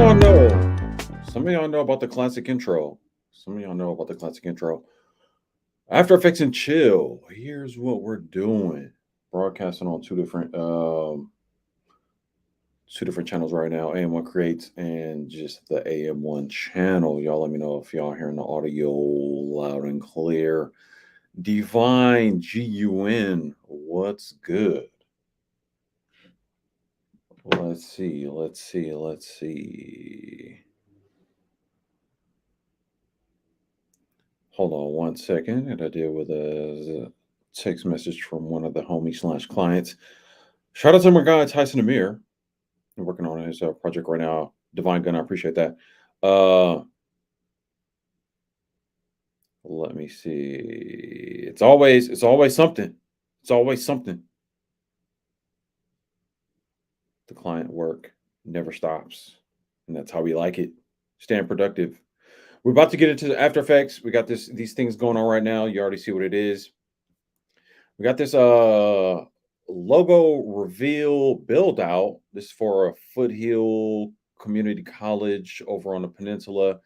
y'all know. Some of y'all know about the classic intro. Some of y'all know about the classic intro. After Effects and Chill. Here's what we're doing. Broadcasting on two different channels right now. AM1 Creates and just the AM1 channel. Y'all let me know if y'all hearing the audio loud and clear. Divine GUN. What's good? Let's see. Hold on one second. And I deal with a text message from one of the homies/clients. Shout out to my guy Tyson Amir. I'm working on his project right now. Divine Gun, I appreciate that. Let me see. It's always something. It's always something. The client work never stops, and that's how we like it. Staying productive. We're about to get into the After Effects. We got these things going on right now. You already see what it is. We got this logo reveal build out. This is for a Foothill Community College over on the peninsula,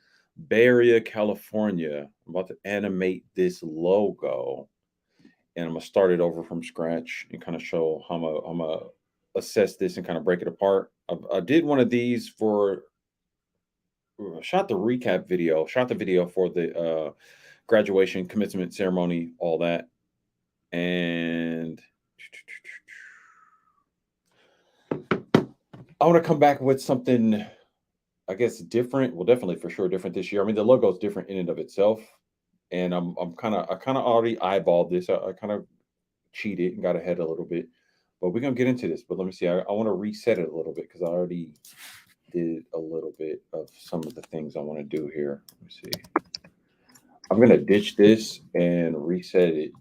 Bay Area, California. I'm about to animate this logo, and I'm gonna start it over from scratch and kind of show how I'm gonna assess this and kind of break it apart. I did one of these for shot the recap video, shot the video for the graduation commencement ceremony, all that, and I want to come back with something, I guess, different. Well, definitely for sure different this year. I mean, the logo is different in and of itself, and I kind of already eyeballed this. I kind of cheated and got ahead a little bit, but we're gonna get into this. But let me see. I want to reset it a little bit because I already did a little bit of some of the things I want to do here. Let me see. I'm gonna ditch this and reset it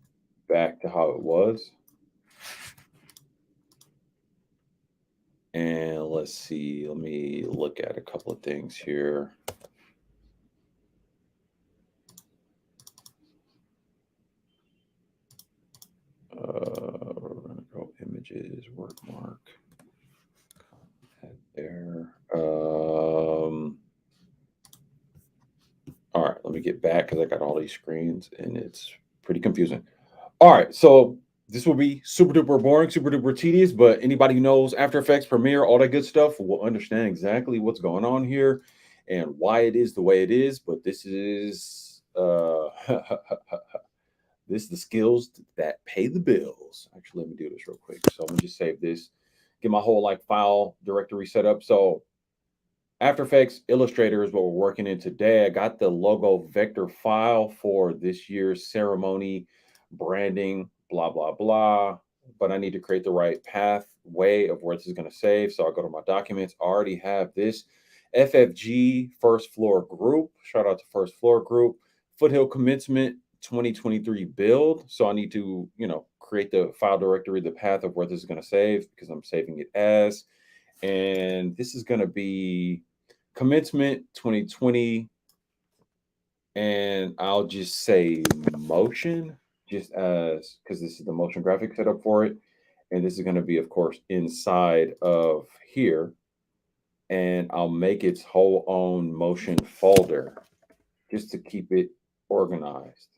back to how it was. And let's see. Let me look at a couple of things here. We're gonna go images, work mark, add there. All right, let me get back because I got all these screens and it's pretty confusing. All right, so this will be super duper boring, super duper tedious, but anybody who knows After Effects, Premiere, all that good stuff will understand exactly what's going on here and why it is the way it is. But this is this is the skills that pay the bills. Actually, let me do this real quick. So let me just save this, get my whole like file directory set up. So After Effects Illustrator is what we're working in today. I got the logo vector file for this year's ceremony, branding, blah, blah, blah. But I need to create the right pathway of where this is going to save. So I'll go to my documents. I already have this FFG First Floor Group. Shout out to First Floor Group. Foothill Commencement 2023 build. So I need to, create the file directory, the path of where this is going to save because I'm saving it as. And this is going to be commencement 2020, and I'll just say motion, just as because this is the motion graphic setup for it, and this is going to be, of course, inside of here, and I'll make its whole own motion folder just to keep it organized.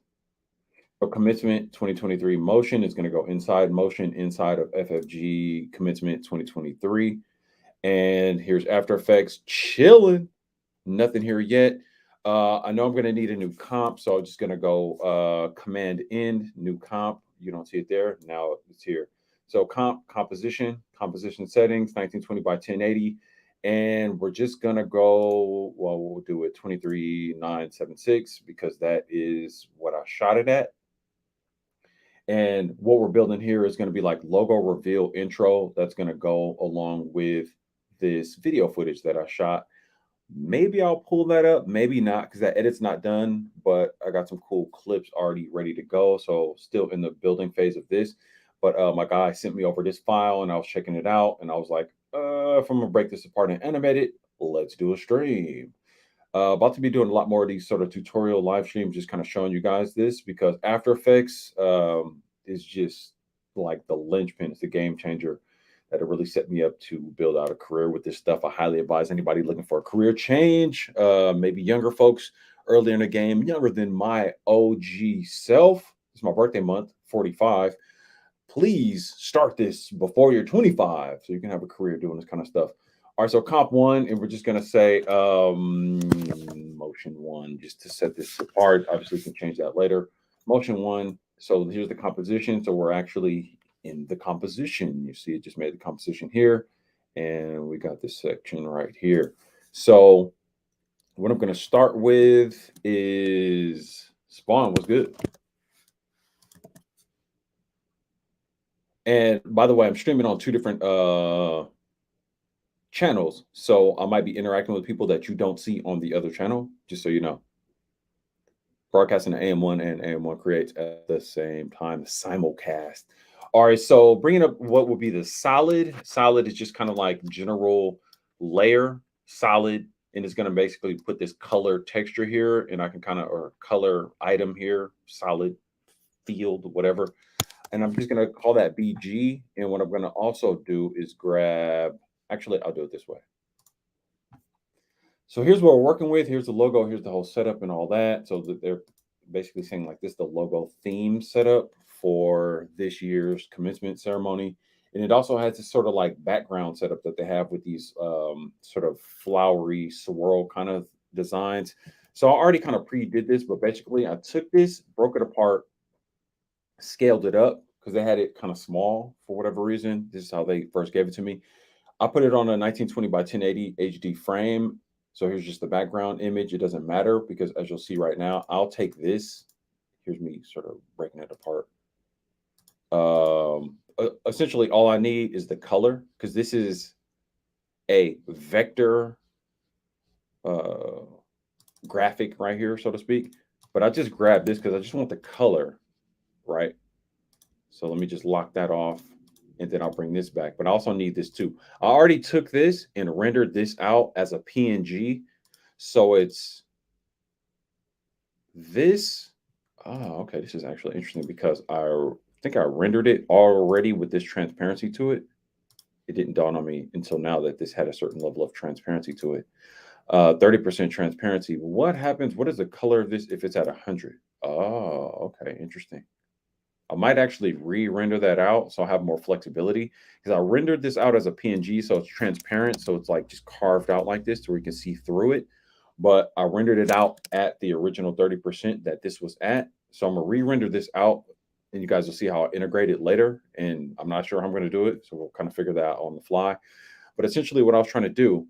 So commencement 2023 motion is going to go inside motion inside of FFG commencement 2023. And here's After Effects chilling. Nothing here yet. I know I'm going to need a new comp, so I'm just going to go Command End, new comp. You don't see it there. Now it's here. So composition settings, 1920 by 1080. And we're just going to go, well, we'll do it 23976 because that is what I shot it at. And what we're building here is going to be like logo reveal intro that's going to go along with this video footage that I shot. Maybe I'll pull that up, maybe not, because that edit's not done, but I got some cool clips already ready to go. So still in the building phase of this. But my guy sent me over this file and I was checking it out and I was like, if I'm gonna break this apart and animate it, let's do a stream. About to be doing a lot more of these sort of tutorial live streams, just kind of showing you guys this because After Effects is just like the linchpin, it's the game changer. that'll really set me up to build out a career with this stuff. I highly advise anybody looking for a career change, maybe younger folks earlier in the game, younger than my OG self. It's my birthday month, 45. Please start this before you're 25 so you can have a career doing this kind of stuff. All right, so comp one, and we're just gonna say motion one just to set this apart. Obviously, we can change that later. Motion one. So here's the composition. So we're actually in the composition. You see, it just made the composition here, and we got this section right here. So what I'm gonna start with is Spawn was good. And by the way, I'm streaming on two different channels. So I might be interacting with people that you don't see on the other channel, just so you know. Broadcasting to AM1 and AM1 creates at the same time, simulcast. All right, so bringing up what would be the solid. Solid is just kind of like general layer, solid, and it's going to basically put this color texture here, and I can kind of, or color item here, solid field, whatever. And I'm just going to call that BG. And what I'm going to also do is grab, actually, I'll do it this way. So here's what we're working with. Here's the logo. Here's the whole setup and all that. So that they're basically saying like this, the logo theme setup for this year's commencement ceremony. And it also has this sort of like background setup that they have with these sort of flowery swirl kind of designs. So I already kind of pre-did this, but basically I took this, broke it apart, scaled it up because they had it kind of small for whatever reason. This is how they first gave it to me. I put it on a 1920 by 1080 HD frame. So here's just the background image. It doesn't matter because as you'll see right now, I'll take this. Here's me sort of breaking it apart. Essentially, all I need is the color because this is a vector graphic right here, so to speak. But I just grabbed this because I just want the color, right? So let me just lock that off and then I'll bring this back. But I also need this too. I already took this and rendered this out as a PNG. So it's this. Oh, okay. This is actually interesting because I think I rendered it already with this transparency to it. It didn't dawn on me until now that this had a certain level of transparency to it. 30% transparency. What happens? What is the color of this if it's at 100? Oh, okay. Interesting. I might actually re-render that out so I have more flexibility because I rendered this out as a PNG, so it's transparent, so it's like just carved out like this, so we can see through it. But I rendered it out at the original 30% that this was at, so I'm gonna re-render this out, and you guys will see how I integrate it later. And I'm not sure how I'm going to do it, so we'll kind of figure that out on the fly. But essentially, what I was trying to do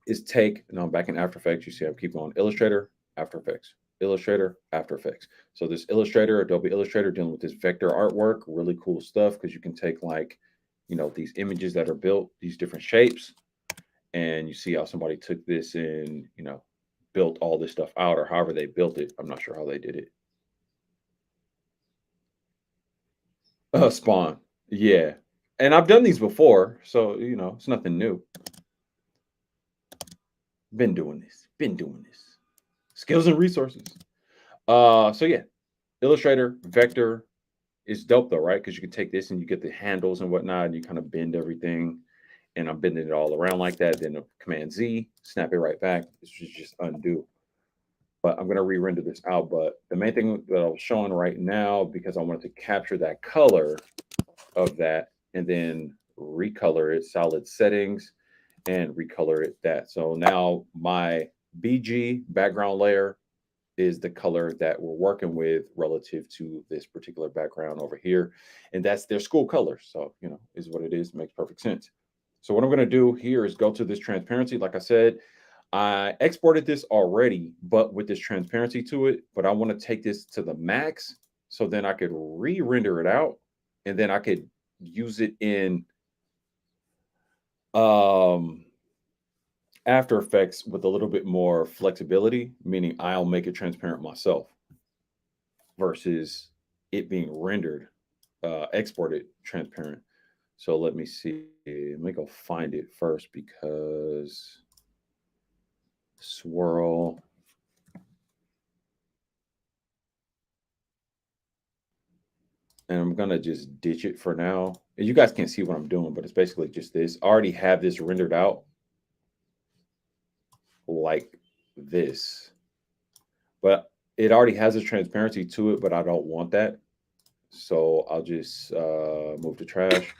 is take, and I'm back in After Effects. You see, I'm keeping on Illustrator, After Effects, Illustrator, After Effects. So this Illustrator, Adobe Illustrator, dealing with this vector artwork, really cool stuff because you can take like, these images that are built, these different shapes, and you see how somebody took this and, built all this stuff out or however they built it. I'm not sure how they did it. Spawn. Yeah. And I've done these before, so, it's nothing new. Been doing this. Been doing this. Skills and resources. So yeah, Illustrator, Vector is dope though, right? Because you can take this and you get the handles and whatnot, and you kind of bend everything. And I'm bending it all around like that. Then Command Z, snap it right back. It's just undo. But I'm gonna re-render this out. But the main thing that I was showing right now, because I wanted to capture that color of that and then recolor it, solid settings, and recolor it that. So now my BG background layer is the color that we're working with relative to this particular background over here. And that's their school color. So, is what it is. Makes perfect sense. So what I'm going to do here is go to this transparency. Like I said, I exported this already, but with this transparency to it, but I want to take this to the max. So then I could re-render it out and then I could use it in After Effects with a little bit more flexibility, meaning I'll make it transparent myself versus it being rendered, exported transparent. So let me see. Let me go find it first because swirl. and I'm gonna just ditch it for now. And you guys can't see what I'm doing, but it's basically just this. I already have this rendered out like this, but it already has a transparency to it, but I don't want that. So I'll just move to trash,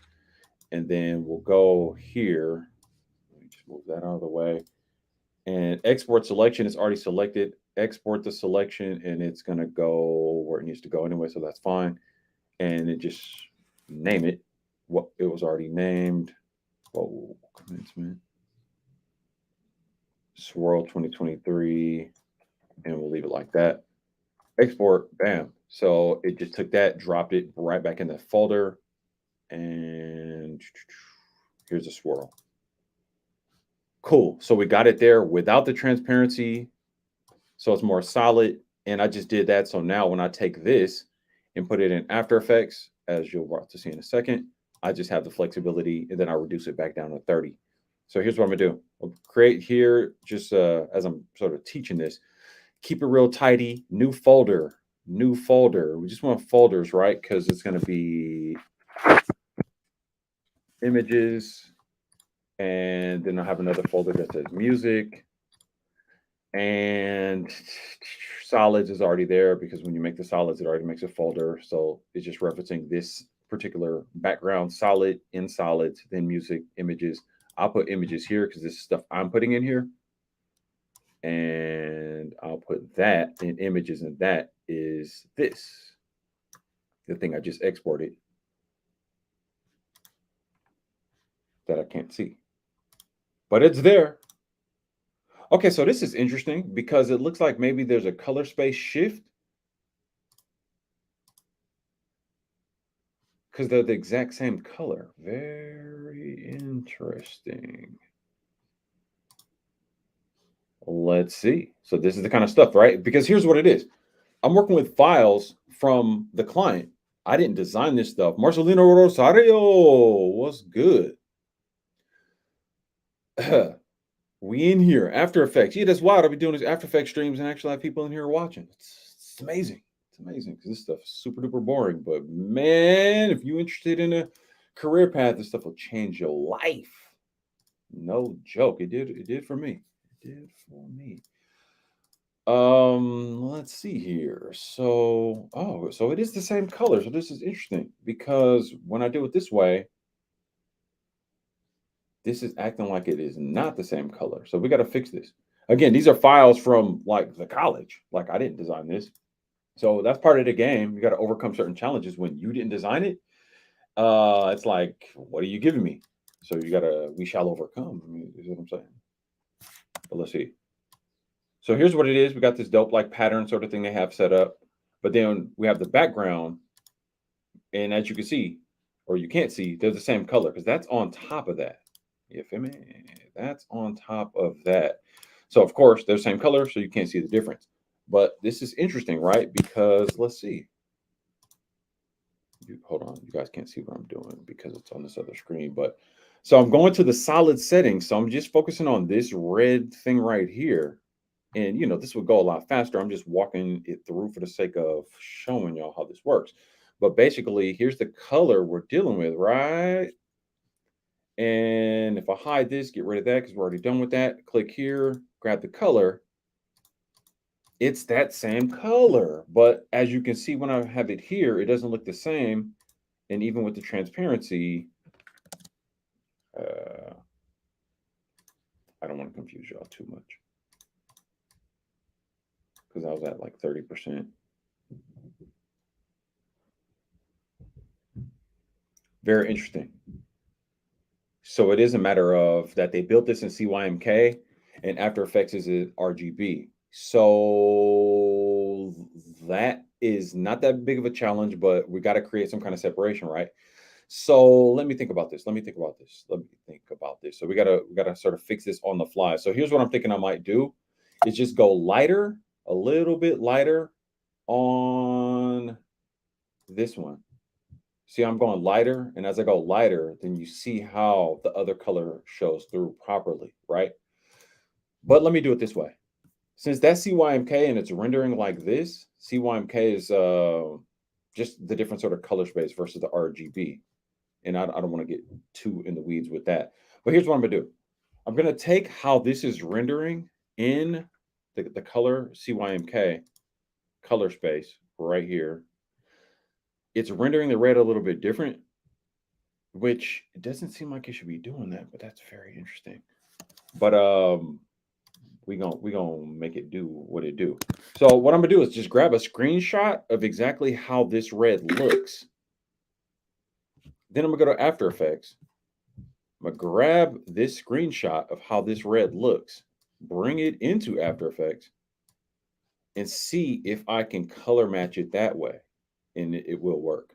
and then we'll go here. Let me just move that out of the way. And export selection is already selected. Export the selection, and it's gonna go where it needs to go anyway, so that's fine. And it just name it what it was already named. Whoa, commencement. Swirl 2023, and we'll leave it like that. Export, bam. So it just took that, dropped it right back in the folder, and here's a swirl. Cool. So we got it there without the transparency, so it's more solid. And I just did that. So now when I take this and put it in After Effects, as you'll about to see in a second, I just have the flexibility, and then I reduce it back down to 30. So here's what I'm gonna do. I'll create here, just as I'm sort of teaching this, keep it real tidy, new folder. We just want folders, right? Because it's gonna be images, and then I'll have another folder that says music, and solids is already there because when you make the solids, it already makes a folder. So it's just referencing this particular background solid in solids, then music, images. I'll put images here because this is stuff I'm putting in here. And I'll put that in images, and that is this, the thing I just exported that I can't see, but it's there. Okay, so this is interesting because it looks like maybe there's a color space shift because they're the exact same color. Very interesting. Let's see. So this is the kind of stuff, right? Because here's what it is. I'm working with files from the client. I didn't design this stuff. Marcelino Rosario, what's good? We in here, After Effects. Yeah, that's wild. I'll be doing these After Effects streams and actually have people in here watching. It's amazing. It's amazing because this stuff is super duper boring. But man, if you're interested in a career path, this stuff will change your life. No joke. It did. It did for me. It did for me. Let's see here. So, so it is the same color. So this is interesting because when I do it this way, this is acting like it is not the same color. So we got to fix this. Again, these are files from like the college. Like I didn't design this. So that's part of the game. You got to overcome certain challenges when you didn't design it. It's like, what are you giving me? So you gotta, we shall overcome. I mean, is what I'm saying. But let's see. So here's what it is. We got this dope like pattern sort of thing they have set up, but then we have the background, and as you can see, or you can't see, they're the same color because that's on top of that. You feel me? That's on top of that. So of course they're the same color, so you can't see the difference. But this is interesting, right? Because let's see. Hold on, you guys can't see what I'm doing because it's on this other screen. But so I'm going to the solid settings. So I'm just focusing on this red thing right here. And this would go a lot faster. I'm just walking it through for the sake of showing y'all how this works. But basically, here's the color we're dealing with, right? And if I hide this, get rid of that because we're already done with that. Click here, grab the color. It's that same color. But as you can see, when I have it here, it doesn't look the same. And even with the transparency, I don't want to confuse y'all too much because I was at like 30%. Very interesting. So it is a matter of that they built this in CYMK and After Effects is in RGB. So that is not that big of a challenge, but we got to create some kind of separation, right? So let me think about this. So we gotta sort of fix this on the fly. So here's what I'm thinking I might do is just go lighter, a little bit lighter on this one. See, I'm going lighter, and as I go lighter, then you see how the other color shows through properly, right? But let me do it this way. Since that's CYMK and it's rendering like this, CYMK is just the different sort of color space versus the RGB. And I don't want to get too in the weeds with that. But here's what I'm going to do. I'm going to take how this is rendering in the color CYMK color space right here. It's rendering the red a little bit different, which it doesn't seem like it should be doing that, but that's very interesting. But we gonna make it do what it do. So what I'm gonna do is just grab a screenshot of exactly how this red looks. Then I'm gonna go to After Effects. I'm gonna grab this screenshot of how this red looks, bring it into After Effects, and see if I can color match it that way, and it will work.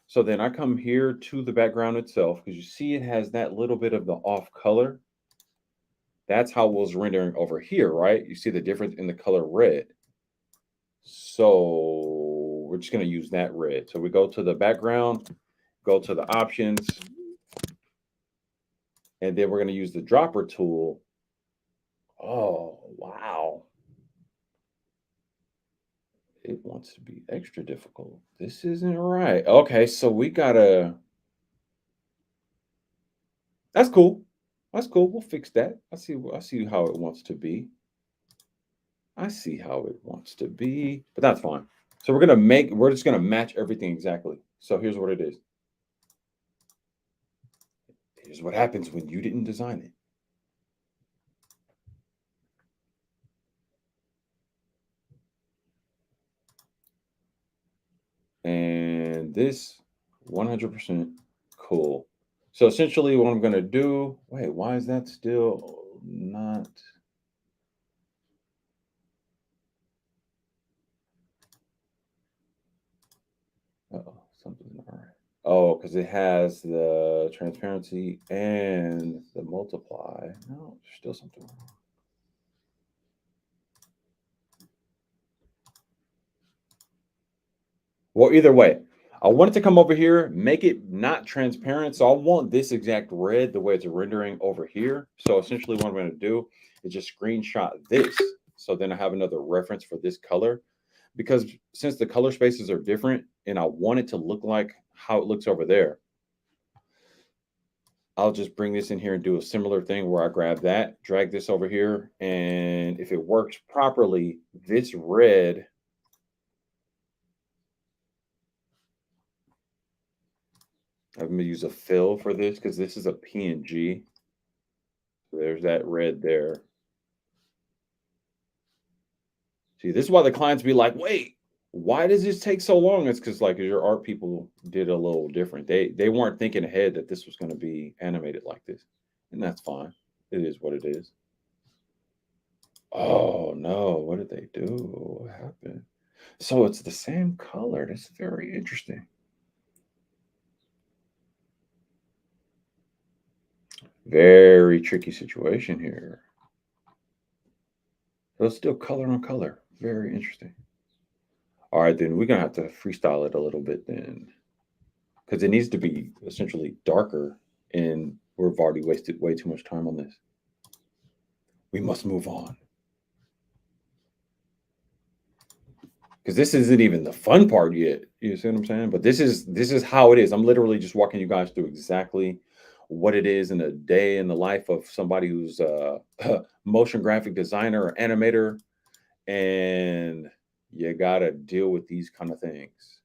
So then I come here to the background itself, because you see it has that little bit of the off color. That's how it was rendering over here, right? You see the difference in the color red. So we're just going to use that red. So we go to the background, go to the options, and then we're going to use the dropper tool. Oh, wow. It wants to be extra difficult. This isn't right. Okay, so we got to... That's cool. That's cool. We'll fix that. I see how it wants to be. I see how it wants to be, but that's fine. So we're just gonna match everything exactly. So here's what it is. Here's what happens when you didn't design it. And this 100% cool. So essentially what I'm gonna do, wait, why is that still not? Uh-oh, something's not right. Oh, because it has the transparency and the multiply. No, there's still something wrong. Well, either way, I want it to come over here, make it not transparent. So I want this exact red the way it's rendering over here. So essentially what I'm going to do is just screenshot this. So then I have another reference for this color, because since the color spaces are different and I want it to look like how it looks over there, I'll just bring this in here and do a similar thing where I grab that, drag this over here. And if it works properly, this red... I'm going to use a fill for this because this is a PNG. So there's that red there. See, this is why the clients be like, wait, why does this take so long? It's because like your art people did a little different. They weren't thinking ahead that this was going to be animated like this. And that's fine. It is what it is. Oh no, what did they do? What happened? So it's the same color. That's very interesting. Very tricky situation here. So it's still color on color. Very interesting. All right, then we're gonna have to freestyle it a little bit then, because it needs to be essentially darker, and we've already wasted way too much time on this. We must move on, because this isn't even the fun part yet. You see what I'm saying? But this is how it is. I'm literally just walking you guys through exactly what it is in a day in the life of somebody who's a motion graphic designer or animator, and you gotta deal with these kind of things.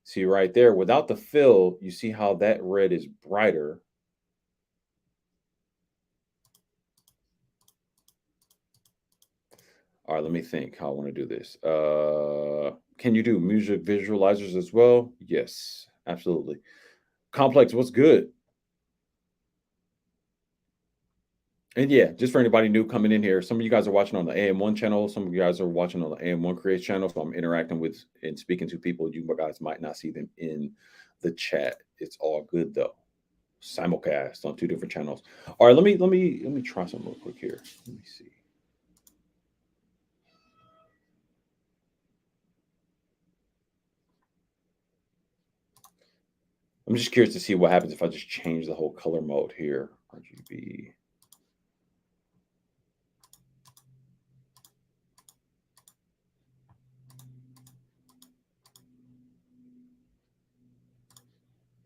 See right there, without the fill, you see how that red is brighter. All right, let me think how I want to do this. Can you do music visualizers as well? Yes, absolutely. Complex, what's good? And yeah, just for anybody new coming in here, some of you guys are watching on the AM1 channel. Some of you guys are watching on the AM1 Creates channel. So I'm interacting with and speaking to people. You guys might not see them in the chat. It's all good though. Simulcast on two different channels. All right, let me try something real quick here. Let me see. I'm just curious to see what happens if I just change the whole color mode here. RGB.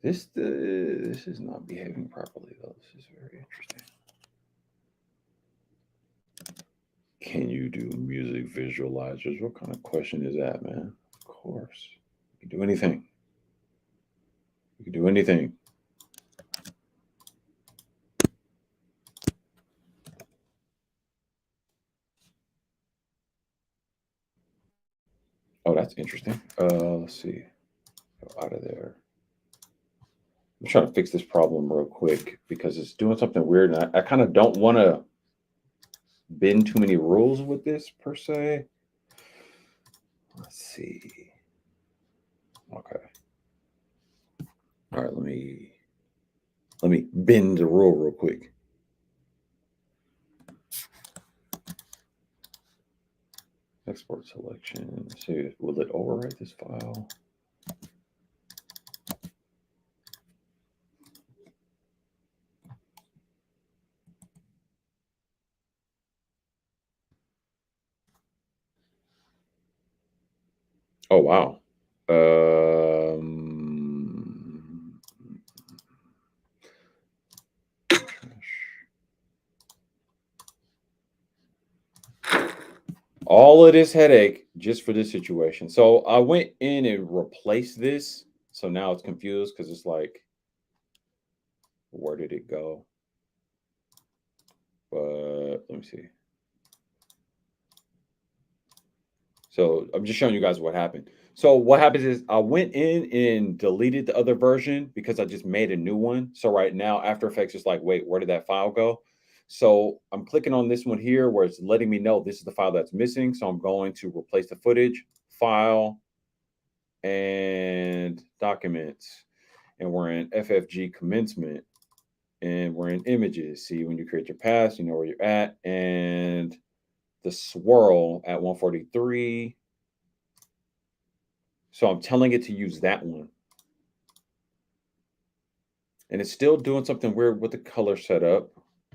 This is not behaving properly though. This is very interesting. Can you do music visualizers? What kind of question is that, man? Of course. You can do anything. You can do anything. Oh, that's interesting. Let's see. Go out of there. I'm trying to fix this problem real quick because it's doing something weird, and I kind of don't want to bend too many rules with this per se. Let's see. Okay. All right. Let me bend the rule real quick. Export selection. Let's see. Will it overwrite this file? Oh wow. All of this headache just for this situation. So I went in and replaced this. So now it's confused because it's like, where did it go? But let me see. So I'm just showing you guys what happened. So what happens is I went in and deleted the other version because I just made a new one. So right now After Effects is like, wait, where did that file go? So I'm clicking on this one here where it's letting me know this is the file that's missing. So I'm going to replace the footage, file, and documents. And we're in FFG commencement. And we're in images. See, when you create your path, you know where you're at. And the swirl at 143. So I'm telling it to use that one. And it's still doing something weird with the color setup.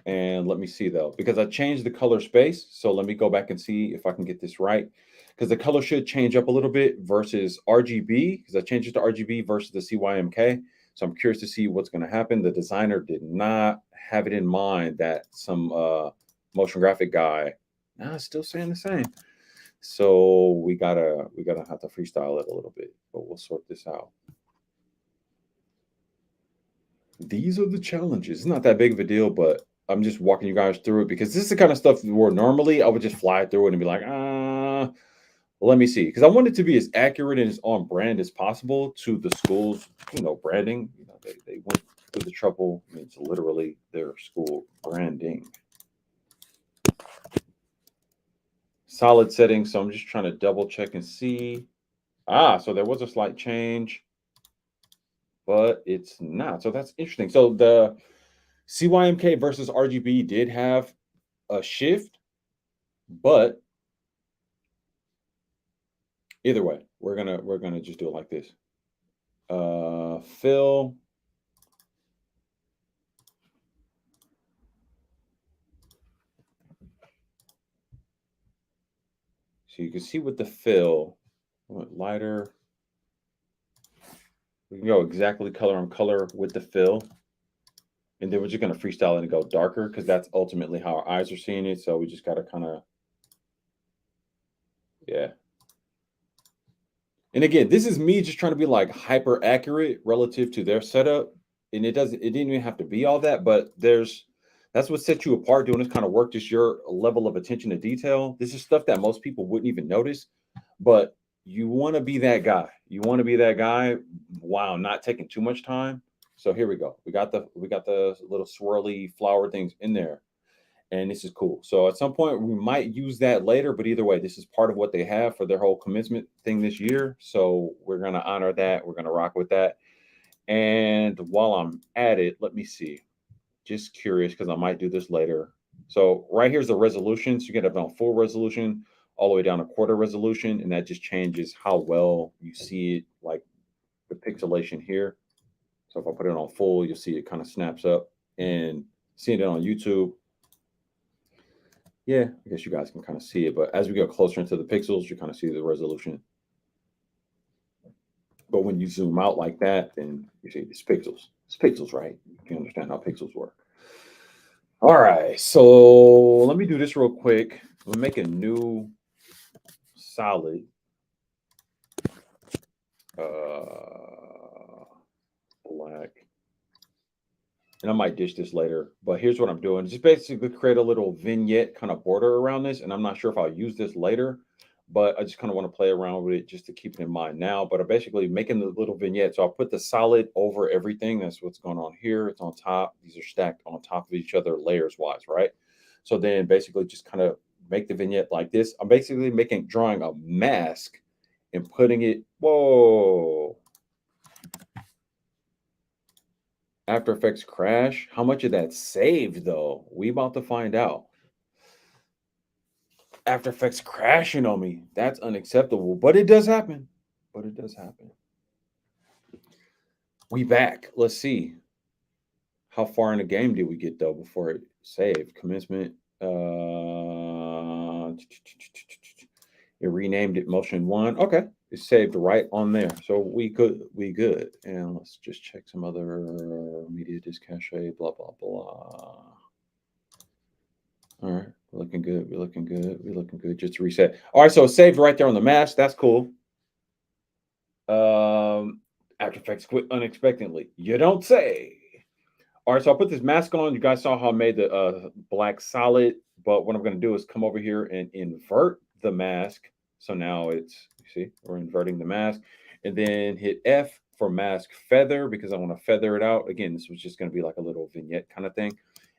And let me see though, because I changed the color space. So let me go back and see if I can get this right. Because the color should change up a little bit versus RGB, because I changed it to RGB versus the CYMK. So I'm curious to see what's going to happen. The designer did not have it in mind that some motion graphic guy, nah, still saying the same. So we gotta have to freestyle it a little bit, but we'll sort this out. These are the challenges. It's not that big of a deal, but I'm just walking you guys through it because this is the kind of stuff where normally I would just fly through it and be like, let me see. Because I want it to be as accurate and as on brand as possible to the school's, branding. They went through the trouble. I mean, it's literally their school branding. Solid settings. So I'm just trying to double check and see. So there was a slight change, but it's not. So that's interesting. So the CYMK versus RGB did have a shift, but either way, we're gonna just do it like this. Fill. So you can see with the fill, lighter. We can go exactly color on color with the fill. And then we're just going to freestyle it and go darker because that's ultimately how our eyes are seeing it. So we just got to kind of, yeah. And again, this is me just trying to be like hyper accurate relative to their setup. And it didn't even have to be all that, but that's what sets you apart doing this kind of work, just your level of attention to detail. This is stuff that most people wouldn't even notice, but you want to be that guy. You want to be that guy while not taking too much time. So here we go. We got the little swirly flower things in there. And this is cool. So at some point we might use that later, but either way, this is part of what they have for their whole commencement thing this year. So we're going to honor that. We're going to rock with that. And while I'm at it, let me see. Just curious because I might do this later. So right here's the resolution. So you get it on full resolution all the way down to quarter resolution, and that just changes how well you see it, like the pixelation here. So if I put it on full, you'll see it kind of snaps up. And seeing it on YouTube, yeah, I guess you guys can kind of see it. But as we go closer into the pixels, you kind of see the resolution. But when you zoom out like that, then you see it's pixels. It's pixels, right? You can understand how pixels work. All right, so let me do this real quick. We'll make a new solid. Black. And I might dish this later, but here's what I'm doing. Just basically create a little vignette kind of border around this. And I'm not sure if I'll use this later, but I just kind of want to play around with it just to keep it in mind now. But I'm basically making the little vignette. So I'll put the solid over everything. That's what's going on here. It's on top. These are stacked on top of each other layers wise, right? So then basically just kind of make the vignette like this. I'm basically drawing a mask and putting it, whoa. After Effects crash. How much of that saved though? We about to find out. After Effects crashing on me. That's unacceptable. But it does happen. But it does happen. We back. Let's see. How far in the game did we get though before it saved? Commencement. It renamed it Motion 1. Okay. It's saved right on there. So we good. And let's just check some other media disk cache, blah, blah, blah. All right. We're looking good. We're looking good. Just to reset. All right. So it's saved right there on the mask. That's cool. After Effects quit unexpectedly. You don't say. All right. So I'll put this mask on. You guys saw how I made the black solid. But what I'm going to do is come over here and invert the mask. So now it's, you see, we're inverting the mask. And then hit F for mask feather because I want to feather it out. Again, this was just going to be like a little vignette kind of thing.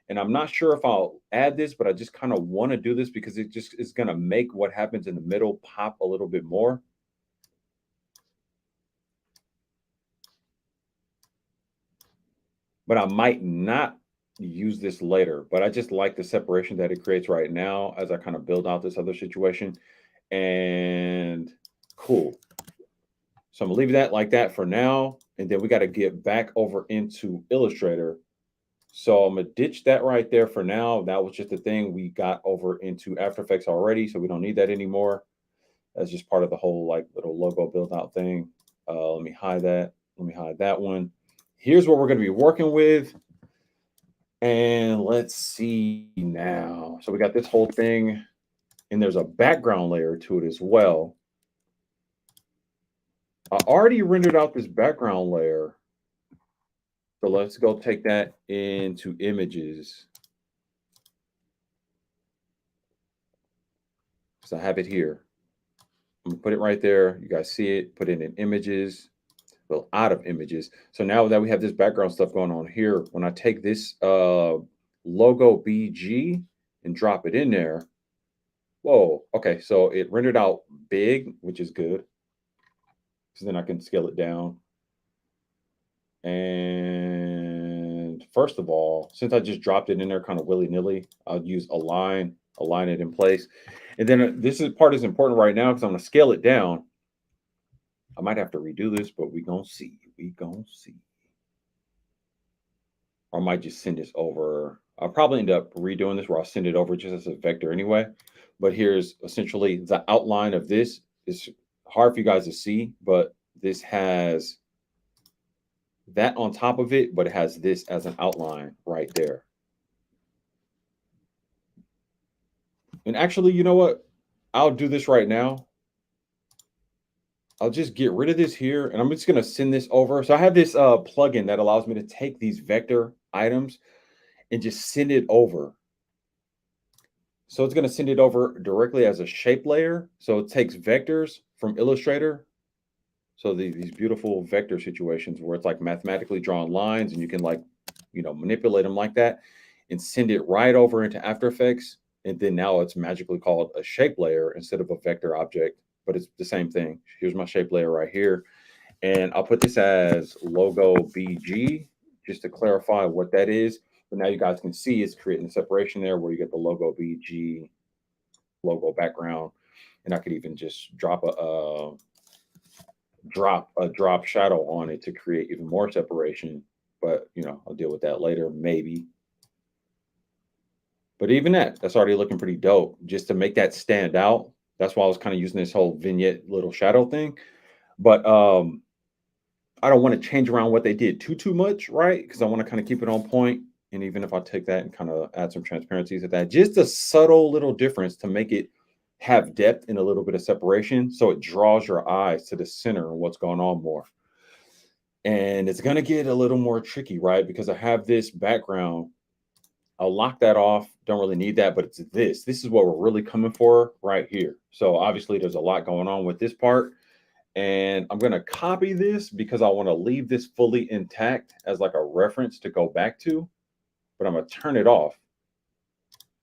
And I'm not sure if I'll add this, but I just kind of want to do this because it just is going to make what happens in the middle pop a little bit more. But I might not use this later, but I just like the separation that it creates right now as I kind of build out this other situation. And cool. So I'm gonna leave that like that for now. And then we got to get back over into Illustrator. So I'm gonna ditch that right there for now. That was just the thing we got over into After Effects already, so we don't need that anymore. That's just part of the whole like little logo build out thing. Let me hide that. Let me hide that one. Here's what we're gonna be working with. And let's see now. So we got this whole thing, and there's a background layer to it as well. I already rendered out this background layer. So let's go take that into images. So I have it here. I'm gonna put it right there. You guys see it, put it in images, well, out of images. So now that we have this background stuff going on here, when I take this logo BG and drop it in there, whoa, okay, so it rendered out big, which is good. So then I can scale it down. And first of all, since I just dropped it in there kind of willy-nilly, I'll use align it in place. And then this part is important right now because I'm going to scale it down. I might have to redo this, but we gonna see. Or I might just send this over. I'll probably end up redoing this where I'll send it over just as a vector anyway. But here's essentially the outline of this. It's hard for you guys to see, but this has that on top of it, but it has this as an outline right there. And actually, you know what? I'll do this right now. I'll just get rid of this here, and I'm just going to send this over. So I have this plugin that allows me to take these vector items and just send it over. So it's going to send it over directly as a shape layer. So it takes vectors from Illustrator. So these beautiful vector situations where it's like mathematically drawn lines and you can like, manipulate them like that and send it right over into After Effects. And then now it's magically called a shape layer instead of a vector object, but it's the same thing. Here's my shape layer right here. And I'll put this as logo BG just to clarify what that is. But now you guys can see it's creating a separation there where you get the logo BG logo background. And I could even just drop a drop shadow on it to create even more separation. But, I'll deal with that later, maybe. But even that's already looking pretty dope. Just to make that stand out. That's why I was kind of using this whole vignette little shadow thing. But I don't want to change around what they did too much, right? Because I want to kind of keep it on point. And even if I take that and kind of add some transparency to that, just a subtle little difference to make it have depth and a little bit of separation, so it draws your eyes to the center and what's going on more. And it's going to get a little more tricky, right? Because I have this background. I'll lock that off. Don't really need that, but it's this. This is what we're really coming for right here. So obviously there's a lot going on with this part. And I'm going to copy this because I want to leave this fully intact as like a reference to go back to, but I'm going to turn it off.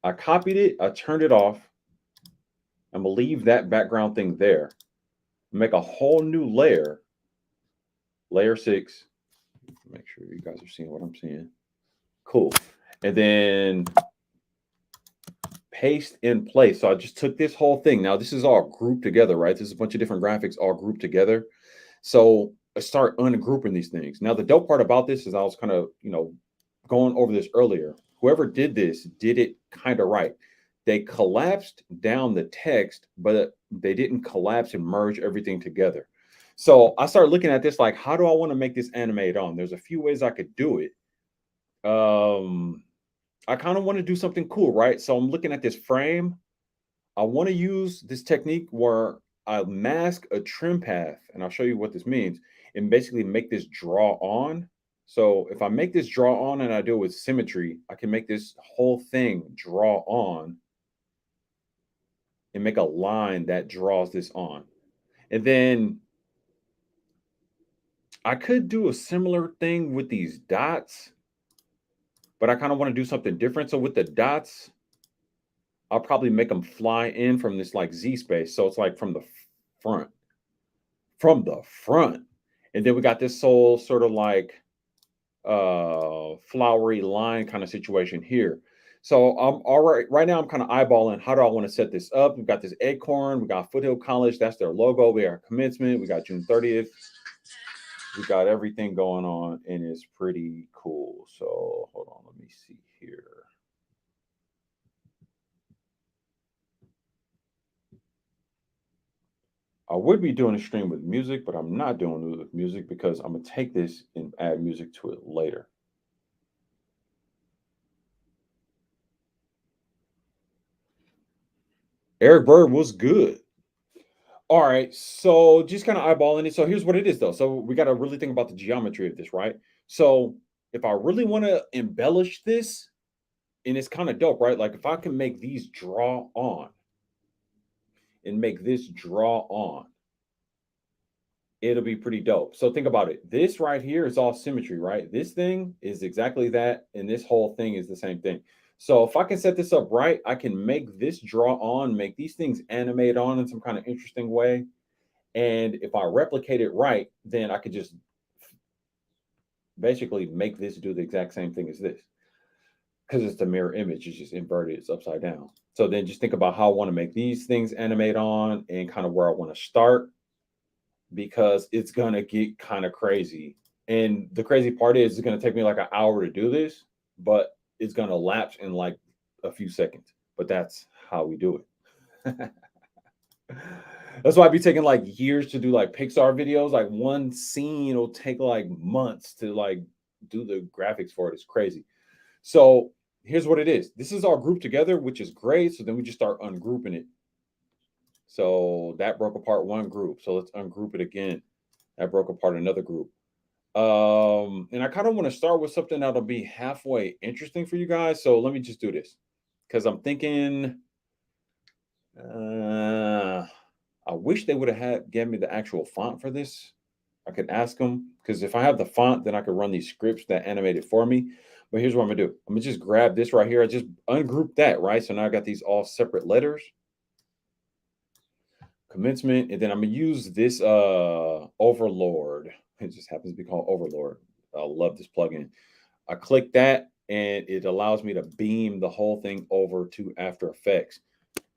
I copied it. I turned it off. I'm going to leave that background thing there. Make a whole new layer. Layer 6. Make sure you guys are seeing what I'm seeing. Cool. And then paste in place. So I just took this whole thing. Now this is all grouped together, right? This is a bunch of different graphics all grouped together. So I start ungrouping these things. Now the dope part about this is I was kind of, going over this earlier. Whoever did this did it kind of right. They collapsed down the text, but they didn't collapse and merge everything together. So I started looking at this like, how do I want to make this animate on? There's a few ways I could do it. I kind of want to do something cool, right? So I'm looking at this frame. I want to use this technique where I mask a trim path, and I'll show you what this means, and basically make this draw on. So if I make this draw on and I do it with symmetry, I can make this whole thing draw on and make a line that draws this on. And then I could do a similar thing with these dots, but I kind of want to do something different. So with the dots, I'll probably make them fly in from this like Z space. So it's like from the front. From the front. And then we got this whole sort of like flowery line kind of situation here. So I'm all right now. I'm kind of eyeballing how do I want to set this up. We've got this Acorn, we got Foothill College, that's their logo. We got commencement, we got June 30th. We got everything going on, and it's pretty cool. So hold on, let me see here. I would be doing a stream with music, but I'm not doing it with music because I'm going to take this and add music to it later. Eric Bird was good. All right, so just kind of eyeballing it. So here's what it is, though. So we got to really think about the geometry of this, right? So if I really want to embellish this, and it's kind of dope, right? Like if I can make these draw on and make this draw on, it'll be pretty dope. So think about it. This right here is all symmetry, right? This thing is exactly that, and this whole thing is the same thing. So if I can set this up right, I can make this draw on, make these things animate on in some kind of interesting way. And if I replicate it right, then I could just basically make this do the exact same thing as this. Because it's the mirror image, it's just inverted, it's upside down. So then just think about how I want to make these things animate on and kind of where I want to start, because it's going to get kind of crazy. And the crazy part is it's going to take me like an hour to do this, but it's going to lapse in like a few seconds. But that's how we do it. That's why I'd be taking like years to do like Pixar videos. Like one scene will take like months to like do the graphics for it. It's crazy. So here's what it is. This is all grouped together, which is great. So then we just start ungrouping it. So that broke apart one group. So let's ungroup it again. That broke apart another group. And I kind of want to start with something that'll be halfway interesting for you guys. So let me just do this because I'm thinking. I wish they would have given me the actual font for this. I could ask them because if I have the font, then I could run these scripts that animate it for me. But here's what I'm gonna do. I'm gonna just grab this right here. I just ungroup that, right? So now I got these all separate letters. Commencement, and then I'm gonna use this Overlord. It just happens to be called Overlord. I love this plugin. I click that and it allows me to beam the whole thing over to After Effects.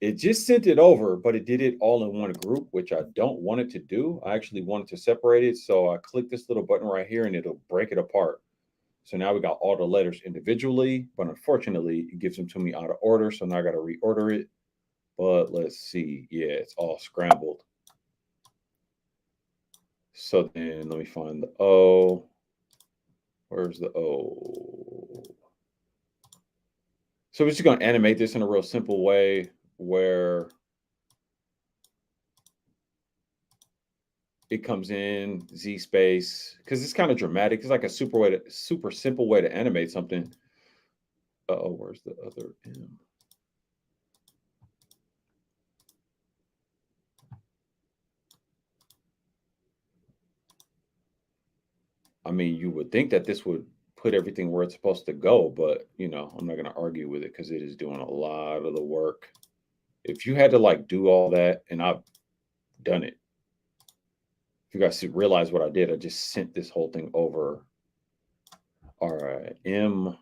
It just sent it over, but it did it all in one group, which I don't want it to do. I actually wanted to separate it. So I click this little button right here and it'll break it apart. So now we got all the letters individually, but unfortunately it gives them to me out of order. So now I got to reorder it. But let's see. Yeah, it's all scrambled. So then let me find the O. Where's the O? So we're just going to animate this in a real simple way where it comes in Z space because it's kind of dramatic. It's like a super simple way to animate something. Oh, where's the other M? I mean, you would think that this would put everything where it's supposed to go, but I'm not going to argue with it because it is doing a lot of the work. If you had to like do all that, and I've done it, if you guys realize what I did, I just sent this whole thing over. All right, M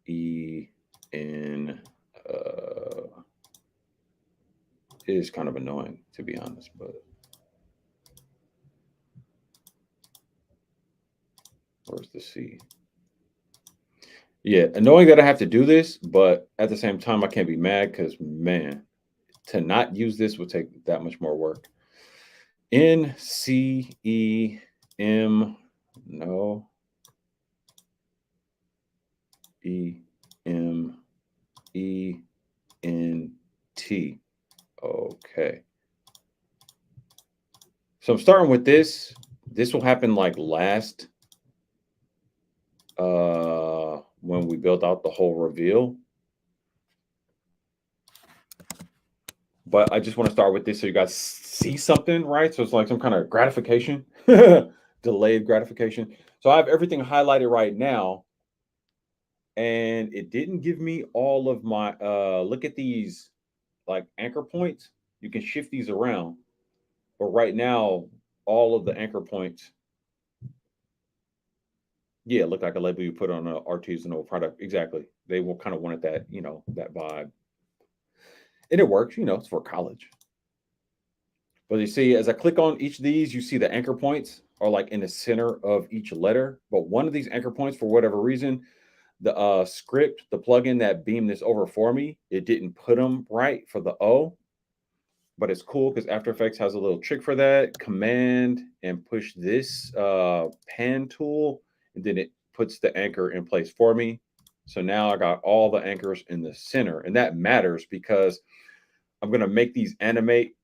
E N. It is kind of annoying to be honest, but where's the C? Yeah, knowing that I have to do this, but at the same time, I can't be mad because, man, to not use this would take that much more work. NCEM, no, EMENT. Okay. So I'm starting with this. This will happen like last when we built out the whole reveal. But I just want to start with this so you guys see something, right? So it's like some kind of gratification, delayed gratification. So I have everything highlighted right now, and it didn't give me all of my look at these like anchor points. You can shift these around, but right now all of the anchor points, yeah, look like a label you put on an artisanal product. Exactly. They will kind of wanted that, that vibe. And it works, it's for college. But you see, as I click on each of these, you see the anchor points are like in the center of each letter. But one of these anchor points, for whatever reason, the script, the plugin that beamed this over for me, it didn't put them right for the O. But it's cool because After Effects has a little trick for that. Command and push this pan tool, and then it puts the anchor in place for me. So now I got all the anchors in the center, and that matters because I'm going to make these animate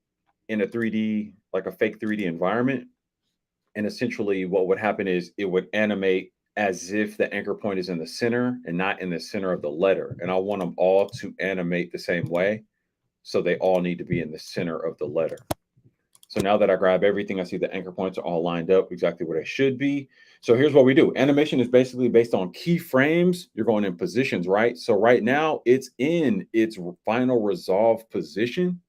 in a 3D, like a fake 3D environment. And essentially, what would happen is it would animate as if the anchor point is in the center and not in the center of the letter. And I want them all to animate the same way. So they all need to be in the center of the letter. So now that I grab everything, I see the anchor points are all lined up exactly where they should be. So here's what we do. Animation is basically based on keyframes. You're going in positions, right? So right now it's in its final resolve position.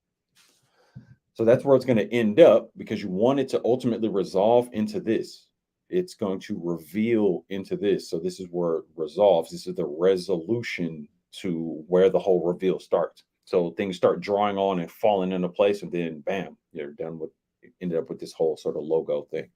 So that's where it's going to end up because you want it to ultimately resolve into this. It's going to reveal into this. So this is where it resolves. This is the resolution to where the whole reveal starts. So things start drawing on and falling into place, and then bam, you're done with, ended up with this whole sort of logo thing.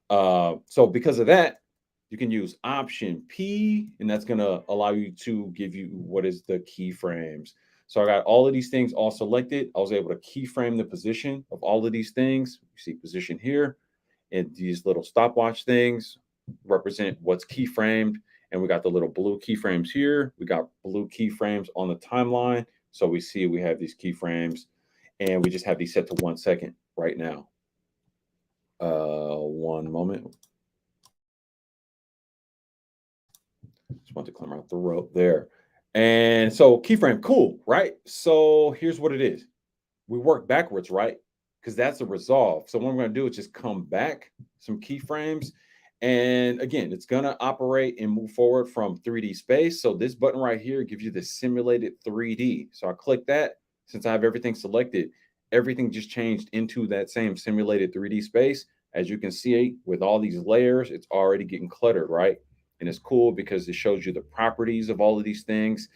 So because of that, you can use Option P, and that's going to allow you to give you what is the keyframes. So I got all of these things all selected. I was able to keyframe the position of all of these things. You see position here, and these little stopwatch things represent what's keyframed. And we got the little blue keyframes here. We got blue keyframes on the timeline. So we see we have these keyframes, and we just have these set to 1 second right now. One moment. Just want to clear my throat there. And so keyframe, cool, right? So here's what it is. We work backwards, right? Because that's a resolve. So what we're going to do is just come back some keyframes. And again, it's going to operate and move forward from 3D space. So this button right here gives you the simulated 3D. So I click that. Since I have everything selected, everything just changed into that same simulated 3D space. As you can see, with all these layers, it's already getting cluttered, right? And it's cool because it shows you the properties of all of these things.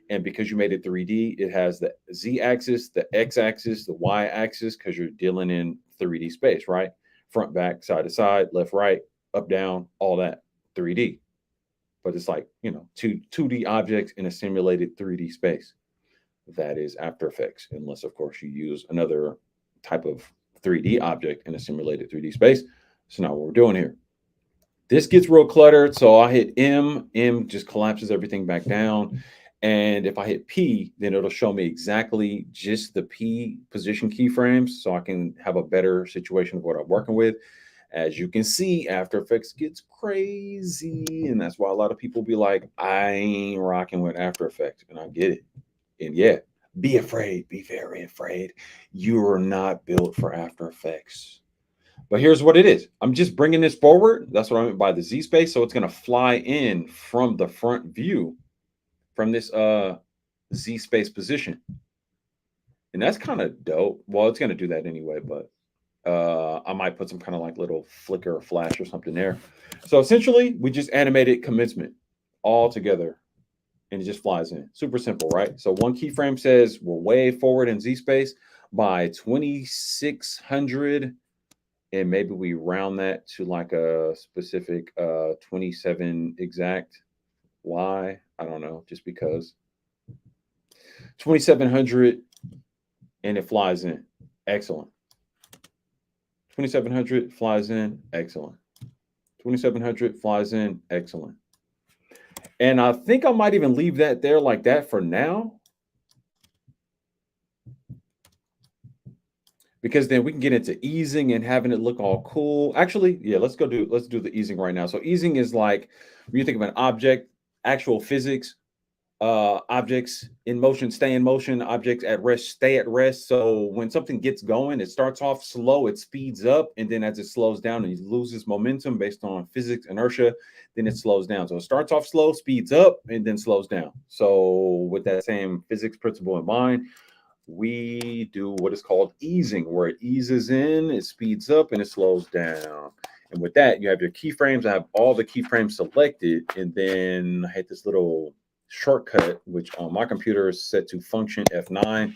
And because you made it 3D, it has the Z axis, the X axis, the Y axis, because you're dealing in 3D space, right? Front, back, side to side, left, right, up, down, all that 3D. But it's like, 2D objects in a simulated 3D space. That is After Effects, unless, of course, you use another type of 3D object in a simulated 3D space. So now what we're doing here. This gets real cluttered. So I hit M just collapses everything back down. And if I hit P, then it'll show me exactly just the P position keyframes so I can have a better situation of what I'm working with. As you can see, After Effects gets crazy. And that's why a lot of people be like, I ain't rocking with After Effects. And I get it. And yeah, be afraid, be very afraid. You are not built for After Effects. But here's what it is. I'm just bringing this forward. That's what I meant by the Z space. So it's going to fly in from the front view from this Z space position. And that's kind of dope. Well, it's going to do that anyway, but I might put some kind of like little flicker or flash or something there. So essentially, we just animated commencement all together and it just flies in. Super simple, right? So one keyframe says we're way forward in Z space by 2600, and maybe we round that to like a specific 27 exact. Why? I don't know, just because. 2700 and it flies in. Excellent. 2700 flies in. Excellent. 2700 flies in. Excellent. And I think I might even leave that there like that for now, because then we can get into easing and having it look all cool. Actually, yeah, let's do the easing right now. So easing is like when you think of an object, actual physics, objects in motion stay in motion, objects at rest stay at rest. So when something gets going, it starts off slow, it speeds up, and then as it slows down and it loses momentum based on physics inertia, then it slows down. So it starts off slow, speeds up, and then slows down. So with that same physics principle in mind, we do what is called easing, where it eases in, it speeds up, and it slows down. And with that, you have your keyframes. I have all the keyframes selected, and then I hit this little shortcut, which on my computer is set to function F9,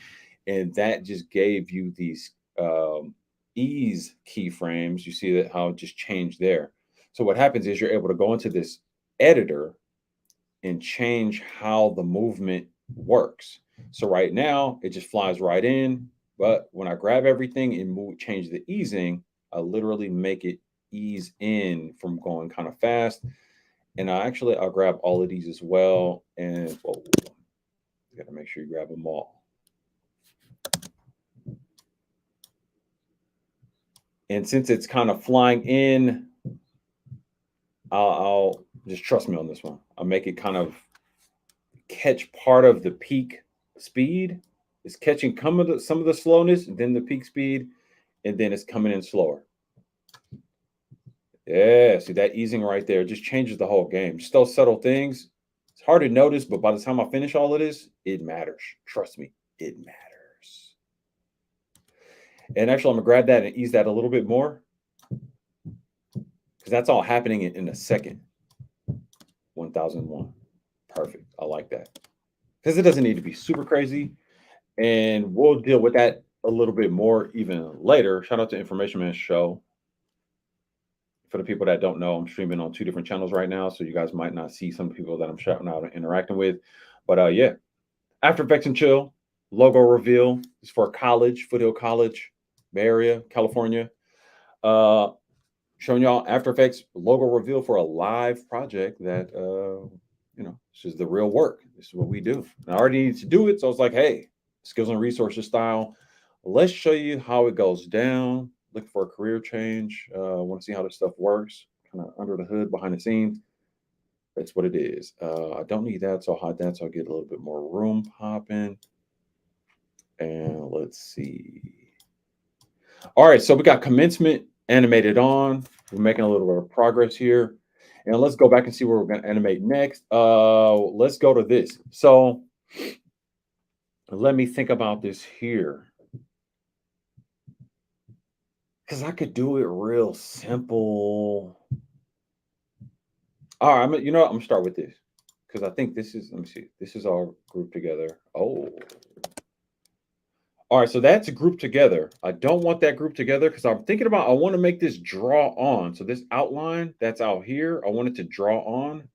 and that just gave you these ease keyframes. You see that how it just changed there. So what happens is you're able to go into this editor and change how the movement works. So right now it just flies right in, but when I grab everything and change the easing, I literally make it ease in from going kind of fast. And I'll grab all of these as well. And whoa, you got to make sure you grab them all. And since it's kind of flying in, I'll just trust me on this one. I'll make it kind of catch part of the peak speed. It's catching some of the slowness, then the peak speed, and then it's coming in slower. Yeah, see that easing right there just changes the whole game. Just those subtle things. It's hard to notice, but by the time I finish all of this, it matters. Trust me, it matters. And actually, I'm gonna grab that and ease that a little bit more, because that's all happening in a second. 1001. Perfect. I like that. Because it doesn't need to be super crazy. And we'll deal with that a little bit more even later. Shout out to Information Man Show. For the people that don't know, I'm streaming on 2 different channels right now, so you guys might not see some people that I'm shouting out and interacting with. But yeah, After Effects and Chill logo reveal is for college, Foothill College, Bay Area, California. Showing y'all After Effects logo reveal for a live project that this is the real work. This is what we do. And I already need to do it, so I was like, hey, skills and resources style. Let's show you how it goes down. Looking for a career change. Want to see how this stuff works, kind of under the hood, behind the scenes. That's what it is. I don't need that, so I'll hide that so I get a little bit more room popping. And let's see. All right, so we got commencement animated on. We're making a little bit of progress here. And let's go back and see where we're going to animate next. Let's go to this. So let me think about this here. Because I could do it real simple. All right, I'm gonna start with this. Because I think this is, let me see, this is all grouped together. Oh. All right, so that's grouped together. I don't want that grouped together because I'm thinking about, I want to make this draw on. So this outline that's out here, I want it to draw on.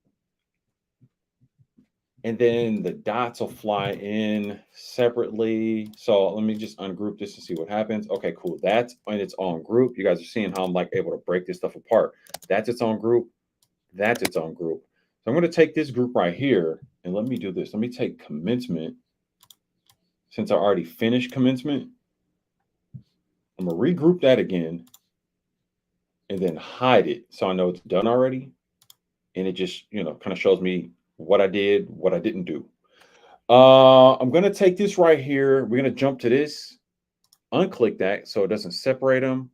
And then the dots will fly in separately. So let me just ungroup this and see what happens. Okay, cool. That's in its own group. You guys are seeing how I'm like able to break this stuff apart. That's its own group. That's its own group. So I'm going to take this group right here and let me do this. Let me take commencement. Since I already finished commencement, I'm going to regroup that again and then hide it so I know it's done already. And it just, kind of shows me what I did, what I didn't do. I'm going to take this right here. We're going to jump to this, unclick that so it doesn't separate them.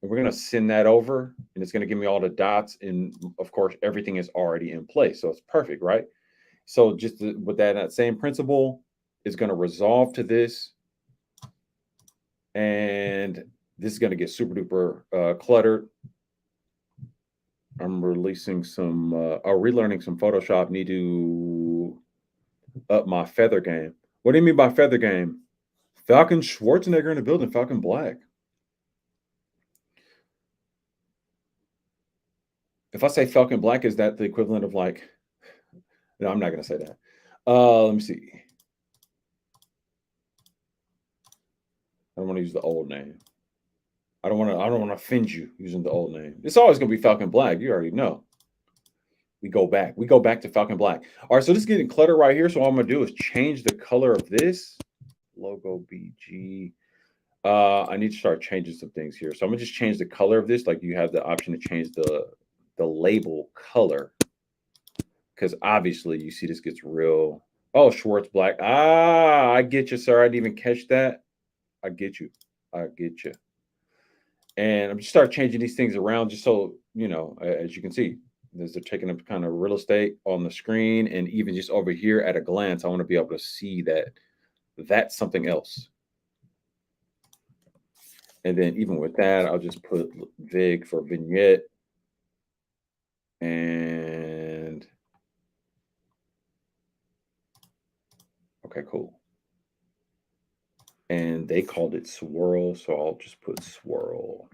And we're going to send that over and it's going to give me all the dots. And of course, everything is already in place. So it's perfect, right? So just with that same principle, it's going to resolve to this. And this is going to get super duper cluttered. I'm releasing some, relearning some Photoshop. Need to up my feather game. What do you mean by feather game? Falcon Schwarzenegger in the building, Falcon Black. If I say Falcon Black, is that the equivalent of like, no, I'm not going to say that. Let me see. I don't want to use the old name. I don't want to offend you using the old name. It's always going to be Falcon Black. You already know. We go back to Falcon Black. All right, so this is getting cluttered right here. So all I'm going to do is change the color of this logo BG. I need to start changing some things here. So I'm gonna just change the color of this. Like you have the option to change the label color. Because obviously you see this gets real. Oh, Schwartz Black. Ah, I get you, sir. I didn't even catch that. I get you. And I'm just start changing these things around just so, as you can see, as they're taking up kind of real estate on the screen and even just over here at a glance, I want to be able to see that that's something else. And then even with that, I'll just put Vig for vignette. And okay, cool. And they called it swirl, so I'll just put swirl.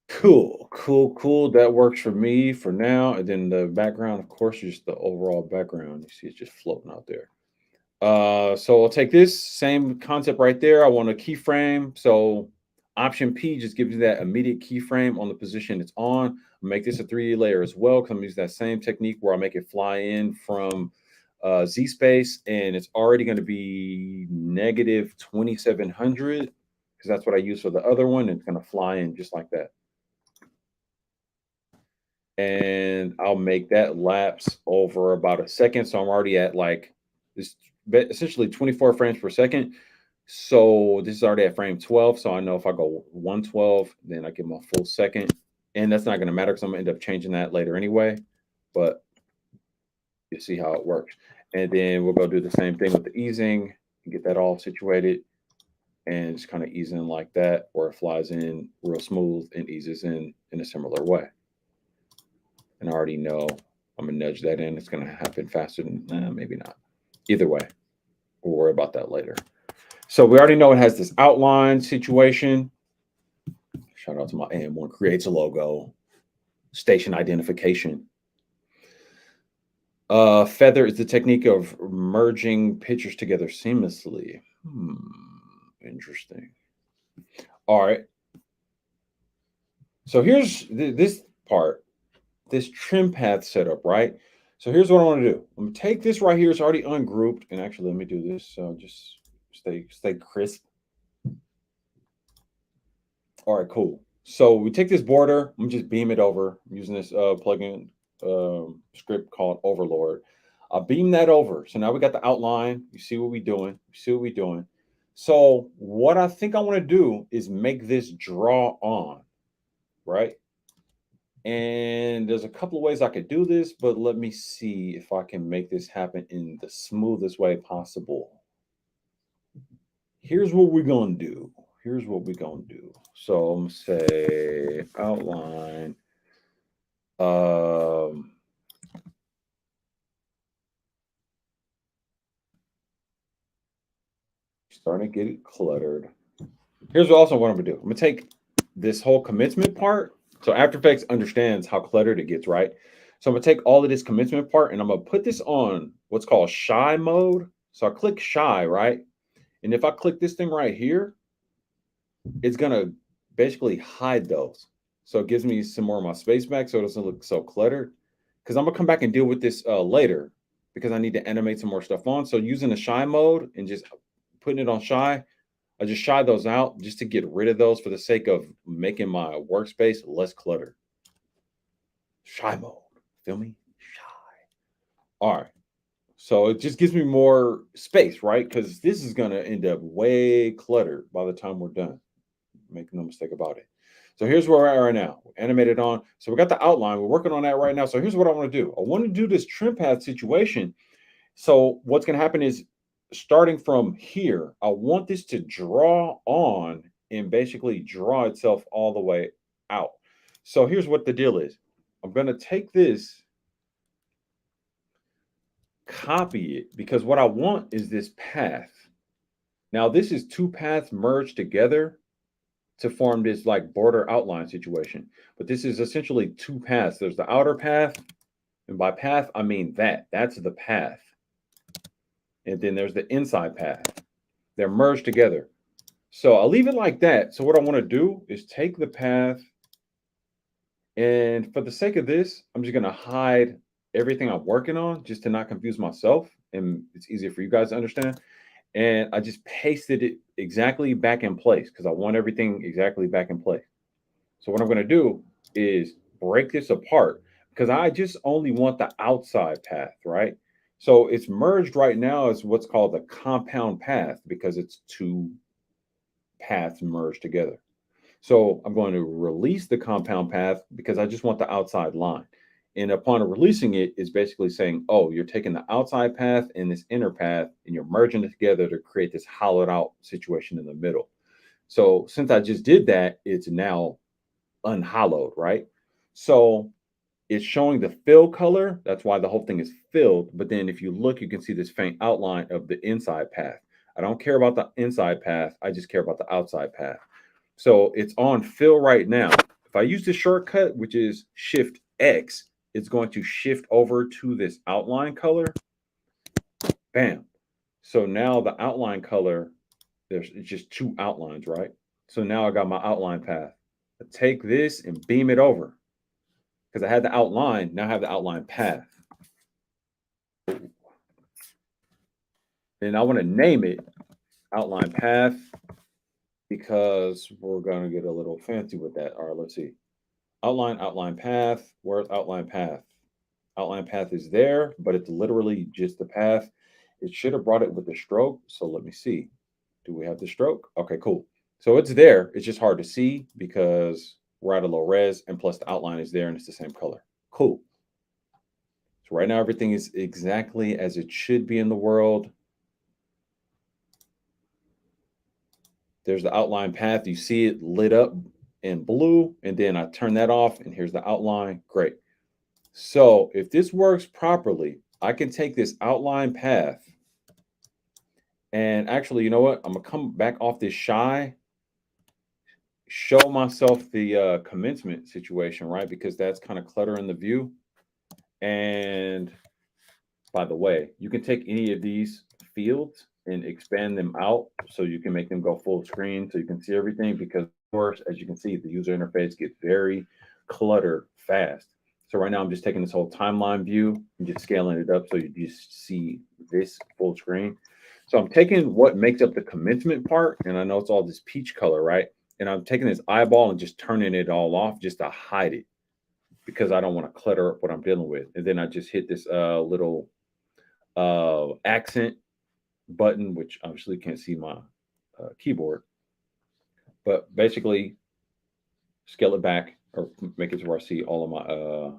Cool. That works for me for now. And then the background, of course, just the overall background. You see it's just floating out there. So I'll take this same concept right there. I want a keyframe. So Option P just gives you that immediate keyframe on the position it's on. I'll make this a 3D layer as well. Because I'm using that same technique where I make it fly in from Z space, and it's already going to be negative 2700 because that's what I use for the other one. It's going to fly in just like that. And I'll make that lapse over about a second. So I'm already at like this, essentially 24 frames per second. So this is already at frame 12. So I know if I go 112, then I give them a full second. And that's not going to matter because I'm going to end up changing that later anyway. But you see how it works. And then we'll go do the same thing with the easing and get that all situated. And just kind of ease in like that, where it flies in real smooth and eases in a similar way. And I already know I'm going to nudge that in. It's going to happen faster than, maybe not. Either way, we'll worry about that later. So we already know it has this outline situation. Shout out to my AM1 creates a logo. Station identification. Feather is the technique of merging pictures together seamlessly. Interesting. All right. So here's this part. This trim path setup, right? So here's what I want to do. I'm gonna take this right here. It's already ungrouped, and actually, let me do this. So just stay crisp. All right, cool. So we take this border. I'm just beam it over. I'm using this plugin script called Overlord. I'll beam that over. So now we got the outline. You see what we're doing. So what I think I want to do is make this draw on, right? And there's a couple of ways I could do this, but let me see if I can make this happen in the smoothest way possible. Here's what we're going to do. So I'm going to say outline. Starting to get it cluttered. Here's also what I'm going to do. I'm going to take this whole commencement part. So After Effects understands how cluttered it gets, right? So I'm gonna take all of this commencement part and I'm gonna put this on what's called shy mode. So I click shy, right? And if I click this thing right here, it's gonna basically hide those. So it gives me some more of my space back so it doesn't look so cluttered. Because I'm gonna come back and deal with this later because I need to animate some more stuff on. So using the shy mode and just putting it on shy, I just shy those out just to get rid of those for the sake of making my workspace less cluttered. Shy mode. Feel me? Shy. All right. So it just gives me more space, right? Because this is going to end up way cluttered by the time we're done. Make no mistake about it. So here's where we're at right now. We're animated on. So we got the outline. We're working on that right now. So here's what I want to do. I want to do this trim path situation. So what's going to happen is starting from here, I want this to draw on and basically draw itself all the way out. So here's what the deal is. I'm going to take this, copy it, because what I want is this path. Now, this is two paths merged together to form this like border outline situation. But this is essentially two paths. There's the outer path, and by path, I mean that's the path. And then there's the inside path. They're merged together. So I'll leave it like that. So what I want to do is take the path, and for the sake of this, I'm just going to hide everything I'm working on just to not confuse myself. And it's easier for you guys to understand. And I just pasted it exactly back in place because I want everything exactly back in place. So what I'm going to do is break this apart because I just only want the outside path, right? So it's merged right now as what's called the compound path because it's two paths merged together. So I'm going to release the compound path because I just want the outside line. And upon releasing it, it's basically saying, oh, you're taking the outside path and this inner path and you're merging it together to create this hollowed out situation in the middle. So since I just did that, it's now unhollowed, right? So it's showing the fill color. That's why the whole thing is filled. But then if you look, you can see this faint outline of the inside path. I don't care about the inside path. I just care about the outside path. So it's on fill right now. If I use the shortcut, which is Shift X, it's going to shift over to this outline color. Bam. So now the outline color, there's just two outlines, right? So now I got my outline path. I take this and beam it over because I had the outline. Now I have the outline path. And I want to name it outline path because we're going to get a little fancy with that. All right, let's see. Outline path. Where's outline path? Outline path is there, but it's literally just the path. It should have brought it with the stroke. So let me see. Do we have the stroke? Okay, cool. So it's there. It's just hard to see because we're at a low res, and plus the outline is there and it's the same color. Cool. So right now everything is exactly as it should be in the world. There's the outline path. You see it lit up in blue, and then I turn that off, and here's the outline. Great. So if this works properly, I can take this outline path and actually, you know what? I'm gonna come back off this shy, show myself the commencement situation, right? Because that's kind of cluttering the view. And by the way, you can take any of these fields and expand them out so you can make them go full screen so you can see everything because of course, as you can see, the user interface gets very cluttered fast. So right now I'm just taking this whole timeline view and just scaling it up so you just see this full screen. So I'm taking what makes up the commencement part, and I know it's all this peach color, right? And I'm taking this eyeball and just turning it all off just to hide it because I don't want to clutter up what I'm dealing with. And then I just hit this little accent button, which obviously can't see my keyboard, but basically scale it back or make it to where I see all of my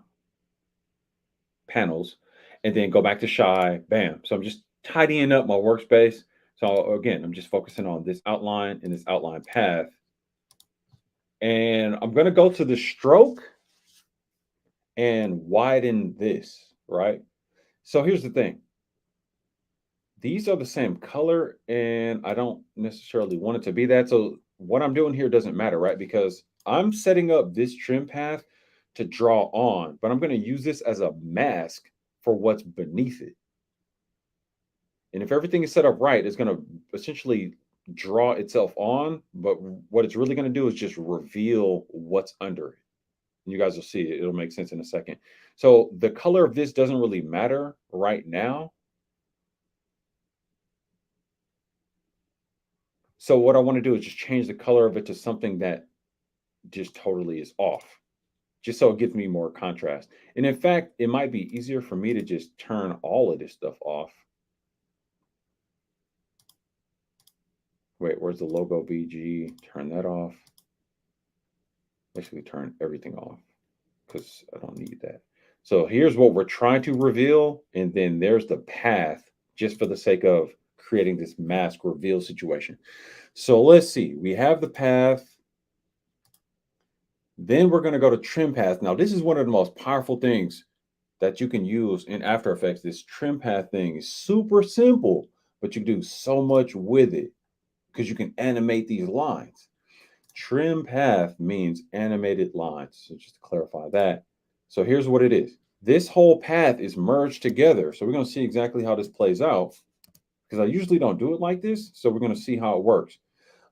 panels, and then go back to shy. Bam. So I'm just tidying up my workspace. So again, I'm just focusing on this outline and this outline path. And I'm going to go to the stroke and widen this, right? So here's the thing. These are the same color, and I don't necessarily want it to be that. So what I'm doing here doesn't matter, right? Because I'm setting up this trim path to draw on, but I'm going to use this as a mask for what's beneath it. And if everything is set up right, it's going to essentially draw itself on, but what it's really going to do is just reveal what's under it. And you guys will see it. It'll make sense in a second. So the color of this doesn't really matter right now. So what I want to do is just change the color of it to something that just totally is off, just so it gives me more contrast. And in fact, it might be easier for me to just turn all of this stuff off. Wait, where's the logo VG? Turn that off. Basically turn everything off because I don't need that. So here's what we're trying to reveal. And then there's the path just for the sake of creating this mask reveal situation. So let's see. We have the path. Then we're going to go to trim path. Now, this is one of the most powerful things that you can use in After Effects. This trim path thing is super simple, but you can do so much with it because you can animate these lines. Trim path means animated lines. So just to clarify that. So here's what it is. This whole path is merged together. So we're going to see exactly how this plays out because I usually don't do it like this. So we're going to see how it works.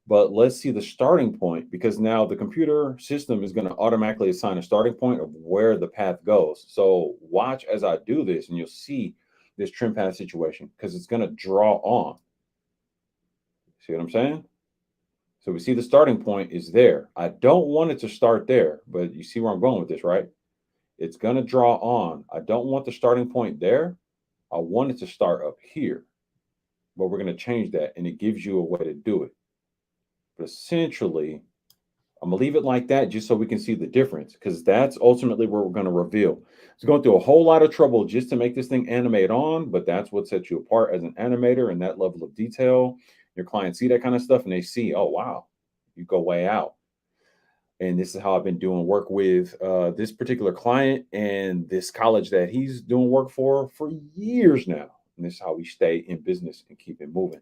But let's see the starting point because now the computer system is going to automatically assign a starting point of where the path goes. So watch as I do this and you'll see this trim path situation because it's going to draw on. See what I'm saying? So we see the starting point is there. I don't want it to start there, but you see where I'm going with this, right? It's going to draw on. I don't want the starting point there. I want it to start up here, but we're going to change that and it gives you a way to do it. But essentially, I'm going to leave it like that just so we can see the difference because that's ultimately where we're going to reveal. It's going through a whole lot of trouble just to make this thing animate on, but that's what sets you apart as an animator and that level of detail. Your clients see that kind of stuff and they see, oh, wow, you go way out. And this is how I've been doing work with this particular client and this college that he's doing work for years now. And this is how we stay in business and keep it moving.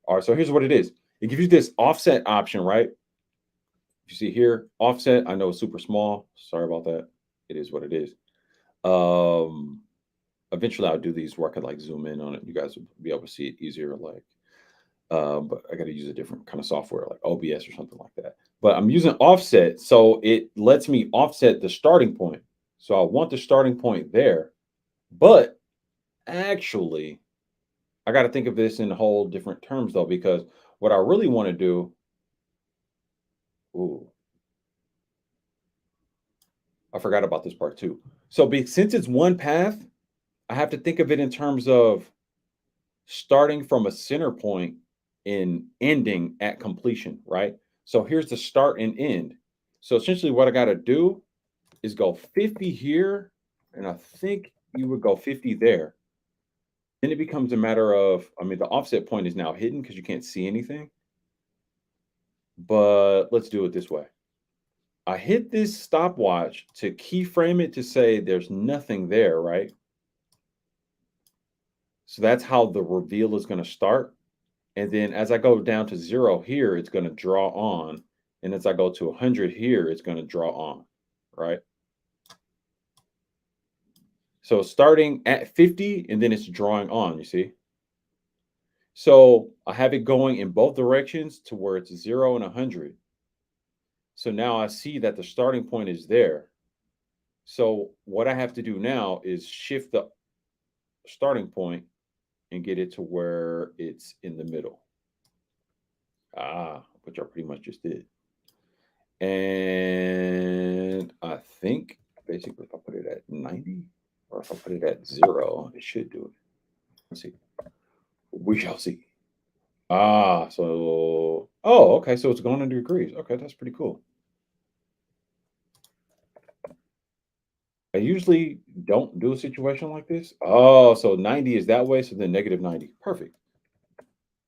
All right, so here's what it is. It gives you this offset option, right? You see here, offset. I know it's super small. Sorry about that. It is what it is. Eventually I'll do these where I could like zoom in on it. You guys will be able to see it easier. Like, but I got to use a different kind of software like OBS or something like that. But I'm using offset, so it lets me offset the starting point. So I want the starting point there, but actually, I got to think of this in whole different terms though, because what I really want to do. Ooh, I forgot about this part too. So since it's one path, I have to think of it in terms of starting from a center point and ending at completion, right? So here's the start and end. So essentially what I got to do is go 50 here, and I think you would go 50 there. Then it becomes a matter of, I mean, the offset point is now hidden because you can't see anything. But let's do it this way. I hit this stopwatch to keyframe it to say there's nothing there, right? So that's how the reveal is going to start. And then as I go down to 0 here, it's going to draw on. And as I go to 100 here, it's going to draw on, right? So starting at 50 and then it's drawing on, you see? So I have it going in both directions to where it's 0 and 100. So now I see that the starting point is there. So what I have to do now is shift the starting point and get it to where it's in the middle. Which I pretty much just did. And I think basically if I put it at 90 or if I put it at 0, it should do it. Let's see. We shall see. So, oh, okay. So it's going in degrees. Okay, that's pretty cool. I usually don't do a situation like this. Oh, so 90 is that way. So then negative 90. Perfect.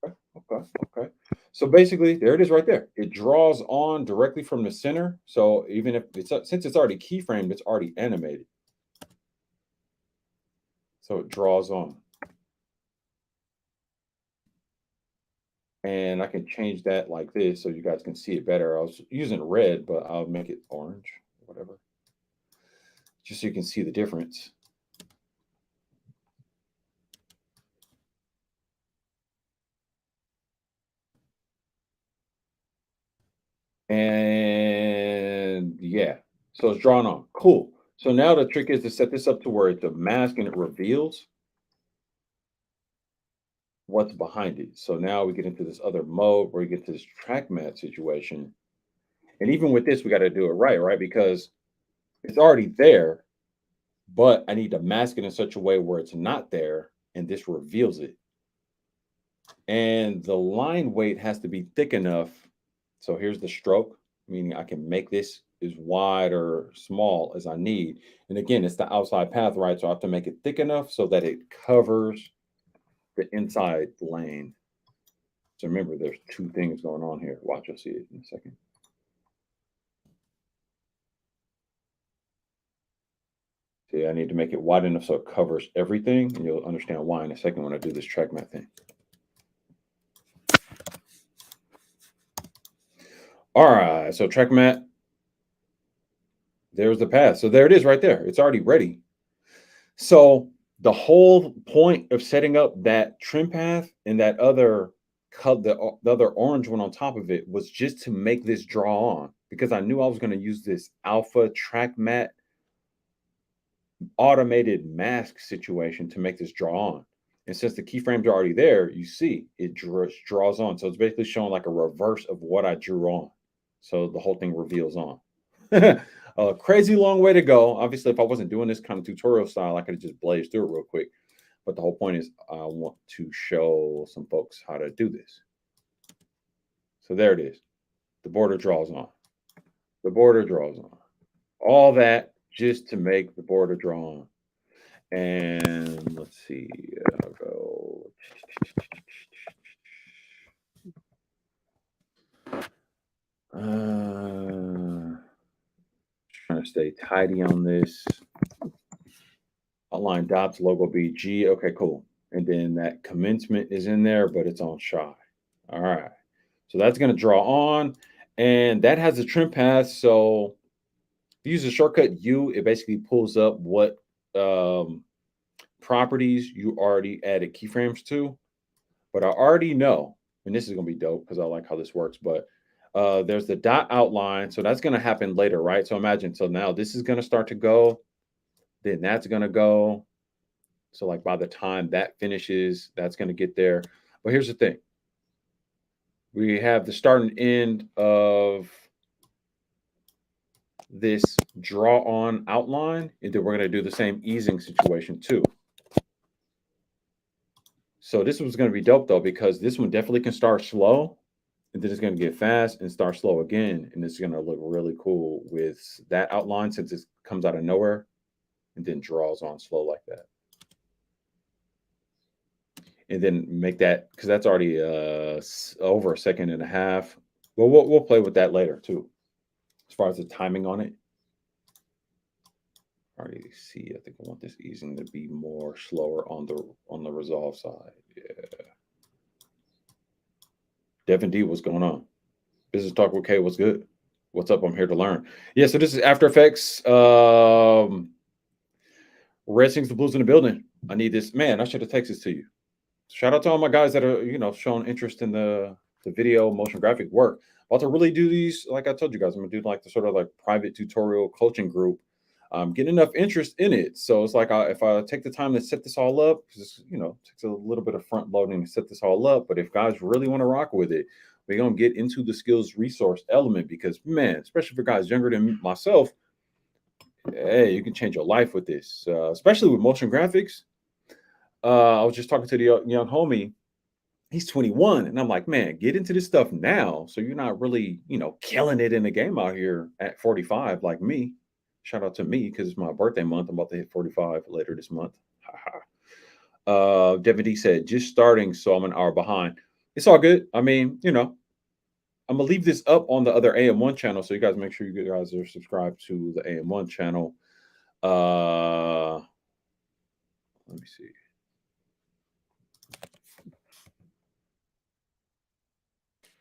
Okay. So basically, there it is right there. It draws on directly from the center. So even if it's since it's already keyframed, it's already animated. So it draws on. And I can change that like this so you guys can see it better. I was using red, but I'll make it orange, whatever. just so you can see the difference. And yeah, so it's drawn on. Cool. So now the trick is to set this up to where it's a mask and it reveals what's behind it. So now we get into this other mode where we get to this track mat situation. And even with this, we got to do it right, right? Because it's already there, but I need to mask it in such a way where it's not there and this reveals it. And the line weight has to be thick enough. So here's the stroke, meaning I can make this as wide or small as I need. And again, it's the outside path, right? So I have to make it thick enough so that it covers the inside lane. So remember, there's two things going on here. Watch, you'll see it in a second. See, I need to make it wide enough so it covers everything, and you'll understand why in a second when I do this track mat thing. All right, so track mat, there's the path. So there it is right there. It's already ready. So the whole point of setting up that trim path and that other cut, the other orange one on top of it, was just to make this draw on, because I knew I was going to use this alpha track mat automated mask situation to make this draw on. And since the keyframes are already there, you see it draws on. So it's basically showing like a reverse of what I drew on. So the whole thing reveals on. A crazy long way to go. Obviously, if I wasn't doing this kind of tutorial style, I could have just blazed through it real quick. But the whole point is I want to show some folks how to do this. So there it is. The border draws on. The border draws on. All that just to make the border draw on. And let's see, I'll go. Trying to stay tidy on this. Outline dots, logo BG. Okay, cool. And then that commencement is in there, but it's on shy. All right. So that's going to draw on. And that has a trim path. So if you use the shortcut U, it basically pulls up what properties you already added keyframes to. But I already know, and this is going to be dope because I like how this works, but there's the dot outline. So that's going to happen later, right? So imagine, so now this is going to start to go, then that's going to go. So like by the time that finishes, that's going to get there. But here's the thing. We have the start and end of this draw on outline, and then we're going to do the same easing situation too. So this was going to be dope though, because this one definitely can start slow, and then it's going to get fast and start slow again. And it's going to look really cool with that outline since it comes out of nowhere and then draws on slow like that. And then make that, because that's already over a second and a half. Well, we'll play with that later too, as far as the timing on it. I already see. I think I want this easing to be more slower on the resolve side. Yeah. Devin D, what's going on? Business Talk with K, what's good? What's up? I'm here to learn. Yeah, so this is After Effects. Red Sings the Blues in the building. I need this. Man, I should have texted this to you. Shout out to all my guys that are, showing interest in the video motion graphic work. About to really do these, like I told you guys, I'm gonna do like the sort of like private tutorial coaching group. Getting enough interest in it. So it's like if I take the time to set this all up, because it takes a little bit of front loading to set this all up. But if guys really want to rock with it, we're gonna get into the skills resource element, because man, especially for guys younger than myself, hey, you can change your life with this, especially with motion graphics. I was just talking to the young homie. He's 21, and I'm like, man, get into this stuff now, so you're not really, killing it in the game out here at 45 like me. Shout out to me because it's my birthday month. I'm about to hit 45 later this month. Devin D said, just starting, so I'm an hour behind. It's all good. I mean, I'm gonna leave this up on the other AM1 channel, so you guys make sure you guys are subscribed to the AM1 channel. Let me see.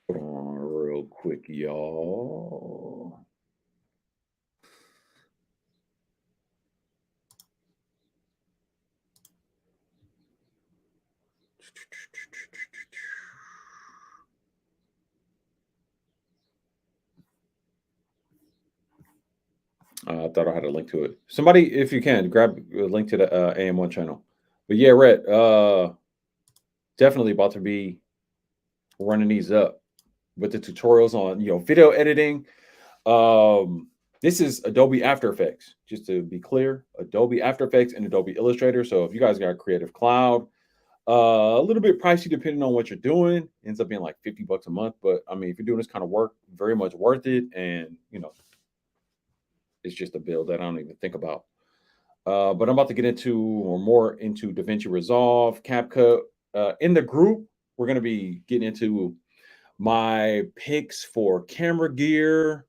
Hold on real quick, y'all. I thought I had a link to it. Somebody, if you can, grab a link to the AM1 channel. But yeah, Rhett, definitely about to be running these up with the tutorials on video editing. This is Adobe After Effects, just to be clear, Adobe After Effects and Adobe Illustrator. So if you guys got Creative Cloud, a little bit pricey depending on what you're doing, ends up being like $50 a month. But I mean, if you're doing this kind of work, very much worth it. And it's just a bill that I don't even think about. But I'm about to get into or more into DaVinci Resolve, CapCut. In the group, we're going to be getting into my picks for camera gear,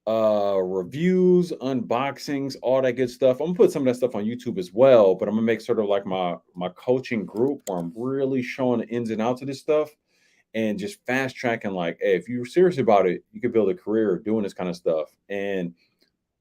reviews, unboxings, all that good stuff. I'm gonna put some of that stuff on YouTube as well, but I'm gonna make sort of like my coaching group where I'm really showing the ins and outs of this stuff and just fast tracking. Like, hey, if you're serious about it, you could build a career doing this kind of stuff. And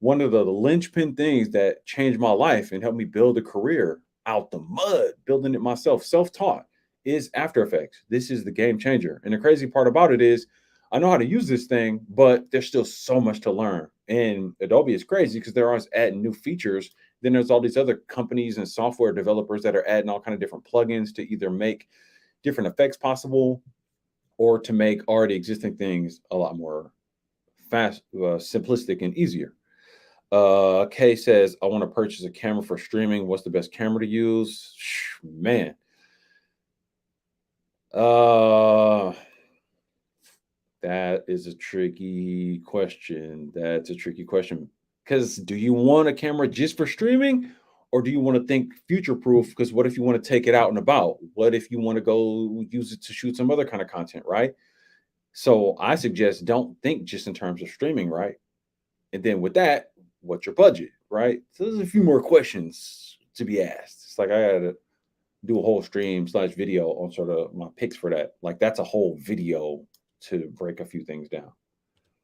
one of the linchpin things that changed my life and helped me build a career out the mud, building it myself, self-taught, is After Effects. This is the game changer. And the crazy part about it is I know how to use this thing, but there's still so much to learn. And Adobe is crazy because they're always adding new features. Then there's all these other companies and software developers that are adding all kind of different plugins to either make different effects possible or to make already existing things a lot more fast, simplistic, and easier. Kay says, I want to purchase a camera for streaming. What's the best camera to use? Man. That is a tricky question. That's a tricky question. Because do you want a camera just for streaming? Or do you want to think future proof? Because what if you want to take it out and about? What if you want to go use it to shoot some other kind of content, right? So I suggest don't think just in terms of streaming, right? And then with that, what's your budget, right? So there's a few more questions to be asked. It's like I had to do a whole stream / video on sort of my picks for that. Like that's a whole video to break a few things down.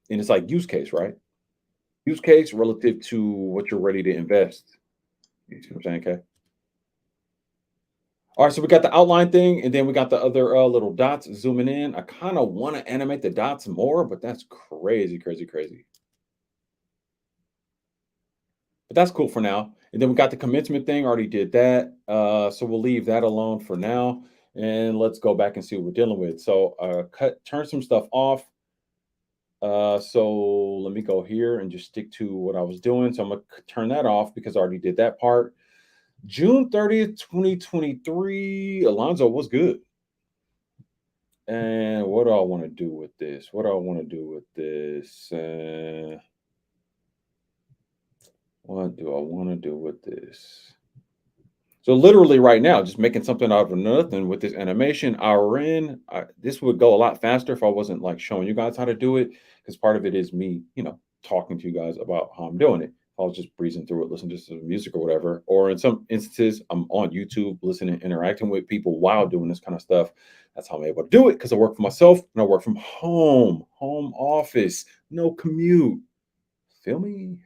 And it's like use case, right? Use case relative to what you're ready to invest. You see what I'm saying, okay? All right, so we got the outline thing, and then we got the other little dots zooming in. I kind of want to animate the dots more, but that's crazy, crazy, crazy. But that's cool for now. And then we got the commencement thing, already did that. So we'll leave that alone for now. And let's go back and see what we're dealing with. So turn some stuff off. So let me go here and just stick to what I was doing. So I'm gonna turn that off because I already did that part. June 30th, 2023. Alonzo, what's good? And what do I want to do with this? What do I want to do with this? What do I want to do with this? So literally right now, just making something out of nothing with this animation, hour in, this would go a lot faster if I wasn't like showing you guys how to do it. Because part of it is me, talking to you guys about how I'm doing it. If I was just breezing through it, listening to some music or whatever. Or in some instances, I'm on YouTube, listening, interacting with people while doing this kind of stuff. That's how I'm able to do it because I work for myself and I work from home office, no commute. Feel me?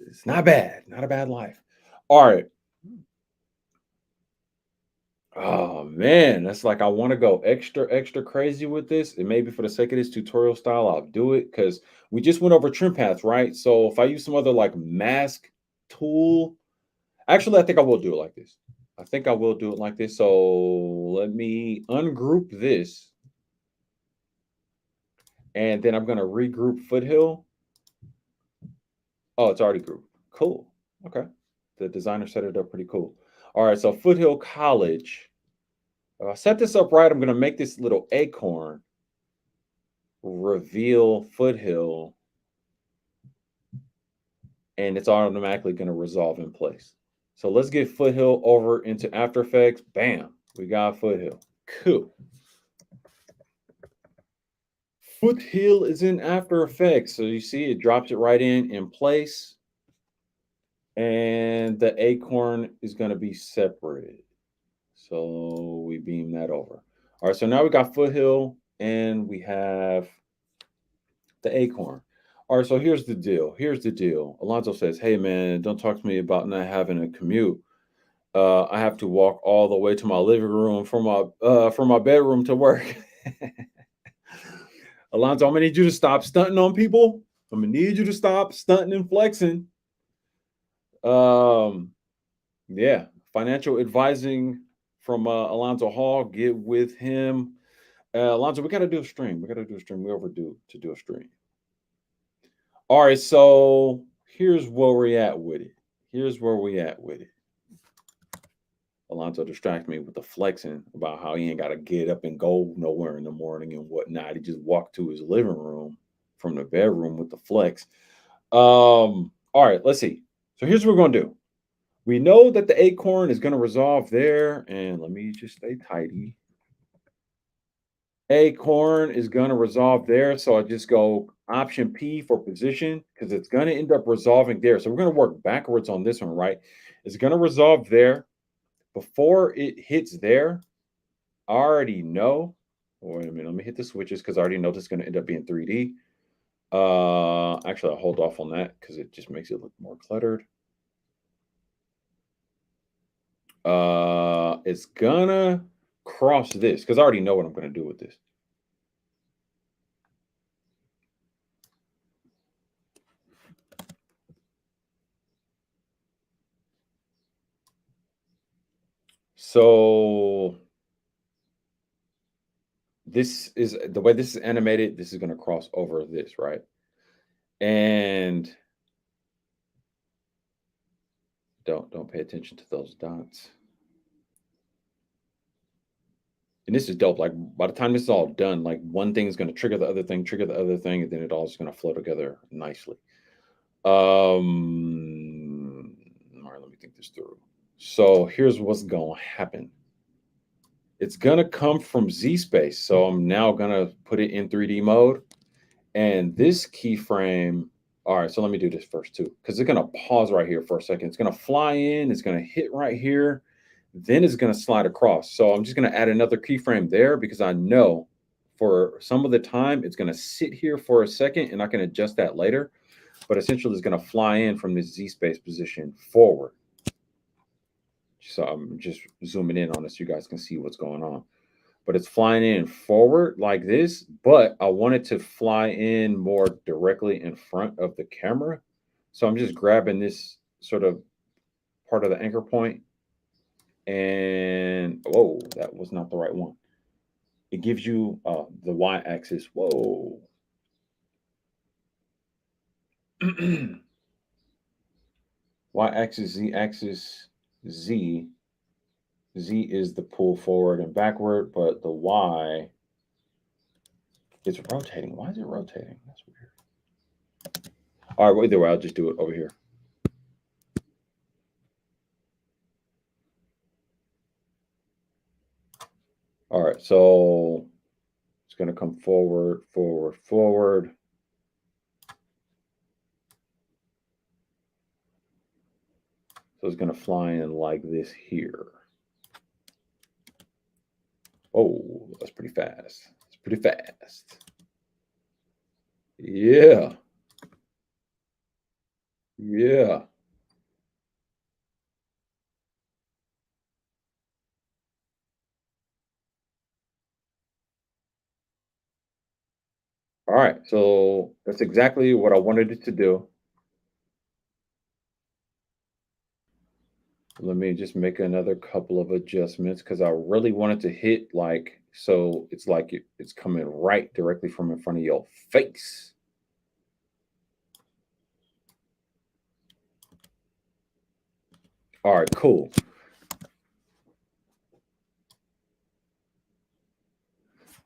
It's not bad, not a bad life. All right. Oh man, that's like I want to go extra crazy with this. And maybe for the sake of this tutorial style, I'll do it because we just went over trim paths, right? So if I use some other like mask tool, actually, I think I will do it like this. I think I will do it like this. So let me ungroup this. And then I'm going to regroup Foothill. Oh, it's already grouped. Cool. Okay. The designer set it up pretty cool. All right. So Foothill College. If I set this up right, I'm going to make this little acorn reveal Foothill, and it's automatically going to resolve in place. So let's get Foothill over into After Effects. Bam, we got Foothill. Cool. Foothill is in After Effects. So you see it drops it right in place. And the acorn is going to be separated. So we beam that over. All right, so now we got Foothill and we have the acorn. All right, so here's the deal. Alonzo says, hey, man, don't talk to me about not having a commute. I have to walk all the way to my living room from my bedroom to work. Alonzo, I'm gonna need you to stop stunting on people. I'm gonna need you to stop stunting and flexing. Um, yeah, financial advising from Alonzo Hall. Get with him. Alonzo, we gotta do a stream. We gotta do a stream. We overdue to do a stream. All right, so here's where we're at with it. Here's where we at with it. Alonzo distract me with the flexing about how he ain't got to get up and go nowhere in the morning and whatnot. He just walked to his living room from the bedroom with the flex. All right, let's see. So here's what we're gonna do. We know that the acorn is gonna resolve there, and let me just stay tidy. Acorn is gonna resolve there, so I just go option P for position because it's gonna end up resolving there. So we're gonna work backwards on this one, right? It's gonna resolve there. Before it hits there, I already know. Wait a minute, let me hit the switches because I already know this is going to end up being 3D. Actually, I'll hold off on that because it just makes it look more cluttered. It's gonna cross this because I already know what I'm going to do with this. So this is the way this is animated. This is going to cross over this, right? And don't pay attention to those dots. And this is dope. Like by the time this is all done, like one thing is going to trigger the other thing, and then it all is going to flow together nicely. All right, let me think this through. So here's what's going to happen. It's going to come from Z space. So I'm now going to put it in 3D mode. And this keyframe, all right, so let me do this first too, because it's going to pause right here for a second. It's going to fly in, it's going to hit right here, then it's going to slide across. So I'm just going to add another keyframe there because I know for some of the time it's going to sit here for a second and I can adjust that later. But essentially it's going to fly in from this Z space position forward. So I'm just zooming in on this so you guys can see what's going on. But it's flying in forward like this, but I want it to fly in more directly in front of the camera. So I'm just grabbing this sort of part of the anchor point and whoa, that was not the right one. It gives you the y-axis. Whoa. Y-axis, z-axis, z. Z is the pull forward and backward, but the Y is rotating. Why is it rotating? That's weird. All right, well, either way, I'll just do it over here. All right, so it's going to come forward, forward, forward. So it's going to fly in like this here. Oh, that's pretty fast. It's pretty fast. Yeah. Yeah. All right, so that's exactly what I wanted it to do. Let me just make another couple of adjustments because I really wanted to hit like so it's like it's coming right directly from in front of your face. All right, cool.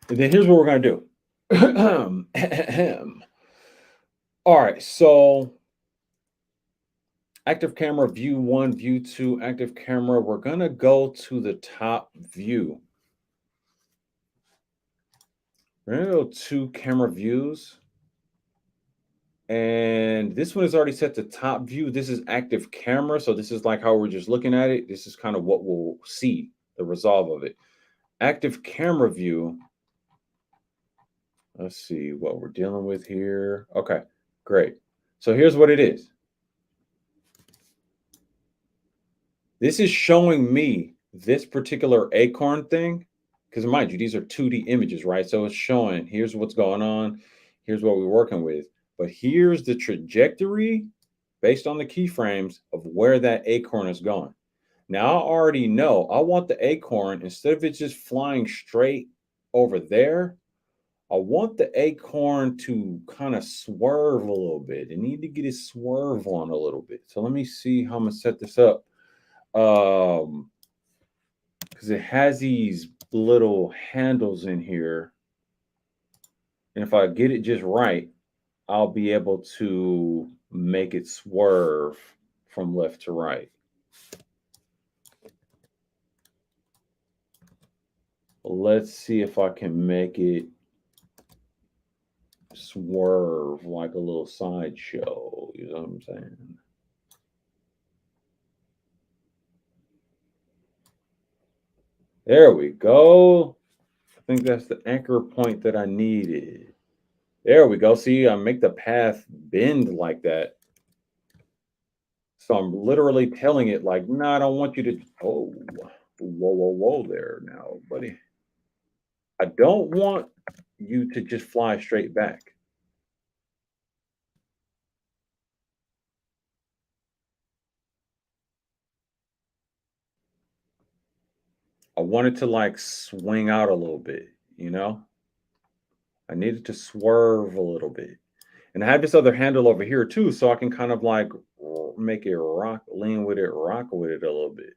And then here's what we're gonna do. All right, so active camera view one, view two, active camera. We're gonna go to the top view. We're gonna go to camera views. And this one is already set to top view. This is active camera. So this is like how we're just looking at it. This is kind of what we'll see, the resolve of it. Active camera view. Let's see what we're dealing with here. Okay, great. So here's what it is. This is showing me this particular acorn thing, because mind you, these are 2D images, right? So it's showing here's what's going on, here's what we're working with, but here's the trajectory based on the keyframes of where that acorn is going. Now I already know I want the acorn, instead of it just flying straight over there, I want the acorn to kind of swerve a little bit. I need to get it swerve on a little bit. So let me see how I'm gonna set this up. Because it has these little handles in here. And if I get it just right, I'll be able to make it swerve from left to right. Let's see if I can make it swerve like a little sideshow. You know what I'm saying? There we go. I think that's the anchor point that I needed. There we go. See, I make the path bend like that. So I'm literally telling it like, no, I don't want you to. Oh, whoa there now, buddy. I don't want you to just fly straight back. I wanted to like swing out a little bit, you know? I needed to swerve a little bit. And I have this other handle over here too, so I can kind of like make it rock, lean with it, rock with it a little bit.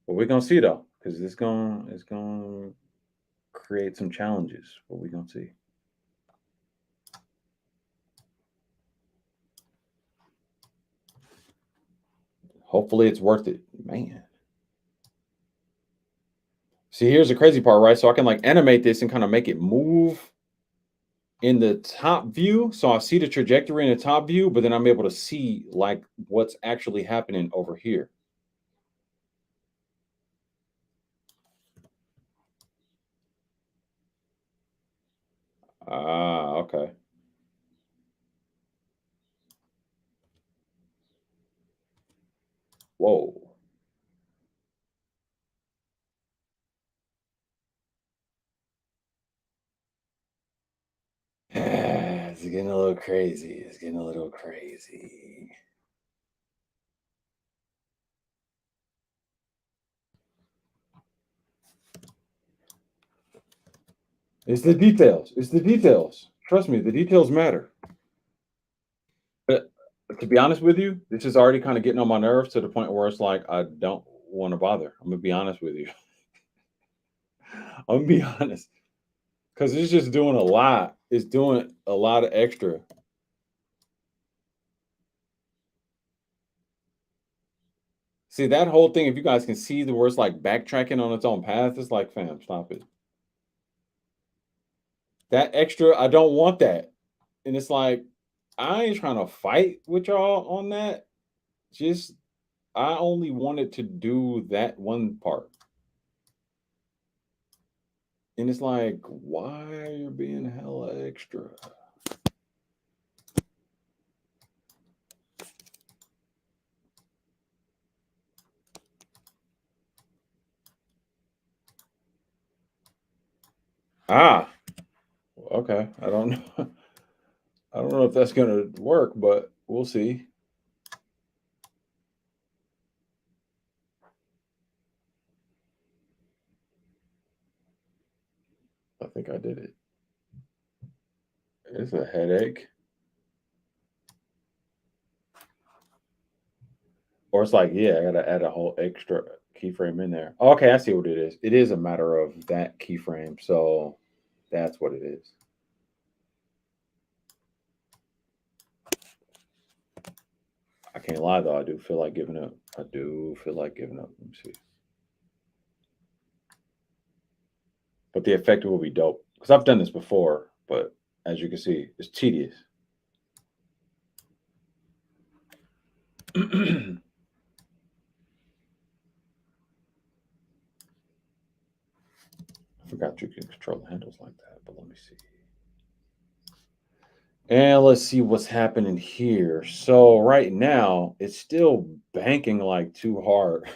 But we're gonna see though, because it's gonna create some challenges. But we're gonna see. Hopefully it's worth it. Man. See, here's the crazy part, right? So I can like animate this and kind of make it move in the top view. So I see the trajectory in the top view, but then I'm able to see like what's actually happening over here. Ah, okay. Whoa. It's getting a little crazy. It's getting a little crazy. It's the details. It's the details. Trust me, the details matter. But to be honest with you, this is already kind of getting on my nerves to the point where it's like I don't want to bother. I'm gonna be honest with you. I'm gonna be honest. Because it's just doing a lot. It's doing a lot of extra. See that whole thing, if you guys can see the where it's like backtracking on its own path, it's like, fam, stop it. That extra, I don't want that. And it's like, I ain't trying to fight with y'all on that. Just I only wanted to do that one part. And it's like, why are you being hella extra? Ah, okay. I don't know. I don't know if that's gonna work, but we'll see. I think I did it. It's a headache. Or it's like, yeah, I gotta add a whole extra keyframe in there. Okay, I see what it is. It is a matter of that keyframe. So that's what it is. I can't lie though, I do feel like giving up. I do feel like giving up. Let me see. But the effect will be dope. Because I've done this before, but as you can see, it's tedious. I forgot you can control the handles like that, but let me see. And let's see what's happening here. So right now, it's still banking like too hard.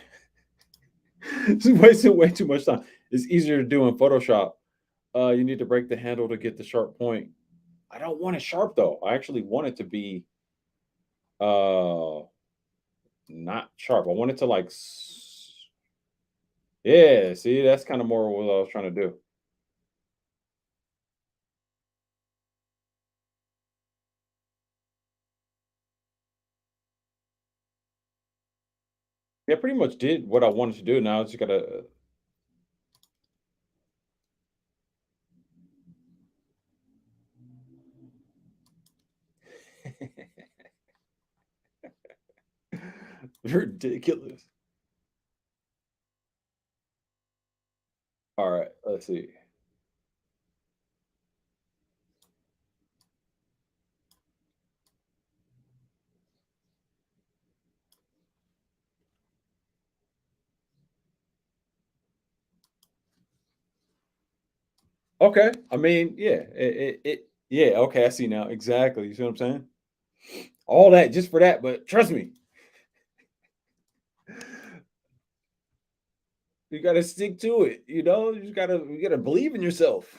It's wasting way too much time. It's easier to do in Photoshop. You need to break the handle to get the sharp point. I don't want it sharp though. I actually want it to be uh not sharp. I want it to like yeah, see, that's kind of more what I was trying to do. Yeah, pretty much did what I wanted to do. Now I just gotta ridiculous. All right, let's see. Okay. I mean, yeah, yeah, okay, I see now. Exactly. You see what I'm saying? All that just for that, but trust me, you gotta stick to it, you know? You gotta believe in yourself.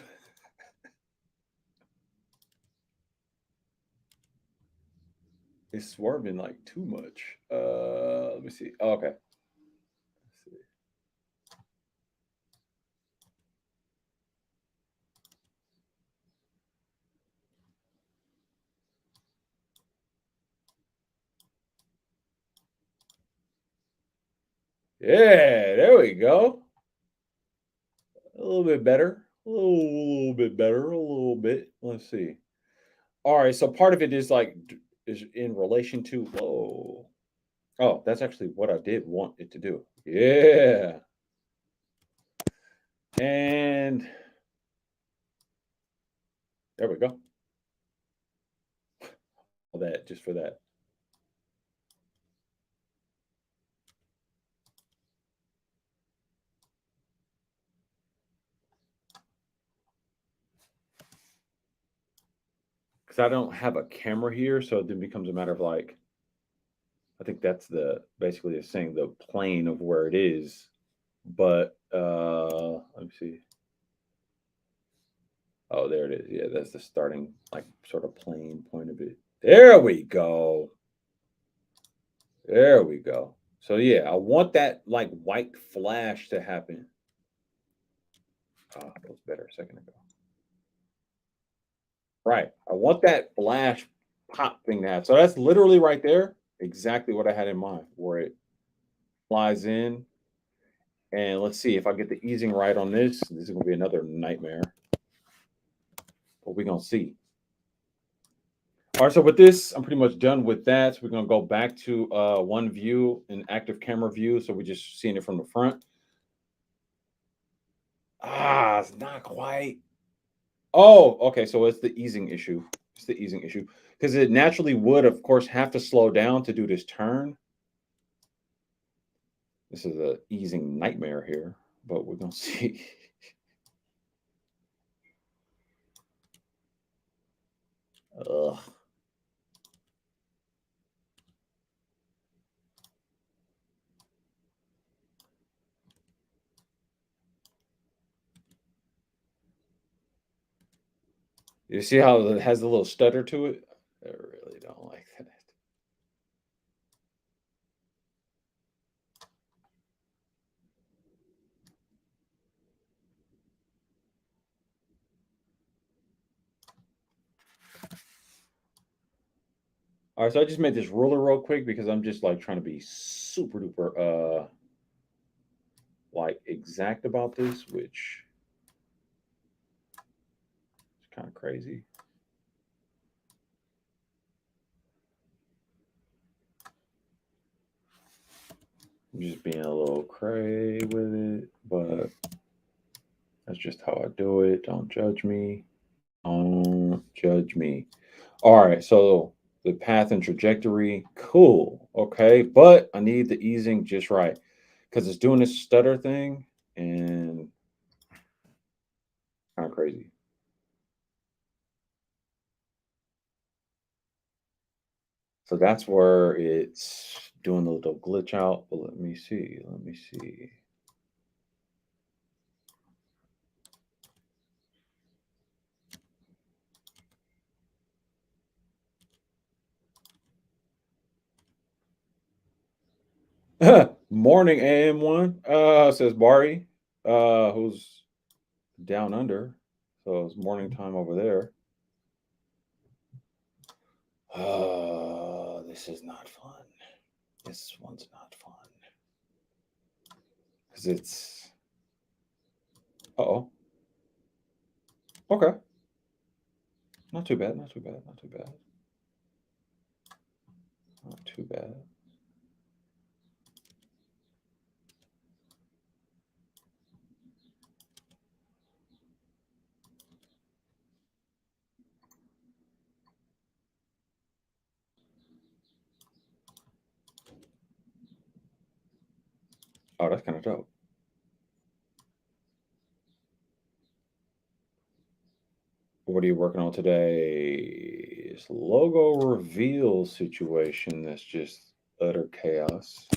It's swerving like too much. Let me see. Oh, okay. Let's see. Yeah, there we go. A little bit better. A little bit better. A little bit. Let's see. All right. So part of it is like is in relation to whoa. Oh, that's actually what I did want it to do. Yeah. And there we go. All that just for that. Because I don't have a camera here, so it then becomes a matter of like I think that's the basically is saying the plane of where it is. But let me see. Oh, there it is. Yeah, that's the starting like sort of plane point of it. There we go. There we go. So yeah, I want that like white flash to happen. Oh, that was better a second ago. Right. I want that flash pop thing to happen. So that's literally right there. Exactly what I had in mind, where it flies in. And let's see if I get the easing right on this. This is gonna be another nightmare, but we're gonna see. All right, so with this, I'm pretty much done with that. So we're gonna go back to one view, an active camera view. So we're just seeing it from the front. Ah, it's not quite. Oh, okay. So it's the easing issue. It's the easing issue because it naturally would, of course, have to slow down to do this turn. This is a easing nightmare here, but we're gonna see. Ugh. You see how it has a little stutter to it? I really don't like that. All right, so I just made this ruler real quick because I'm just like trying to be super duper like exact about this, which is kind of crazy. I'm just being a little cray with it, but that's just how I do it. Don't judge me. Don't judge me. All right, so the path and trajectory, cool. Okay, but I need the easing just right because it's doing this stutter thing and kind of crazy. So that's where it's doing the little glitch out. But let me see. Let me see. Morning AM1, says Bari, who's down under. So it's morning time over there. This is not fun. This one's not fun. Because it's. Oh. Okay. Not too bad. Not too bad. Not too bad. Not too bad. Oh, that's kind of dope. What are you working on today? It's logo reveal situation that's just utter chaos.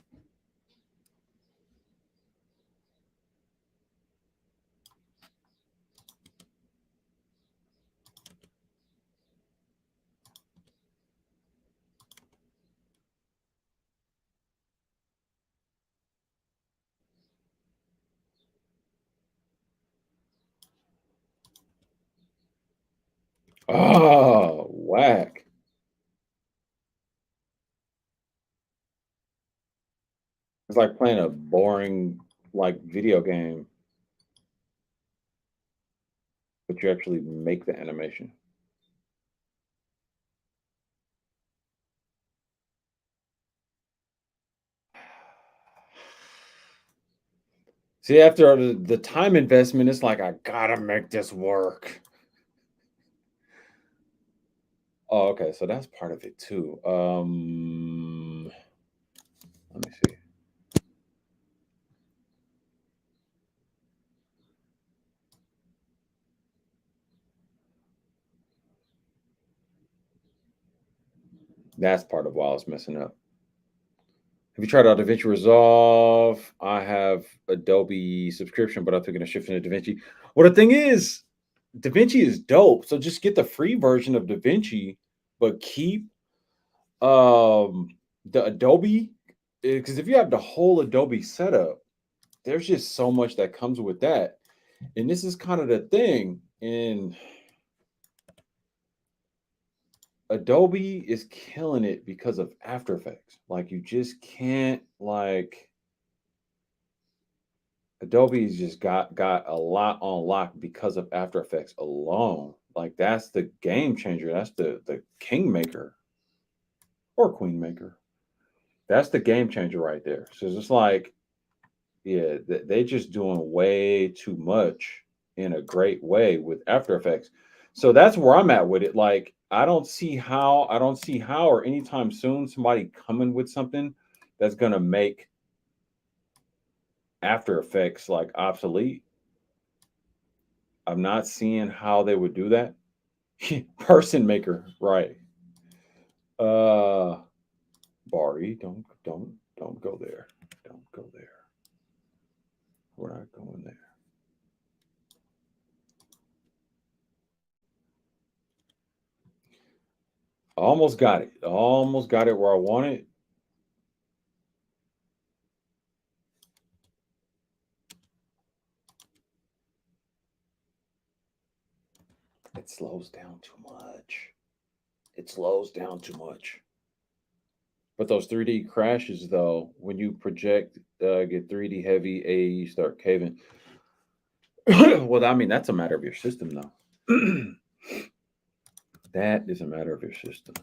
Oh, whack. It's like playing a boring like video game, but you actually make the animation. See, after the time investment, it's like I gotta make this work. Oh, okay, so that's part of it too. Let me see. That's part of why I was messing up. Have you tried out DaVinci Resolve? I have Adobe subscription, but I'm thinking of shifting to DaVinci. Well, the thing is, DaVinci is dope. So just get the free version of DaVinci, but keep the Adobe. Because if you have the whole Adobe setup, there's just so much that comes with that. And this is kind of the thing. And Adobe is killing it because of After Effects. Like you just can't like Adobe's just got a lot on lock because of After Effects alone. Like that's the game changer. That's the kingmaker or queen maker. That's the game changer right there. So it's just like, yeah, they just doing way too much in a great way with After Effects. So that's where I'm at with it. Like I don't see how or anytime soon somebody coming with something that's gonna make After Effects like obsolete. I'm not seeing how they would do that. Person maker, right. Uh Bari, don't go there. Don't go there. We're not going there. Almost got it. Almost got it where I want it. It slows down too much. It slows down too much. But those 3D crashes, though, when you project, get 3D heavy, AE start caving. Well, I mean, that's a matter of your system, though. That is a matter of your system.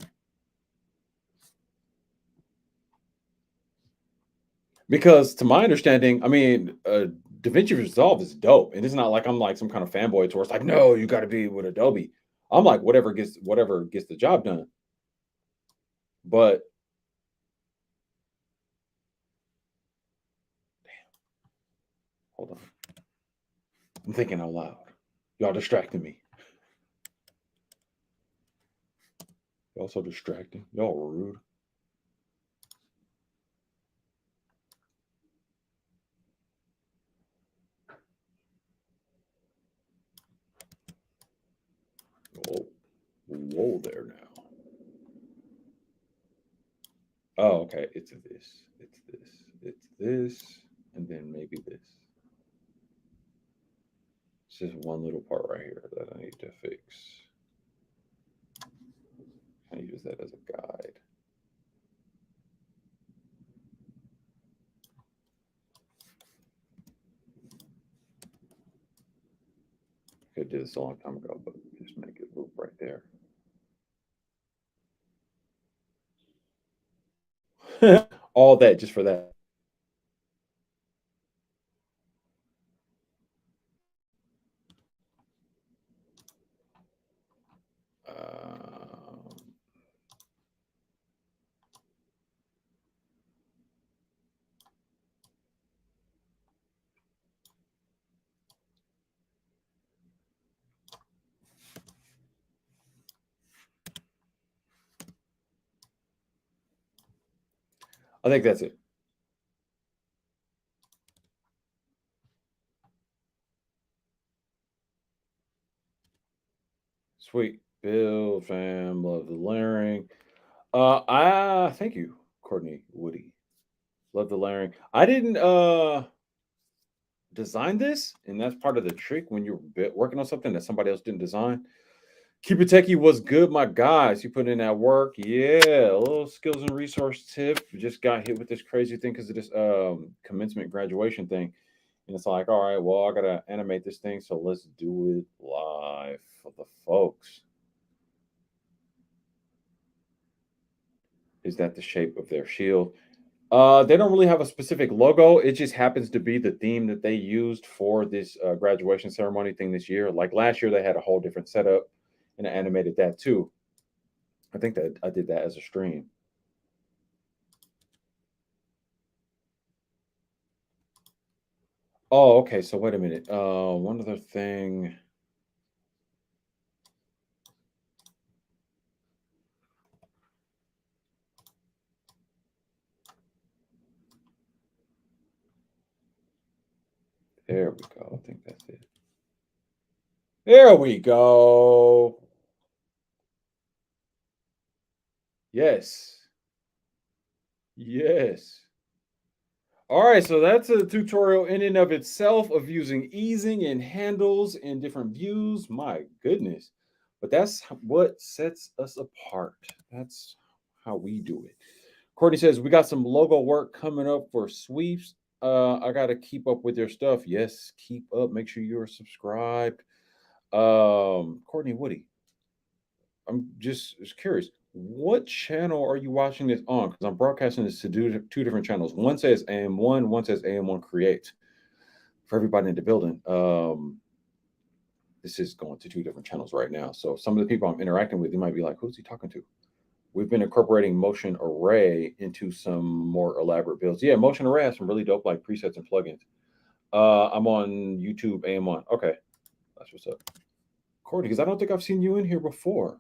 Because to my understanding, I mean, DaVinci Resolve is dope, and it's not like I'm like some kind of fanboy to where it's like, no, you got to be with Adobe. I'm like whatever gets the job done. But hold on, I'm thinking out loud. Y'all distracting me. Y'all so distracting. Y'all rude. whoa there now. Oh, okay. It's this. It's this. It's this. And then maybe this. It's just one little part right here that I need to fix. I use that as a guide. I did this a long time ago, but just make it loop right there. All that just for that. I think that's it. Sweet. Bill, fam, love the layering. I thank you, Courtney Woody. Love the layering. I didn't design this, and that's part of the trick when you're working on something that somebody else didn't design. Keep it techie was good, my guys. You put in that work. Yeah, a little skills and resource tip. Just got hit with this crazy thing because of this commencement graduation thing. And it's like, all right, well, I gotta animate this thing, so let's do it live for the folks. Is that the shape of their shield? They don't really have a specific logo. It just happens to be the theme that they used for this graduation ceremony thing this year. Like last year, they had a whole different setup, and I animated that too. I think that I did that as a stream. Oh, okay. So wait a minute. One other thing. There we go. I think that's it. There we go. Yes. Yes. All right, so that's a tutorial in and of itself of using easing and handles in different views. My goodness. But that's what sets us apart. That's how we do it. Courtney says, we got some logo work coming up for sweeps. I got to keep up with their stuff. Yes, keep up. Make sure you're subscribed. Courtney Woody, I'm just curious. What channel are you watching this on? Because I'm broadcasting this to two different channels. One says AM1, one says AM1 Create. For everybody in the building, this is going to two different channels right now. So some of the people I'm interacting with, you might be like, who's he talking to? We've been incorporating Motion Array into some more elaborate builds. Yeah, Motion Array has some really dope like presets and plugins. I'm on YouTube AM1. Okay, that's what's up. Courtney, because I don't think I've seen you in here before.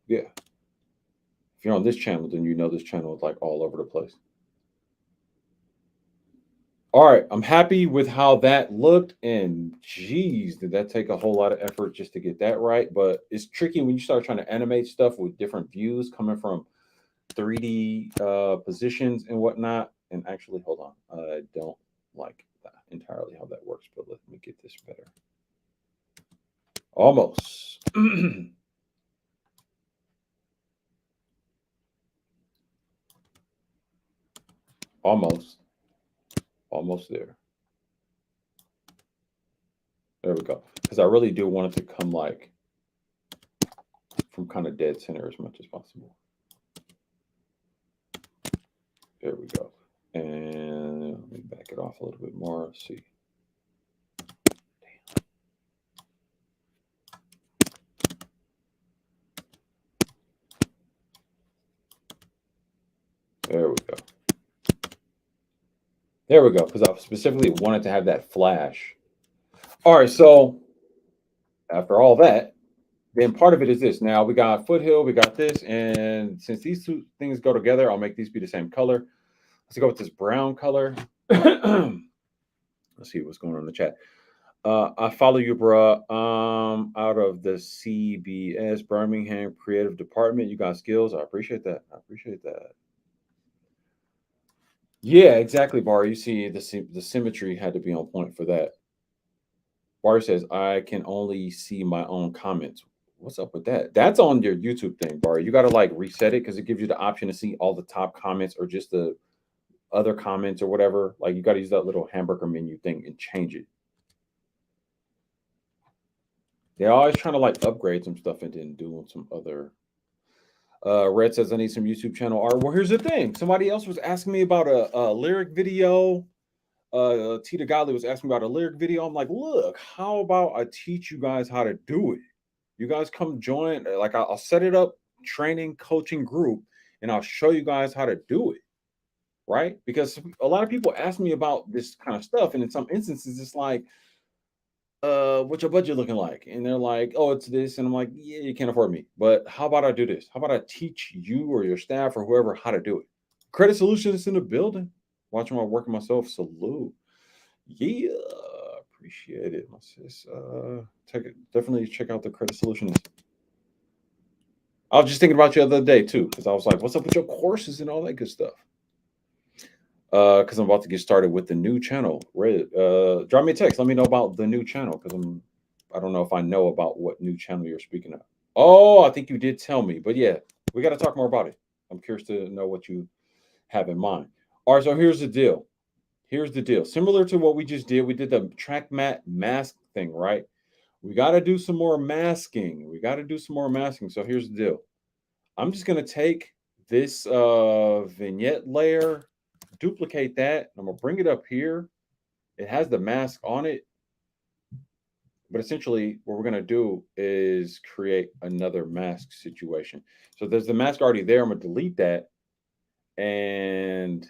Yeah. If you're on this channel, then you know this channel is like all over the place. All right, I'm happy with how that looked, and geez, did that take a whole lot of effort just to get that right? But it's tricky when you start trying to animate stuff with different views coming from 3D positions and whatnot. And actually, hold on, I don't like that entirely how that works, but let me get this better. Almost. Almost. Almost there. There we go. Because I really do want it to come like from kind of dead center as much as possible. There we go. And let me back it off a little bit more. Let's see. There we go. There we go. Because I specifically wanted to have that flash. All right. So after all that, then part of it is this. Now we got Foothill, we got this. And since these two things go together, I'll make these be the same color. Let's go with this brown color. Let's see what's going on in the chat. I follow you, bruh. Out of the CBS Birmingham Creative Department, you got skills. I appreciate that. I appreciate that. Yeah, exactly, Bar. You see, the symmetry had to be on point for that. Bar says, "I can only see my own comments." What's up with that? That's on your YouTube thing, Bar. You got to like reset it because it gives you the option to see all the top comments or just the other comments or whatever. Like you got to use that little hamburger menu thing and change it. They're always trying to like upgrade some stuff and then doing some other. Red says I need some YouTube channel art. Well, here's the thing. Somebody else was asking me about a lyric video. Tita Godley was asking about a lyric video. I'm like, look, how about I teach you guys how to do it? You guys come join. Like I'll set it up, training, coaching group, and I'll show you guys how to do it. Right? Because a lot of people ask me about this kind of stuff, and in some instances, it's like, what's your budget looking like? And they're like, oh, it's this. And I'm like, yeah, you can't afford me. But how about I do this? How about I teach you or your staff or whoever how to do it? Credit Solutions in the building. Watching my work myself. Salute. Yeah. Appreciate it, my sis. Definitely check out the Credit Solutions. I was just thinking about you the other day too, because I was like, what's up with your courses and all that good stuff? Because I'm about to get started with the new channel. Red, drop me a text. Let me know about the new channel because I don't know if I know about what new channel you're speaking of. Oh, I think you did tell me, but yeah, we got to talk more about it. I'm curious to know what you have in mind. All right, so here's the deal. Here's the deal. Similar to what we just did, we did the track mat mask thing, right? We got to do some more masking. We got to do some more masking. So here's the deal. I'm just gonna take this vignette layer, duplicate that. I'm gonna bring it up here. It has the mask on it, but essentially what we're gonna do is create another mask situation. So there's the mask already there. I'm gonna delete that, and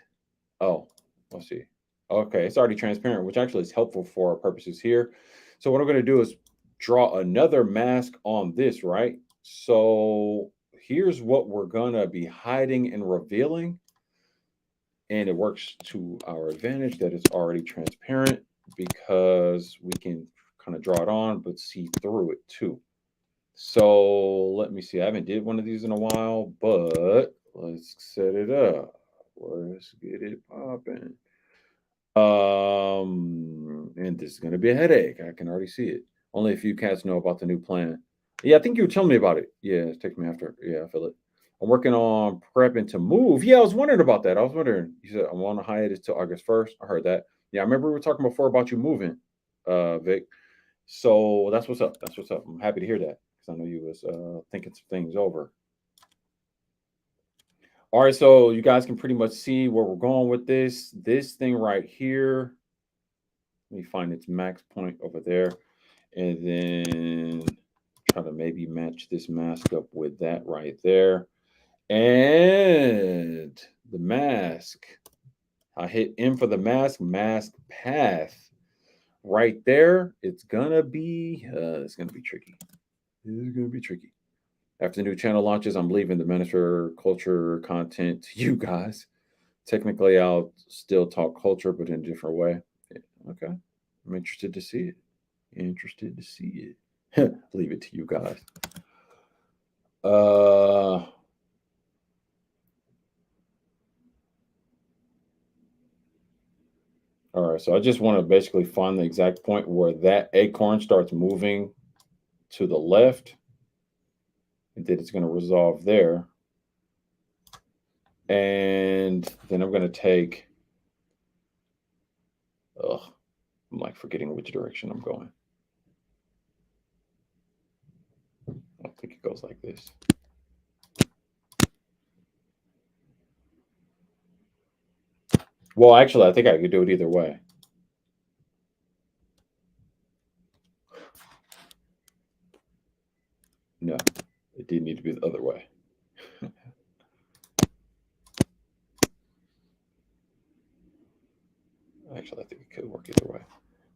oh, let's see. Okay, it's already transparent, which actually is helpful for our purposes here. So what I'm gonna do is draw another mask on this, right? So here's what we're gonna be hiding and revealing. And it works to our advantage that it's already transparent because we can kind of draw it on but see through it too. So let me see. I haven't did one of these in a while, but let's set it up. Let's get it popping. And this is gonna be a headache. I can already see it. Only a few cats know about the new plan. Yeah, I think you were telling me about it. Yeah, text me after. Yeah, I feel it. I'm working on prepping to move. Yeah, I was wondering about that. I was wondering. You said I'm on a hiatus till August 1st. I heard that. Yeah, I remember we were talking before about you moving, Vic. So that's what's up. That's what's up. I'm happy to hear that because I know you was thinking some things over. All right, so you guys can pretty much see where we're going with this. This thing right here. Let me find its max point over there, and then try to maybe match this mask up with that right there. And the mask. I hit M for the mask path. Right there, it's gonna be tricky. It's gonna be tricky. After the new channel launches, I'm leaving the Minister culture content to you guys. Technically, I'll still talk culture, but in a different way. Yeah, okay. I'm interested to see it. Interested to see it. Leave it to you guys. Uh All right, so I just want to basically find the exact point where that acorn starts moving to the left, and then it's going to resolve there. And then I'm going to take, I'm like forgetting which direction I'm going. I think it goes like this. Well, actually, I think I could do it either way. No, it did need to be the other way. Actually, I think it could work either way.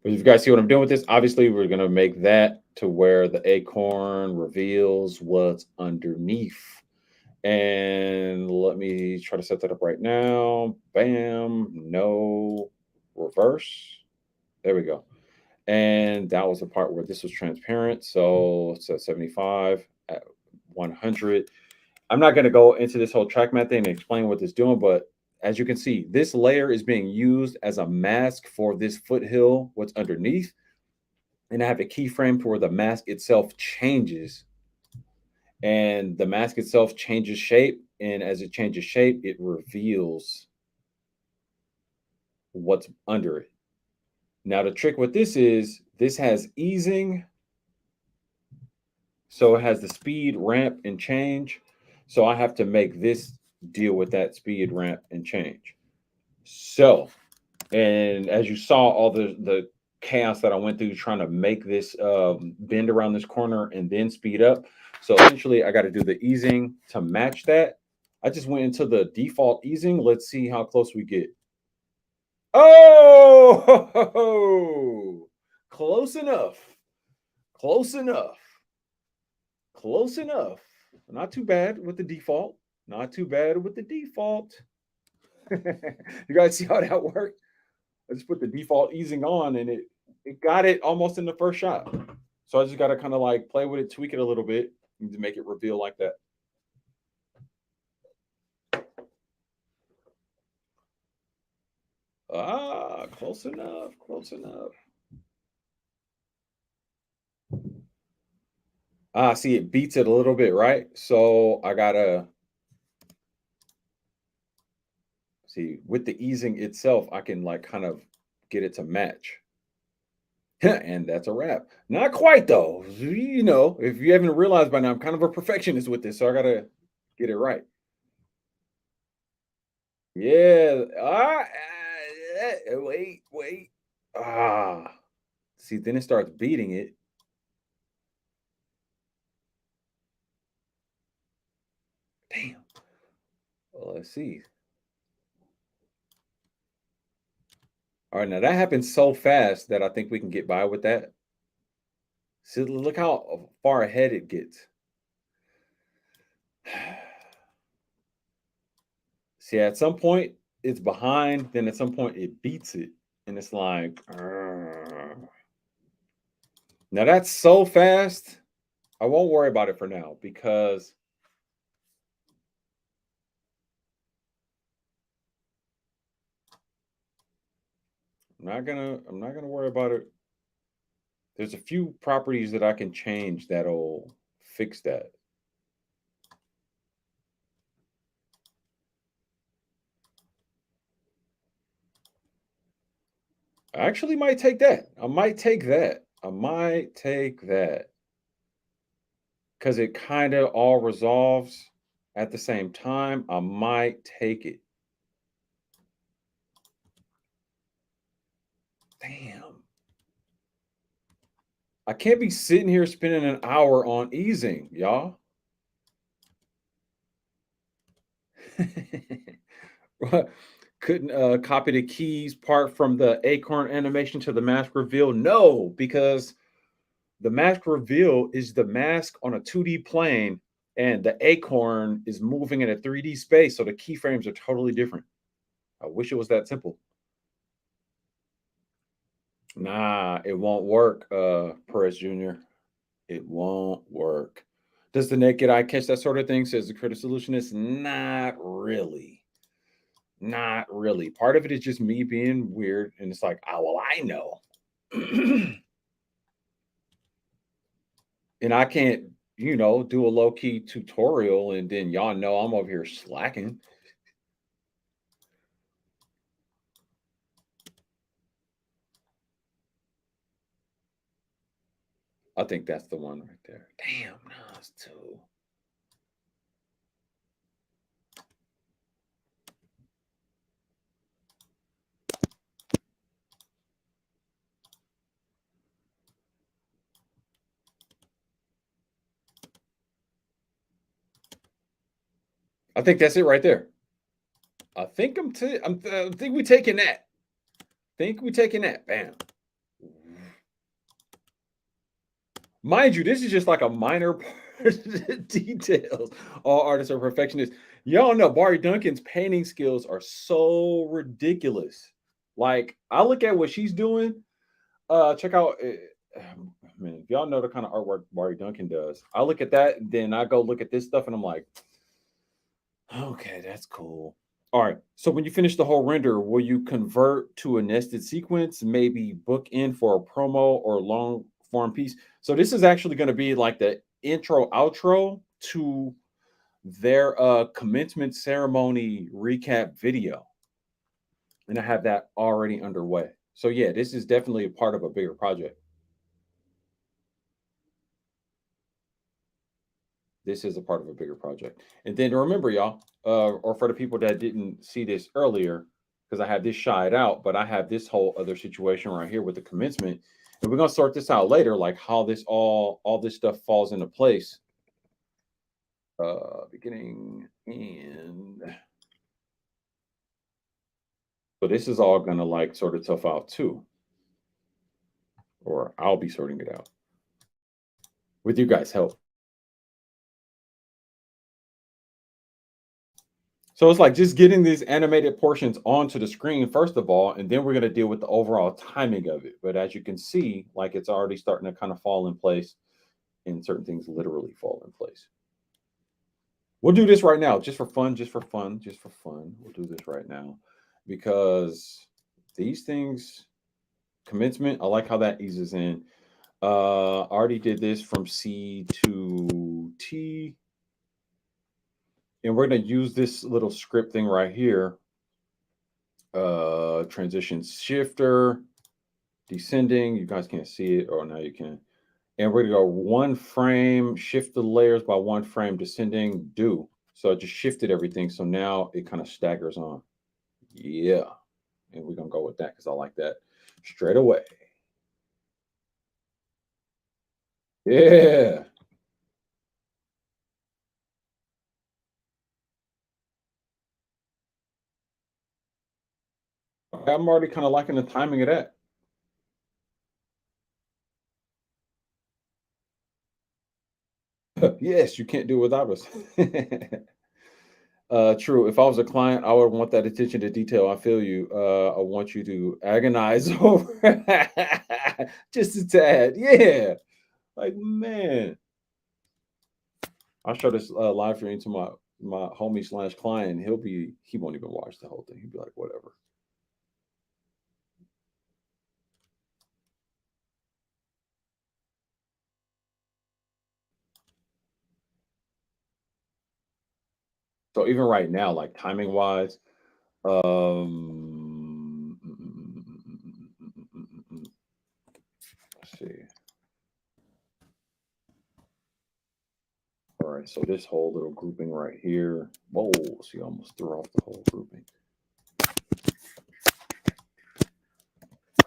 But if you guys see what I'm doing with this, obviously we're going to make that to where the acorn reveals what's underneath. And let me try to set that up right now. Bam, no, reverse. There we go. And that was the part where this was transparent. So it's at 75 at 100. I'm not going to go into this whole track matte thing and explain what it's doing, but as you can see, this layer is being used as a mask for this foothill, what's underneath. And I have a keyframe for where the mask itself changes. And the mask itself changes shape. And as it changes shape, it reveals what's under it. Now, the trick with this has easing. So it has the speed, ramp, and change. So I have to make this deal with that speed, ramp, and change. So, and as you saw, all the chaos that I went through trying to make this bend around this corner and then speed up. So essentially, I got to do the easing to match that. I just went into the default easing. Let's see how close we get. Oh, close enough. Close enough. Close enough. Not too bad with the default. Not too bad with the default. You guys see how that worked? I just put the default easing on and it got it almost in the first shot. So I just got to kind of like play with it, tweak it a little bit to make it reveal like that. Ah, close enough. Close enough. Ah, see, it beats it a little bit, right? So I gotta see with the easing itself, I can like kind of get it to match. And that's a wrap. Not quite though. You know, if you haven't realized by now, I'm kind of a perfectionist with this, so I gotta get it right. Yeah. Wait. Ah. See, then it starts beating it. Damn. Well, let's see. All right, now that happens so fast that I think we can get by with that. See, look how far ahead it gets. See, at some point it's behind, then at some point it beats it, and it's like, "Argh." Now that's so fast. I won't worry about it for now because I'm not gonna worry about it. There's a few properties that I can change that'll fix that. I actually might take that. I might take that. I might take that because it kind of all resolves at the same time. I might take it. Damn. I can't be sitting here spending an hour on easing, y'all. Couldn't copy the keys part from the acorn animation to the mask reveal? No, because the mask reveal is the mask on a 2D plane, and the acorn is moving in a 3D space, so the keyframes are totally different. I wish it was that simple. Nah, it won't work, Perez Jr. It won't work. Does the naked eye catch that sort of thing? Says the critic solutionist. Not really. Not really. Part of it is just me being weird, and it's like, oh well, I know. And I can't, do a low key tutorial and then y'all know I'm over here slacking. I think that's the one right there. Damn, no, it's two. I think that's it right there. I think I think we taking that. Think we taking that. Bam. Mind you, this is just like a minor part details. All artists are perfectionists. Y'all know Barry Duncan's painting skills are so ridiculous. Like I look at what she's doing, check out. Man, if y'all know the kind of artwork Barry Duncan does, I look at that, and then I go look at this stuff, and I'm like, okay, that's cool. All right. So when you finish the whole render, will you convert to a nested sequence, maybe book in for a promo or long form piece? So this is actually going to be like the intro outro to their commencement ceremony recap video. And I have that already underway. So yeah, this is definitely a part of a bigger project. This is a part of a bigger project. And then remember, y'all, or for the people that didn't see this earlier, because I have this shied out, but I have this whole other situation right here with the commencement, and we're gonna sort this out later, like how this all this stuff falls into place. Beginning and so this is all gonna like sort itself out too, or I'll be sorting it out with you guys' help. So it's like just getting these animated portions onto the screen, first of all, and then we're going to deal with the overall timing of it. But as you can see, like it's already starting to kind of fall in place, and certain things literally fall in place. We'll do this right now, just for fun, just for fun, just for fun. We'll do this right now because these things, commencement, I like how that eases in. Already did this from C to T. And we're going to use this little script thing right here, transition shifter, descending. You guys can't see it, or now you can. And we're gonna go one frame, shift the layers by one frame, descending, do. So I just shifted everything. So now it kind of staggers on. Yeah. And we're gonna go with that because I like that straight away. Yeah. I'm already kind of liking the timing of that. Yes, you can't do it without us. True. If I was a client, I would want that attention to detail. I feel you. I want you to agonize over just a tad. Yeah. Like, man, I'll show this live stream to my homie slash client. He won't even watch the whole thing. He'll be like, whatever. So even right now, like timing wise, let's see. All right, so this whole little grouping right here. Whoa, see, I almost threw off the whole grouping.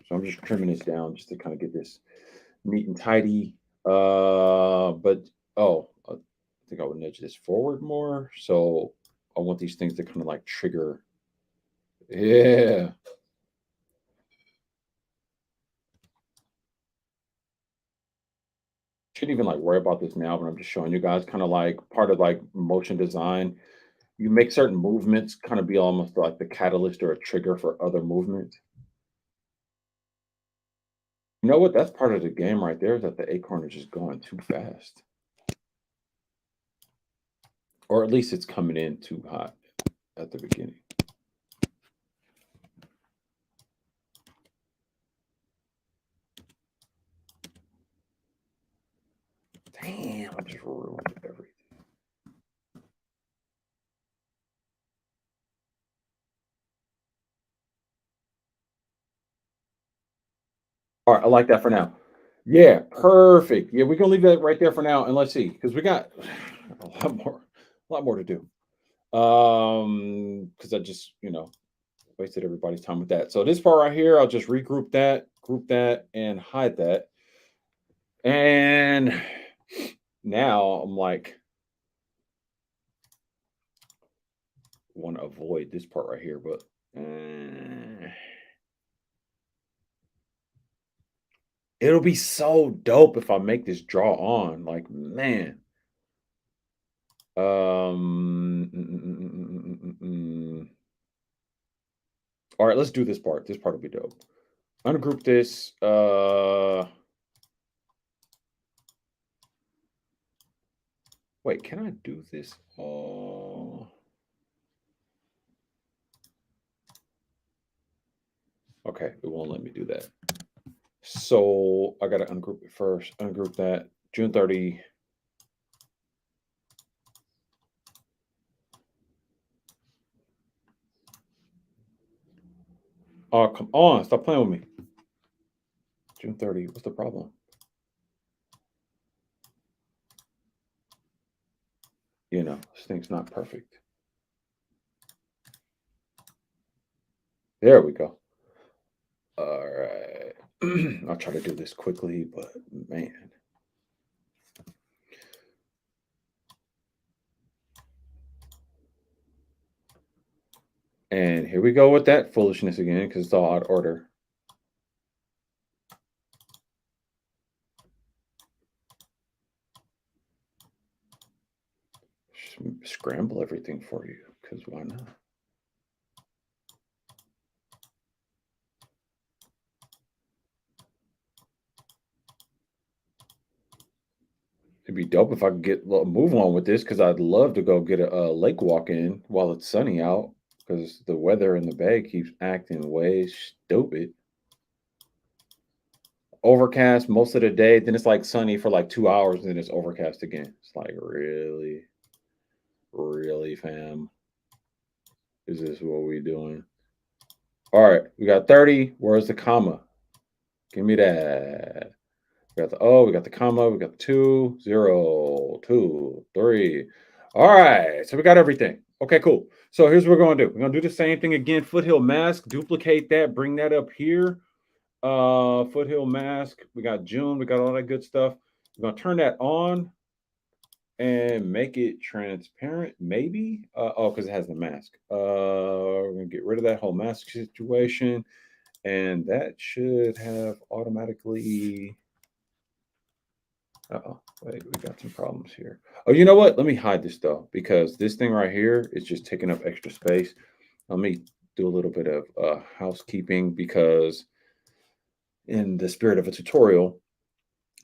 So I'm just trimming this down just to kind of get this neat and tidy. But I think I would nudge this forward more. So I want these things to kind of like trigger. Yeah. Shouldn't even like worry about this now, but I'm just showing you guys kind of like part of like motion design. You make certain movements kind of be almost like the catalyst or a trigger for other movements. You know what? That's part of the game right there, is that the acorn is just going too fast. Or at least it's coming in too hot at the beginning. Damn, I just ruined everything. All right, I like that for now. Yeah, perfect. Yeah, we're gonna leave that right there for now, and let's see, because we got a lot more to do. Because I just, wasted everybody's time with that. So this part right here, I'll just regroup that, group that, and hide that. And now I'm like, want to avoid this part right here, but it'll be so dope if I make this draw on. Like, man. Um. All right, let's do this part. This part will be dope. ungroup this. Wait, can I do this? Okay, it won't let me do that. So I gotta ungroup it first. Ungroup that. June 30. Oh, come on. Stop playing with me. June 30. What's the problem? You know, this thing's not perfect. There we go. All right. I'll try to do this quickly, but man. And here we go with that foolishness again because it's all out of order. Scramble everything for you because why not? It'd be dope if I could get a move on with this because I'd love to go get a lake walk in while it's sunny out because the weather in the bay keeps acting way stupid. Overcast most of the day, then it's like sunny for like 2 hours, and then it's overcast again. It's like really, really, fam. Is this what we doing? All right, we got 30. Where's the comma? Give me that. We got the O, we got the comma, we got the 2, 0, 2, 3. All right, so we got everything. Okay, cool. So here's what we're gonna do. We're gonna do the same thing again. Foothill mask, duplicate that, bring that up here. Foothill mask. We got June, we got all that good stuff. We're gonna turn that on and make it transparent, maybe. Oh, because it has the mask. We're gonna get rid of that whole mask situation, and that should have automatically. Uh-oh, wait, we got some problems here. Oh, you know what? Let me hide this though, because this thing right here is just taking up extra space. Let me do a little bit of housekeeping because, in the spirit of a tutorial,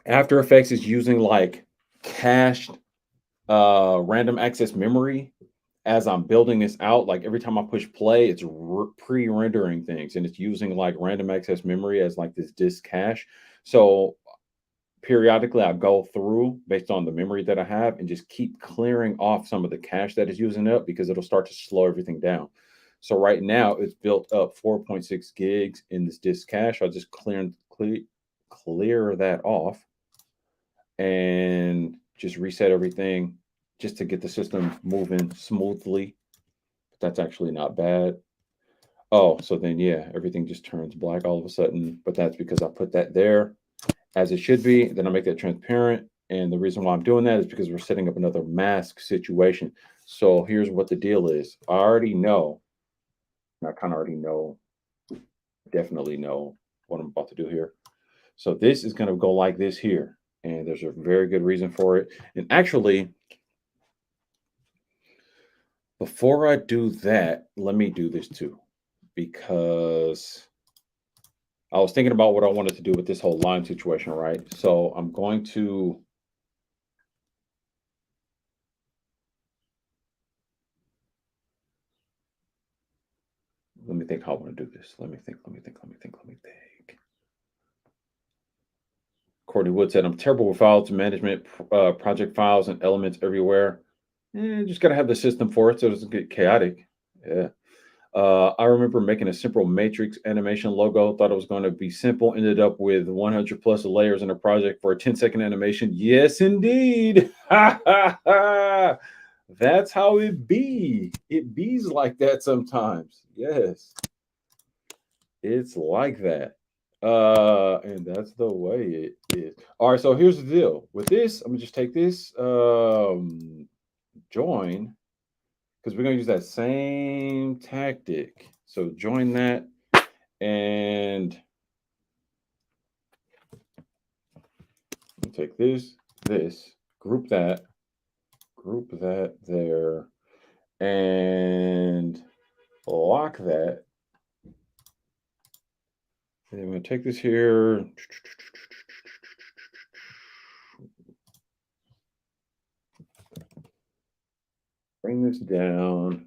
After Effects is using like cached random access memory as I'm building this out. Like every time I push play, it's pre-rendering things, and it's using like random access memory as like this disk cache. So periodically I go through based on the memory that I have and just keep clearing off some of the cache that is using up because it'll start to slow everything down. So right now it's built up 4.6 gigs in this disk cache. I'll just clear that off and just reset everything just to get the system moving smoothly. But that's actually not bad. Oh, so then yeah, everything just turns black all of a sudden. But that's because I put that there as it should be. Then I make that transparent. And the reason why I'm doing that is because we're setting up another mask situation. So here's what the deal is. I already know, I kind of already know, definitely know what I'm about to do here. So this is going to go like this here. And there's a very good reason for it. And actually, before I do that, let me do this too, because I was thinking about what I wanted to do with this whole line situation, right? So I'm going to let me think how I want to do this. Let me think. Courtney Wood said, I'm terrible with files management, project files and elements everywhere. Just got to have the system for it so it doesn't get chaotic. Yeah. I remember making a simple matrix animation logo, thought it was going to be simple, ended up with 100 plus layers in a project for a 10-second animation. Yes, indeed. That's how it be. It bees like that sometimes. Yes, it's like that. And that's the way it is. All right, so here's the deal. With this, I'm gonna just take this join, because we're gonna use that same tactic. So join that and take this, group that there, and lock that. And I'm going to take this here. Bring this down.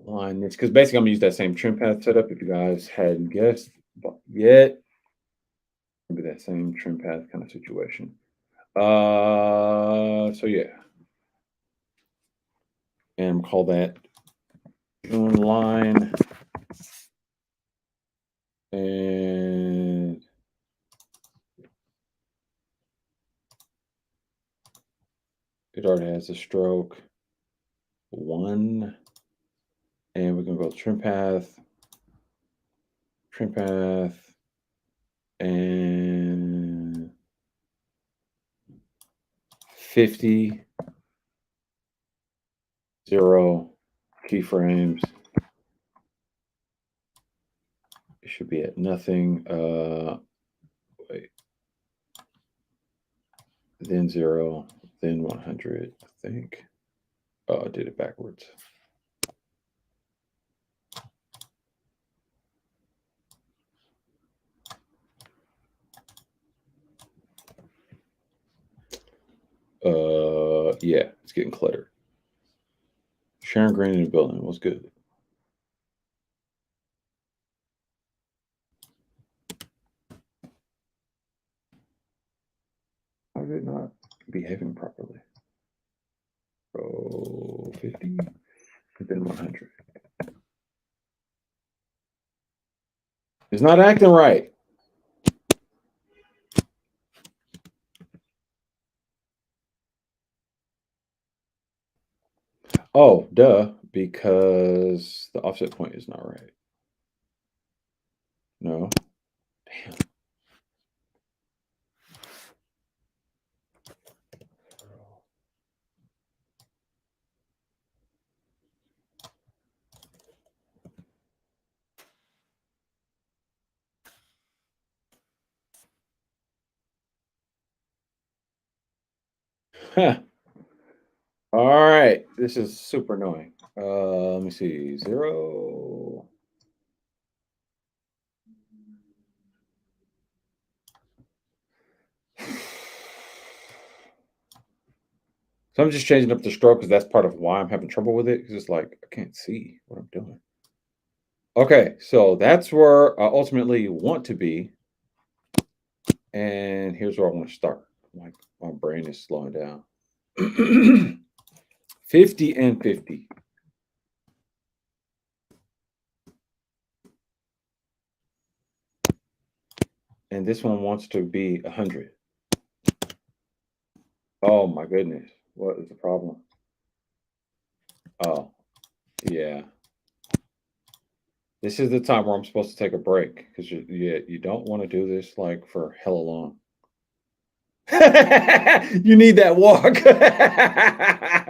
Align this. Because basically, I'm going to use that same trim path setup. If you guys hadn't guessed yet, maybe that same trim path kind of situation. So yeah. And call that June line. And it already has a stroke 1. And we're going to go trim path, and 50, 0 keyframes. It should be at nothing. Wait. Then 0, then 100, I think. Oh, I did it backwards. Yeah, it's getting cluttered. Sharon Green in the building. What's good? How did it not behaving properly? Oh, 50, then 100. It's not acting right. Oh, duh, because the offset point is not right. No. Damn. Huh. All right. This is super annoying. Let me see. 0. So I'm just changing up the stroke because that's part of why I'm having trouble with it. Because it's like I can't see what I'm doing. Okay, so that's where I ultimately want to be, and here's where I want to start. Like my brain is slowing down. 50 and 50. And this one wants to be 100. Oh my goodness. What is the problem? Oh, yeah. This is the time where I'm supposed to take a break because you don't want to do this like for hella long. You need that walk.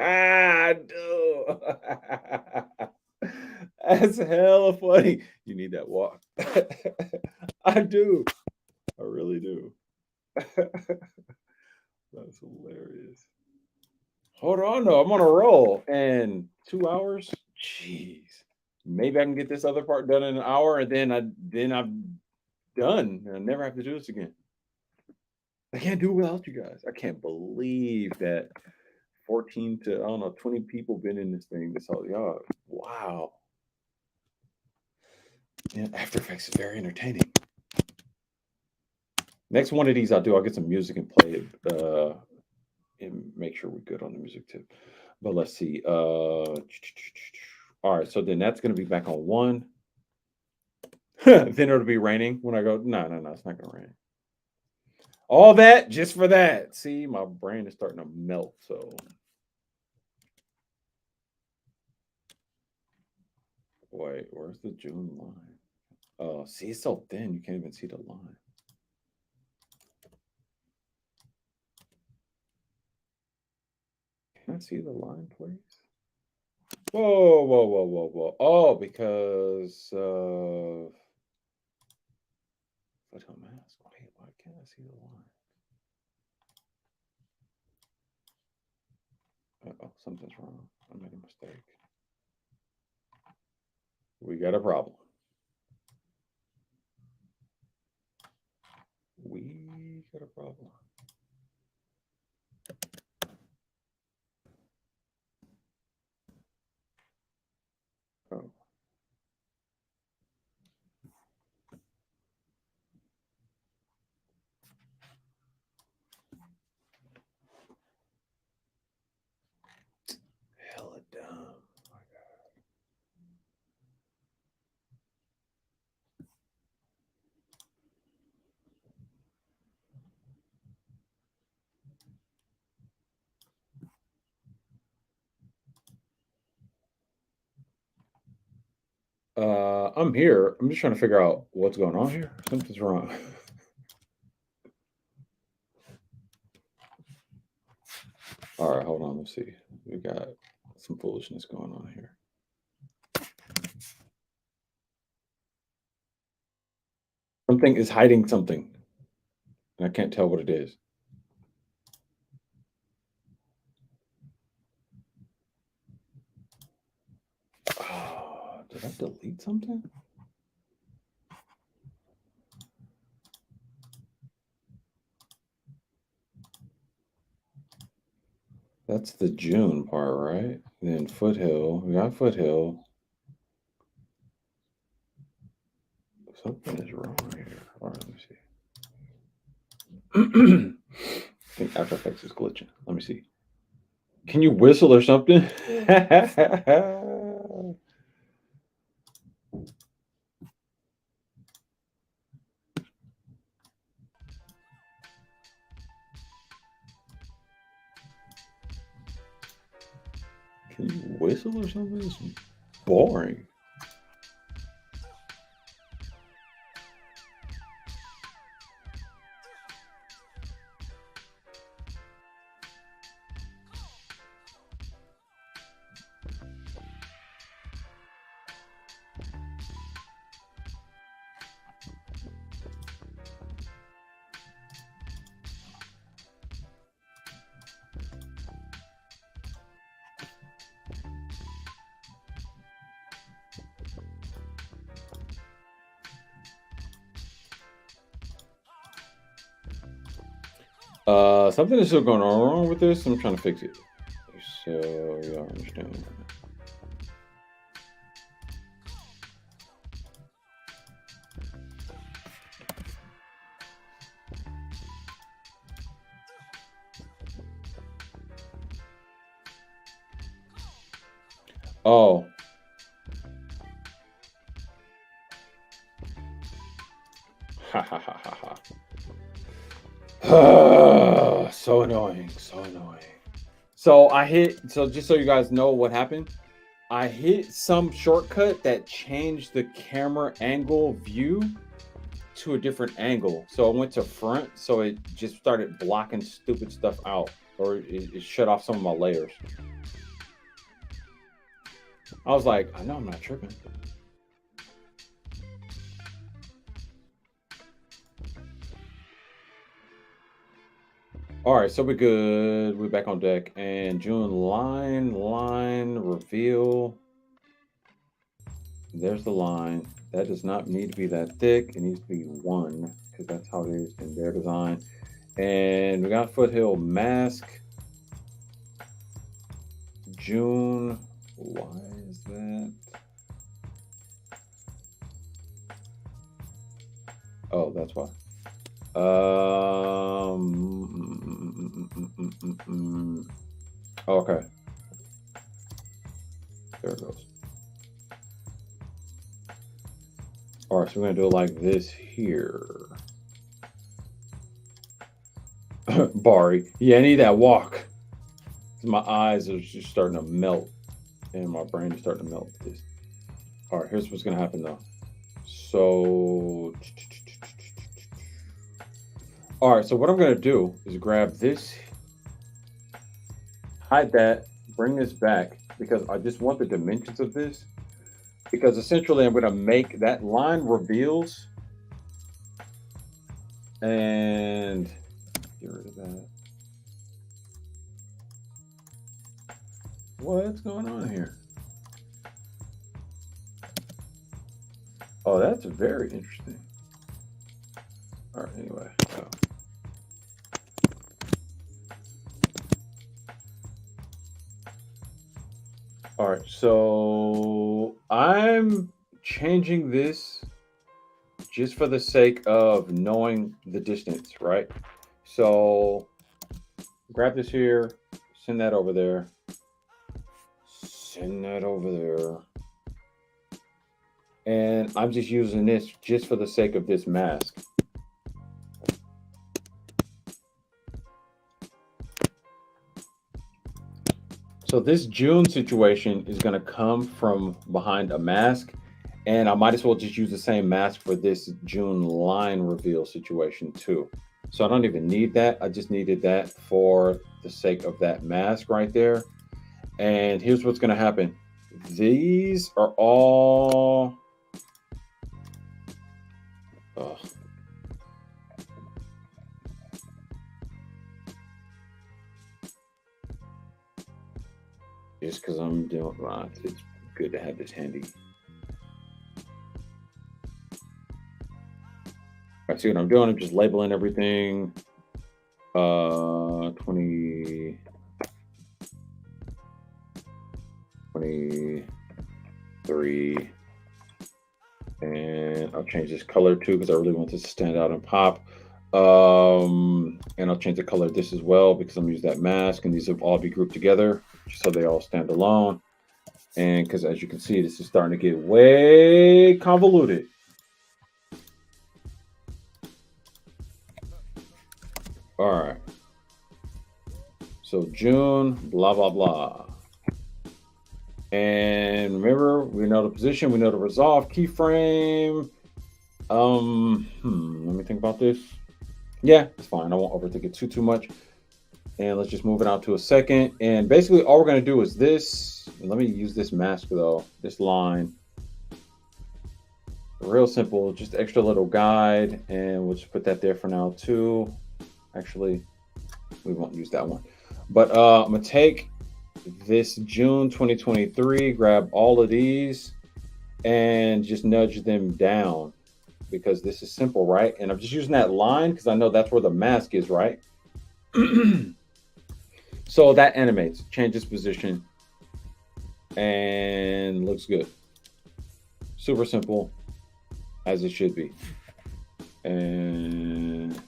I do. That's hella funny. You need that walk. I do. I really do. That's hilarious. Hold on, though. I'm on a roll. And 2 hours? Jeez. Maybe I can get this other part done in an hour, and then I'm done. And I never have to do this again. I can't do it without you guys. I can't believe that 14 to I don't know 20 people been in this thing this whole y'all. Wow. Yeah, After Effects is very entertaining. Next one of these I'll get some music and play it and make sure we're good on the music too. But let's see. All right, so then that's gonna be back on 1. Then it'll be raining when I go. No, no, no, it's not gonna rain. All that just for that. See, my brain is starting to melt. So wait, where's the June line? Oh, see, it's so thin you can't even see the line. Can I see the line, please? Whoa, whoa, whoa, whoa, whoa. Oh, because photo mask. Wait, why can't I see the line? Oh, something's wrong. I made a mistake. We got a problem. got a problem. Oh. Hella dumb. I'm here. I'm just trying to figure out what's going on here. Something's wrong. All right, hold on. Let's see. We got some foolishness going on here. Something is hiding something, and I can't tell what it is. Did I delete something? That's the June part, right? Then Foothill. We got Foothill. Something is wrong here. All right, let me see. I think After Effects is glitching. Let me see. Can you whistle or something? Can you whistle or something? It's boring. Something is still going on wrong with this. I'm trying to fix it. So y'all understand. Oh. Ha ha ha ha ha. So annoying. So annoying. So I hit, so just so you guys know what happened, I hit some shortcut that changed the camera angle view to a different angle. So I went to front, so it just started blocking stupid stuff out, or it shut off some of my layers. I was like, I know I'm not tripping. All right, so we're good. We're back on deck. And June line, reveal. There's the line. That does not need to be that thick. It needs to be 1 because that's how it is in their design. And we got Foothill mask. June. Why is that? Oh, that's why. Okay. There it goes. All right, so we're gonna do it like this here. Bari, yeah, I need that walk. My eyes are just starting to melt, and my brain is starting to melt. This. All right, here's what's gonna happen though. So, all right, so what I'm gonna do is grab this, hide that, bring this back because I just want the dimensions of this. Because essentially, I'm gonna make that line reveals and get rid of that. What's going on here? Oh, that's very interesting. All right, anyway. All right, so I'm changing this just for the sake of knowing the distance, right? So grab this here, send that over there, send that over there. And I'm just using this just for the sake of this mask. So this June situation is going to come from behind a mask, and I might as well just use the same mask for this June line reveal situation too. So I don't even need that. I just needed that for the sake of that mask right there. And here's what's going to happen. These are all... Ugh. Just because I'm doing it's good to have this handy. I see what I'm doing. I'm just labeling everything. 20, 23, and I'll change this color too because I really want this to stand out and pop. And I'll change the color of this as well because I'm using that mask, and these will all be grouped together just so they all stand alone. And because as you can see, this is starting to get way convoluted. All right. So June, blah, blah, blah. And remember, we know the position, we know the resolve keyframe. Let me think about this. Yeah, it's fine. I won't overthink it too much. And let's just move it out to a second. And basically all we're going to do is this. Let me use this mask though, this line. Real simple, just extra little guide. And we'll just put that there for now too. Actually, we won't use that one. But I'm going to take this June 2023, grab all of these and just nudge them down because this is simple, right? And I'm just using that line because I know that's where the mask is, right? So that animates, changes position, and looks good. Super simple, as it should be. And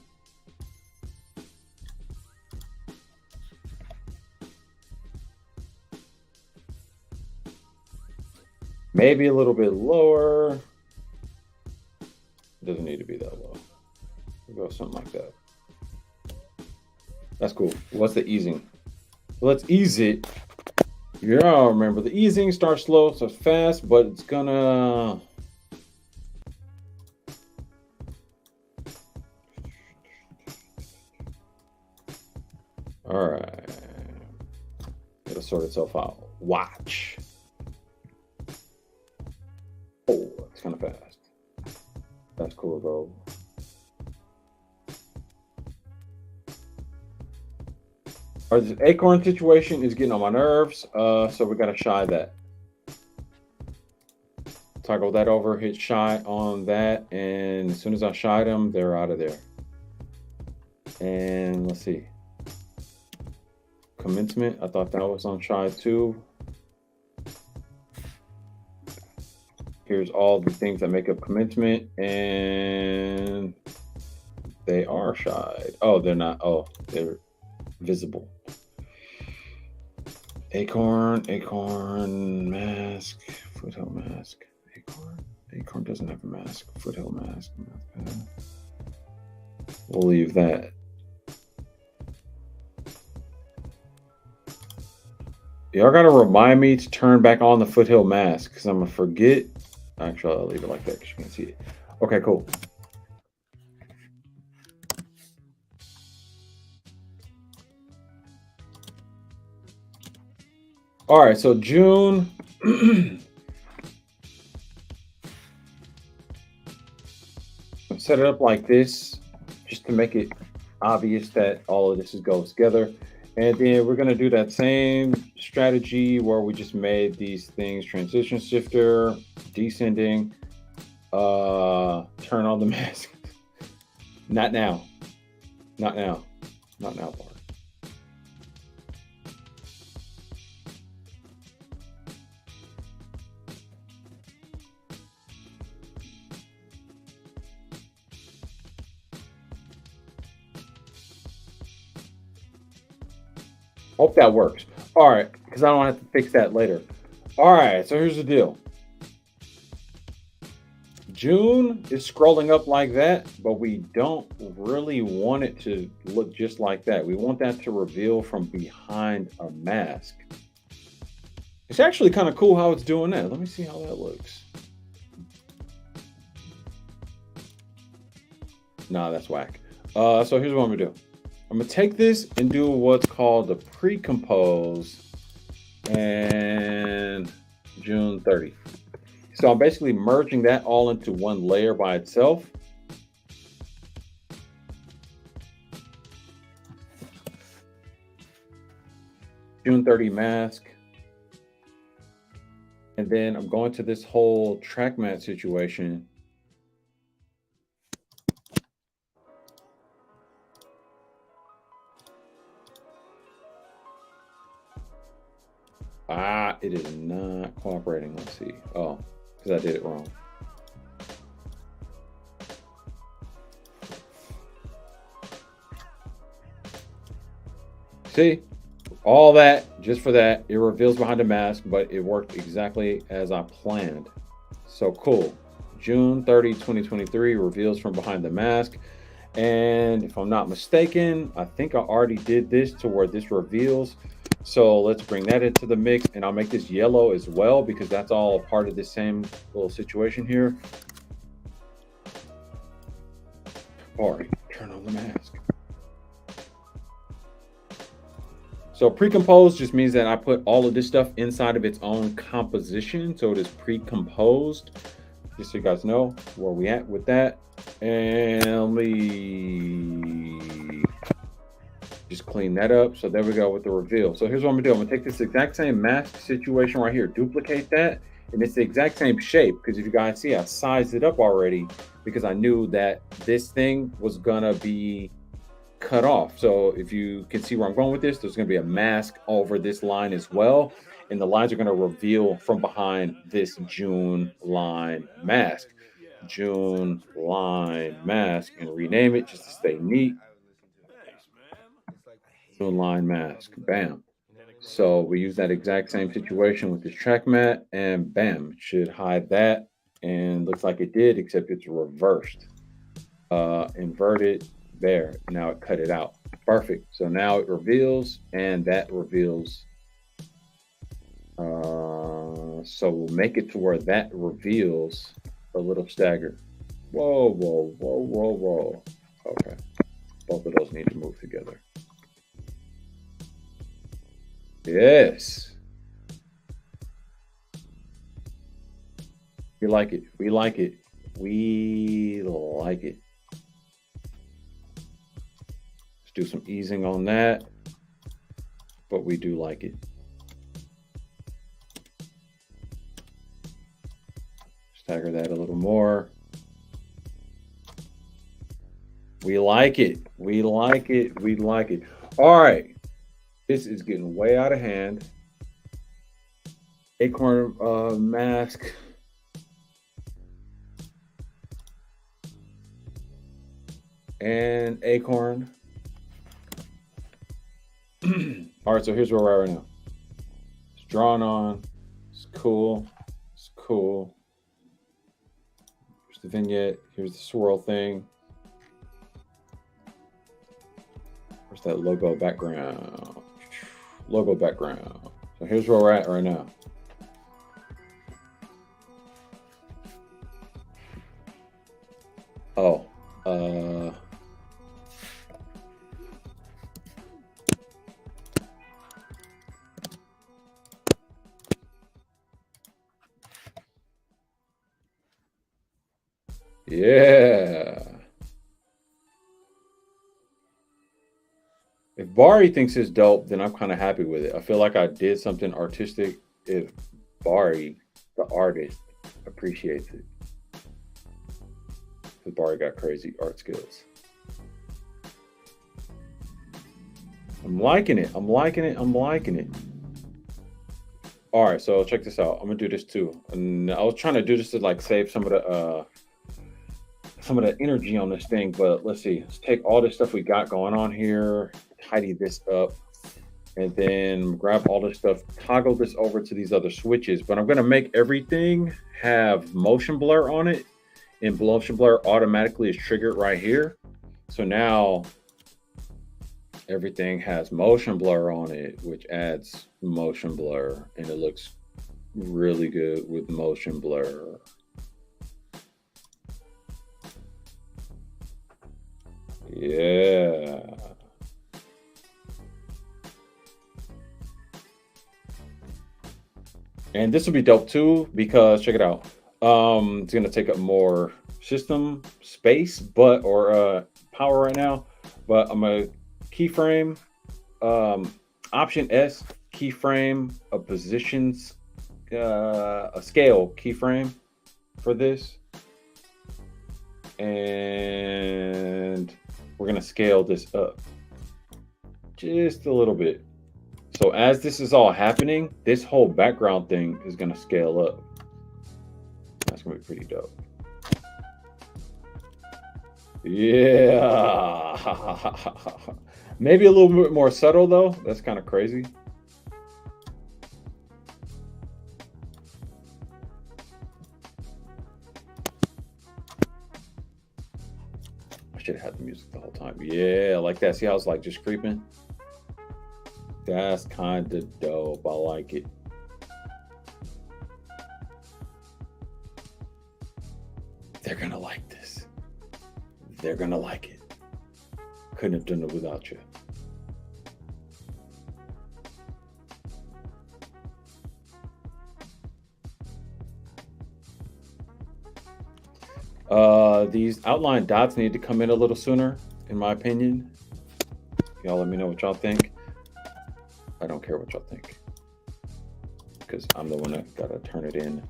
maybe a little bit lower. Doesn't need to be that low. We'll go something like that. That's cool. What's the easing? Let's ease it. Yeah, remember the easing starts slow, so fast, but it's gonna... All right. It'll sort itself out. Watch. Oh, it's kind of fast. That's cool, though. All right, this acorn situation is getting on my nerves, so we got to shy that. Toggle that over, hit shy on that, and as soon as I shy them, they're out of there. And let's see. Commencement, I thought that was on shy too. Here's all the things that make up commencement, and they are shied. Oh, they're not. Oh, they're visible. Acorn, mask, foothill mask. Acorn doesn't have a mask. Foothill mask. We'll leave that. Y'all gotta remind me to turn back on the foothill mask because I'm gonna forget. Actually, I'll leave it like that because you can't see it. Okay, cool. All right, so June. Set it up like this just to make it obvious that all of this goes together. And then we're going to do that same strategy where we just made these things: transition shifter, descending, turn on the mask. Not now. Not now. Not now part. Hope that works. All right, because I don't have to fix that later. All right, so here's the deal. June is scrolling up like that, but we don't really want it to look just like that. We want that to reveal from behind a mask. It's actually kind of cool how it's doing that. Let me see how that looks. Nah, that's whack. So here's what I'm gonna do. I'm gonna take this and do what's called the pre-compose and June 30. So I'm basically merging that all into one layer by itself. June 30 mask. And then I'm going to this whole track mat situation. Ah, it is not cooperating. Let's see. Oh, because I did it wrong. See, all that just for that. It reveals behind the mask, but it worked exactly as I planned. So cool. June 30, 2023 reveals from behind the mask. And if I'm not mistaken, I think I already did this to where this reveals. So let's bring that into the mix, and I'll make this yellow as well because that's all part of the same little situation here. Bari, turn on the mask. So pre-composed just means that I put all of this stuff inside of its own composition. So it is pre-composed, just so you guys know where we at with that. And let me just clean that up. So there we go with the reveal. So here's what I'm gonna do. I'm gonna take this exact same mask situation right here, duplicate that, and it's the exact same shape because if you guys see, I sized it up already because I knew that this thing was gonna be cut off. So if you can see where I'm going with this, there's going to be a mask over this line as well, and the lines are going to reveal from behind this June line mask. June line mask, and rename it just to stay neat. June line mask. Bam. So we use that exact same situation with this track mat, and bam, it should hide that. And looks like it did, except it's reversed. Inverted. There, now it cut it out. Perfect. So now it reveals, and that reveals. So we'll make it to where that reveals a little staggered. Whoa, whoa, whoa, whoa, whoa. Okay. Both of those need to move together. Yes. We like it. We like it. We like it. Do some easing on that, but we do like it. Stagger that a little more. We like it. We like it. We like it. All right. This is getting way out of hand. Acorn mask. And acorn. All right, so here's where we're at right now. It's drawn on. It's cool. It's cool. Here's the vignette. Here's the swirl thing. Where's that logo background? Logo background. So here's where we're at right now. Oh, yeah. If Bari thinks it's dope, then I'm kind of happy with it. I feel like I did something artistic. If Bari, the artist, appreciates it. Because Bari got crazy art skills. I'm liking it. I'm liking it. I'm liking it. All right, so check this out. I'm gonna do this too. And I was trying to do this to like save some of the energy on this thing, but let's see. Let's take all this stuff we got going on here, tidy this up. and then grab all this stuff, toggle this over to these other switches. But I'm going to make everything have motion blur on it, and motion blur automatically is triggered right here. So now everything has motion blur on it, which adds motion blur, and it looks really good with motion blur. Yeah. And this will be dope too, because check it out. It's gonna take up more system space, but or power right now. But I'm a keyframe, Option S, keyframe a positions, a scale keyframe for this, and we're gonna scale this up just a little bit. So as this is all happening, this whole background thing is gonna scale up. That's gonna be pretty dope. Yeah. Maybe a little bit more subtle though. That's kind of crazy. I should have had the music the whole time. Yeah, like that. See how it's like just creeping? That's kind of dope. I like it. They're gonna like this. They're gonna like it. Couldn't have done it without you. These outline dots need to come in a little sooner, in my opinion. Y'all let me know what y'all think. I don't care what y'all think, because I'm the one that gotta turn it in.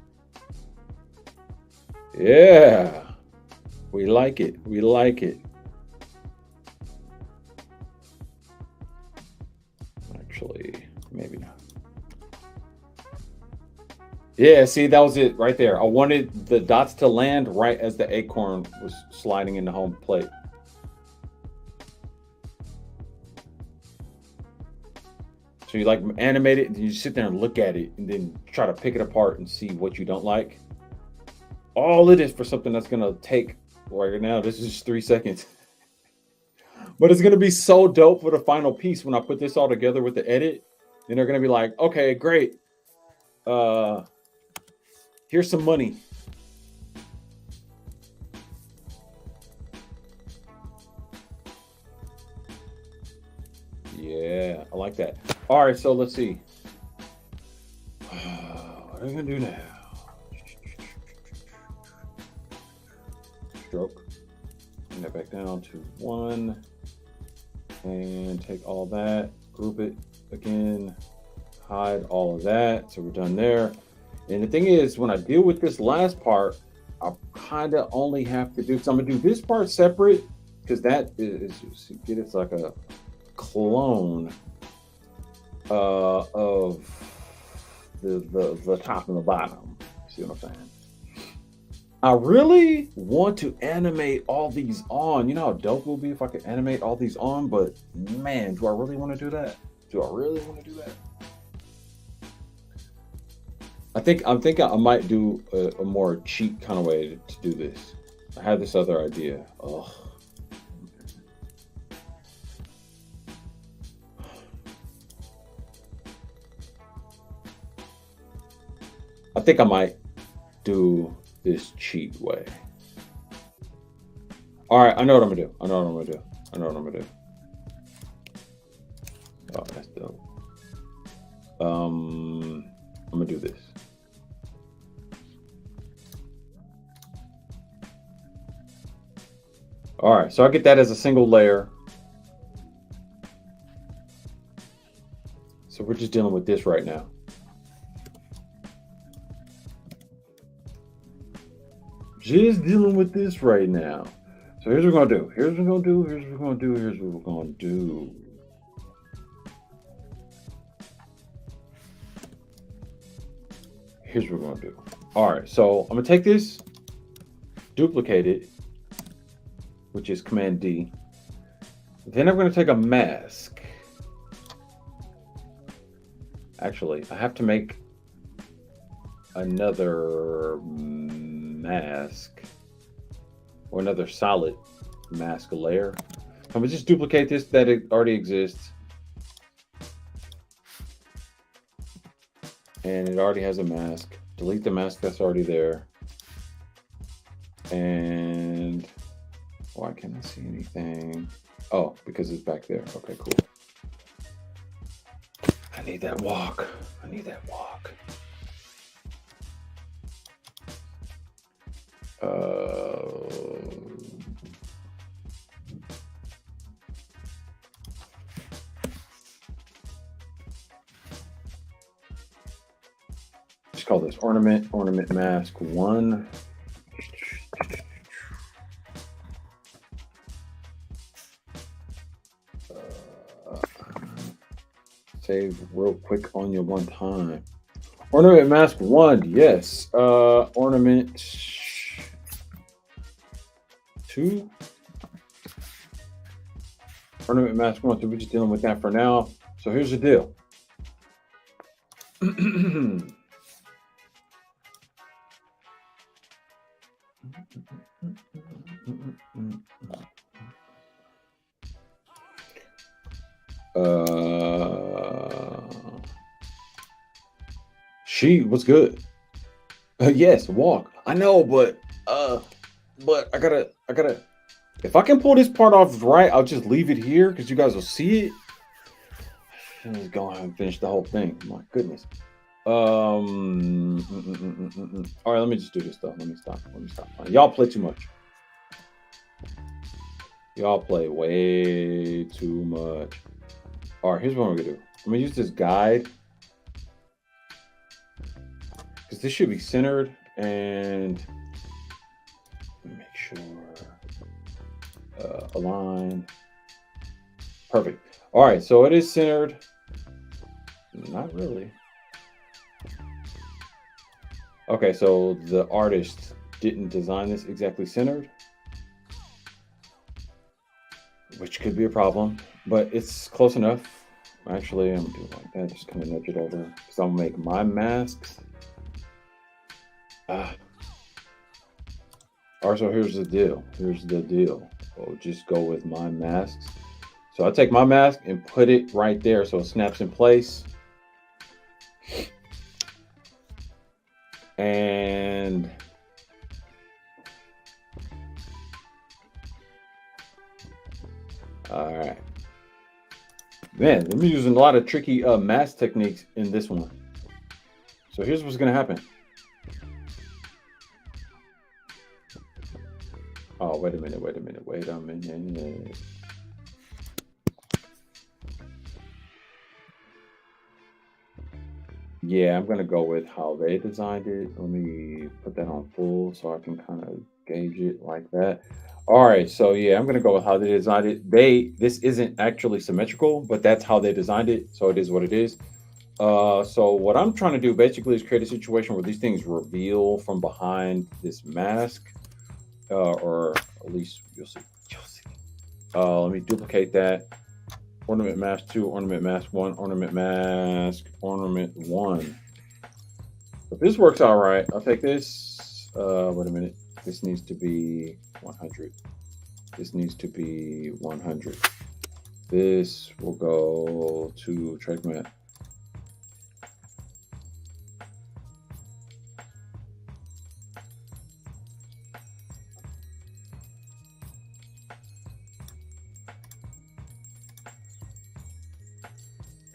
Yeah, we like it. We like it. Actually, maybe not. Yeah, see, that was it right there. I wanted the dots to land right as the acorn was sliding in the home plate. So you like animate it, and you sit there and look at it, and then try to pick it apart and see what you don't like. All it is for something that's gonna take right now. This is just 3 seconds, but it's gonna be so dope for the final piece when I put this all together with the edit. And they're gonna be like, okay, great. Here's some money. Yeah, I like that. All right, so let's see. What are we gonna do now? Stroke. Bring that back down to 1, and take all that, group it again, hide all of that. So we're done there. And the thing is, when I deal with this last part, I kind of only have to do, so I'm gonna do this part separate, because that is, it's like a clone of the top and the bottom. See what I'm saying? I really want to animate all these on. You know how dope it would be if I could animate all these on, but man, do I really want to do that? Do I really want to do that? I'm thinking I might do a more cheat kind of way to do this. I had this other idea. Oh. I think I might do this cheat way. All right, I know what I'm gonna do. I know what I'm gonna do. I know what I'm gonna do. Oh, that's dope. I'm gonna do this. All right, so I get that as a single layer. So we're just dealing with this right now. Just dealing with this right now. So here's what we're gonna do. Here's what we're gonna do. Here's what we're gonna do. Here's what we're gonna do. Here's what we're gonna do. All right, so I'm gonna take this, duplicate it, which is Command D. Then I'm gonna take a mask. Actually, I have to make another mask or another solid mask layer. I'm gonna just duplicate this that it already exists. And it already has a mask. Delete the mask that's already there. And why can't I see anything? Oh, because it's back there. Okay, cool. I need that walk. I need that walk. Just call this ornament mask 1. Save real quick on you one time. Ornament mask 1, yes. Ornament 2. Ornament mask 1. So we're just dealing with that for now. So here's the deal. She was good. Yes, walk. I know, but I gotta. If I can pull this part off right, I'll just leave it here because you guys will see it. Let's go ahead and finish the whole thing. My goodness. All right, let me just do this though. Let me stop. Y'all play too much. Y'all play way too much. All right, here's what I'm gonna do. I'm gonna use this guide because this should be centered and make sure align. Perfect. All right, so it is centered. Not really. Okay, so the artist didn't design this exactly centered, which could be a problem, but it's close enough. Actually, I'm gonna do it like that, just kind of nudge it over. So I'm gonna make my masks. All right, so here's the deal. We'll just go with my masks. So I take my mask and put it right there so it snaps in place. And all right, man, I'm using a lot of tricky mask techniques in this one. So here's what's gonna happen. Oh, wait a minute. Yeah, I'm gonna go with how they designed it. Let me put that on full so I can kind of gauge it like that. All right, so yeah, I'm gonna go with how they designed it. This isn't actually symmetrical, but that's how they designed it, so it is what it is. So what I'm trying to do basically is create a situation where these things reveal from behind this mask, or at least you'll see. Let me duplicate that. Ornament mask 2, ornament mask 1, ornament mask, ornament 1. If this works all right, I'll take this. Wait a minute. This needs to be 100. This needs to be 100. This will go to track mat.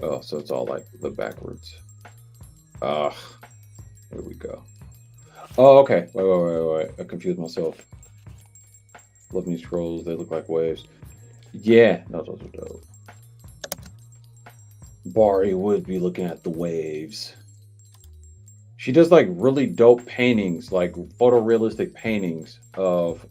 Oh, so it's all like the backwards. Here we go. Oh, okay. Wait. I confused myself. Love me scrolls. They look like waves. Yeah, no, those are dope. Bari would be looking at the waves. She does like really dope paintings, like photorealistic paintings of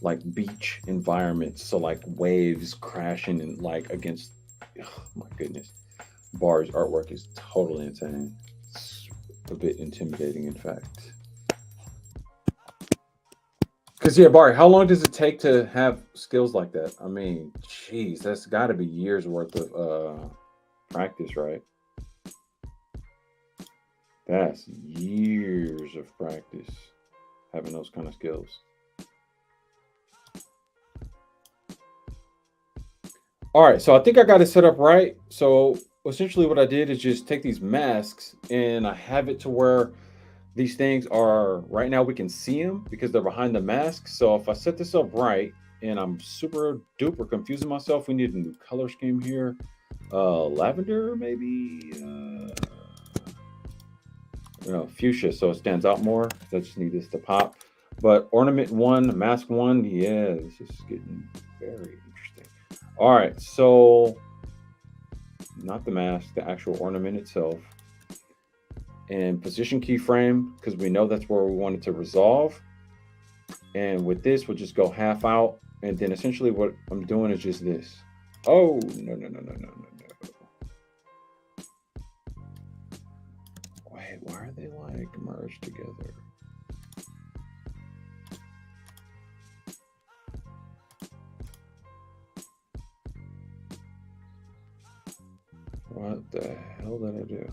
like beach environments. So like waves crashing and like against. Oh, my goodness, Bari's artwork is totally insane. It's a bit intimidating, in fact. Because yeah, Bari, how long does it take to have skills like that? I mean, geez, that's got to be years worth of practice, right? That's years of practice having those kind of skills. All right, so I think I got it set up right. So essentially what I did is just take these masks and I have it to where these things are right now we can see them because they're behind the mask. So if I set this up right and I'm super duper confusing myself, we need a new color scheme here. Lavender maybe, fuchsia, so it stands out more. I just need this to pop. But ornament one, mask one, yeah, this is getting very interesting. All right, so not the mask, the actual ornament itself. And position keyframe, because we know that's where we want it to resolve. And with this, we'll just go half out. And then essentially what I'm doing is just this. Oh, no. Wait, why are they like merged together? What the hell did I do?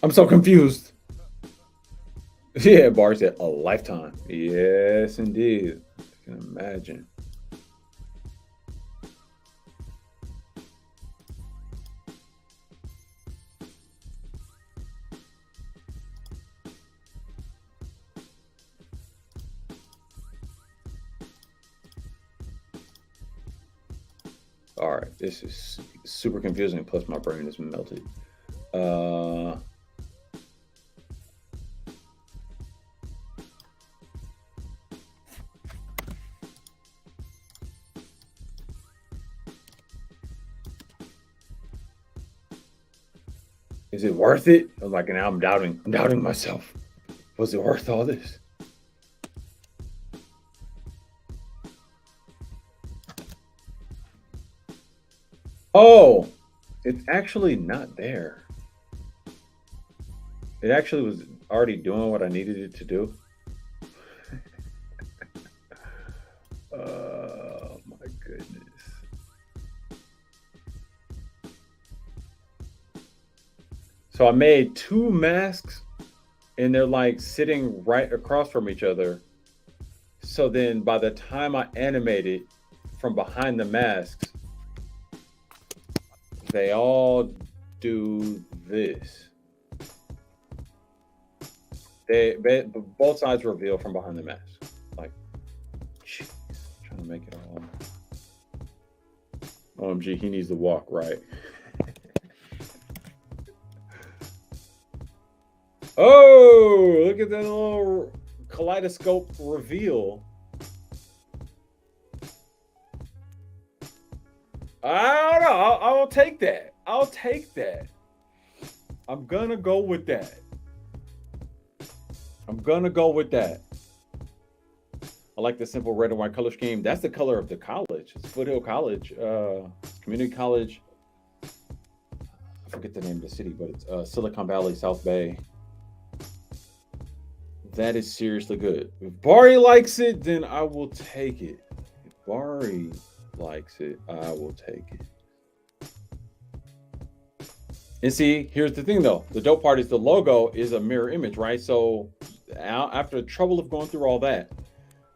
I'm so confused. Yeah, Bar said a lifetime. Yes, indeed. I can imagine. All right, this is super confusing. Plus, my brain is melted. Is it worth it? I'm like, now I'm doubting. I'm doubting myself. Was it worth all this? Oh, it's actually not there. It actually was already doing what I needed it to do. Oh my goodness. So I made two masks and they're like sitting right across from each other. So then by the time I animate it from behind the masks, they all do this. They both sides reveal from behind the mask. Like, geez, trying to make it all. OMG, he needs to walk right. Oh, look at that little kaleidoscope reveal. I don't know. I'll take that. I'll take that. I'm gonna go with that. I like the simple red and white color scheme. That's the color of the college. It's Foothill College, community college. I forget the name of the city, but it's Silicon Valley, South Bay. That is seriously good. If Bari likes it, then I will take it. If Bari likes it, I will take it. And see, here's the thing though. The dope part is the logo is a mirror image, right? So after the trouble of going through all that,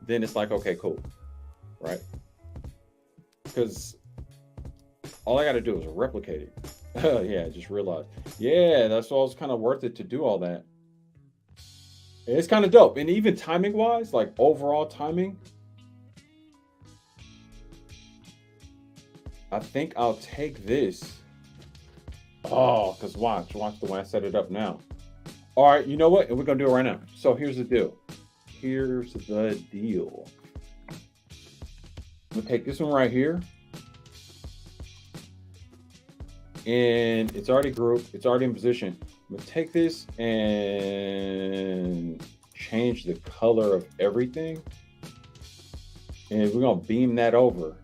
then it's like, okay, cool, right? Because all I got to do is replicate it. Yeah, I just realized. Yeah, that's why it's kind of worth it to do all that. It's kind of dope. And even timing wise, like overall timing, I think I'll take this. Oh, because watch the way I set it up now. All right, you know what? And we're going to do it right now. So here's the deal. I'm going to take this one right here. And it's already grouped. It's already in position. I'm going to take this and change the color of everything. And we're going to beam that over.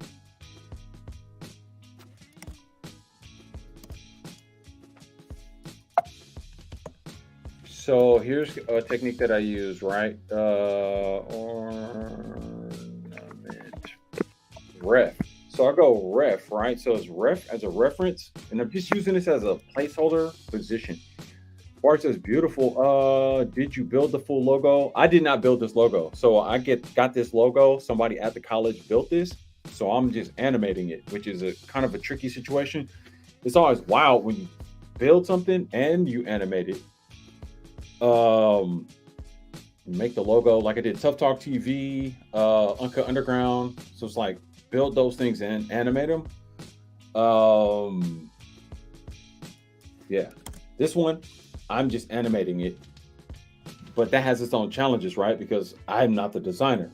So here's a technique that I use, right? Ornament ref. So I go ref, right? So it's ref as a reference, and I'm just using this as a placeholder position. Bart says, beautiful. Did you build the full logo? I did not build this logo. So I got this logo. Somebody at the college built this. So I'm just animating it, which is a kind of a tricky situation. It's always wild when you build something and you animate it. Make the logo like I did Tough Talk TV, Uncut Underground. So it's like build those things and animate them. Yeah, this one I'm just animating it, but that has its own challenges, right? Because I'm not the designer.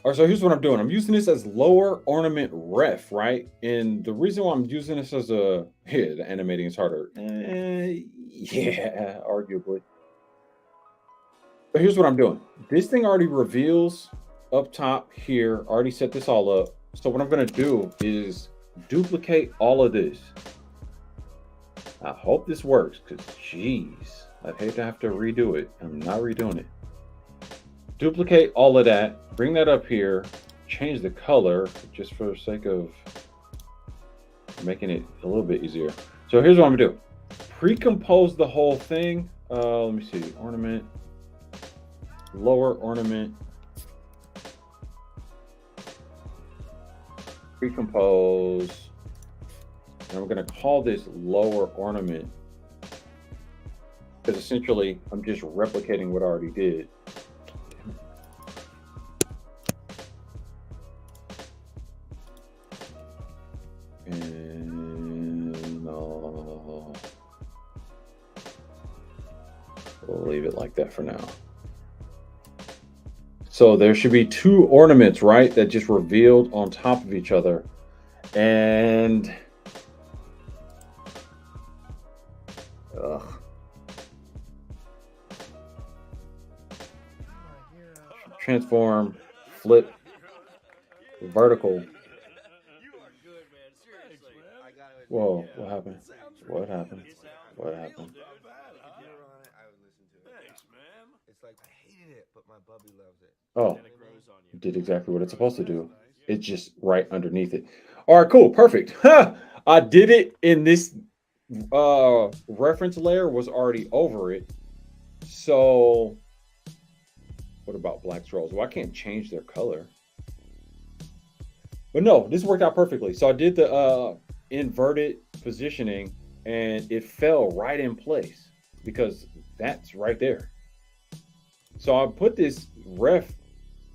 All right, so here's what I'm doing. I'm using this as lower ornament ref, right? And the reason why I'm using this as a here, the animating is harder. Yeah, arguably. But here's what I'm doing. This thing already reveals up top here. Already set this all up. So what I'm gonna do is duplicate all of this. I hope this works, because geez, I'd hate to have to redo it. I'm not redoing it. Duplicate all of that, bring that up here, change the color just for the sake of making it a little bit easier. So here's what I'm gonna do. Pre-compose the whole thing. Let me see, ornament, lower ornament, pre-compose. And I'm going to call this lower ornament because essentially I'm just replicating what I already did. And we'll leave it like that for now. So there should be two ornaments, right, that just revealed on top of each other. And transform, flip, vertical. Whoa, what happened? What happened? What happened? Oh, it did exactly what it's supposed to do. It's just right underneath it. All right, cool, perfect. I did it in this reference layer was already over it. So what about black scrolls? Well, I can't change their color. But no, this worked out perfectly. So I did the inverted positioning and it fell right in place because that's right there. So I put this ref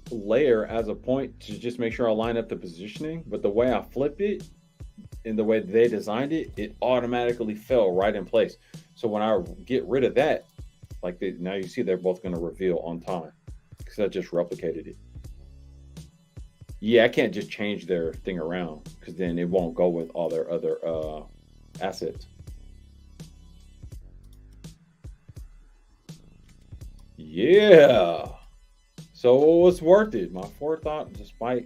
layer as a point to just make sure I line up the positioning. But the way I flipped it and the way they designed it, it automatically fell right in place. So when I get rid of that, like now you see they're both going to reveal on time because I just replicated it. Yeah, I can't just change their thing around because then it won't go with all their other assets. Yeah. So it's worth it. My forethought, despite,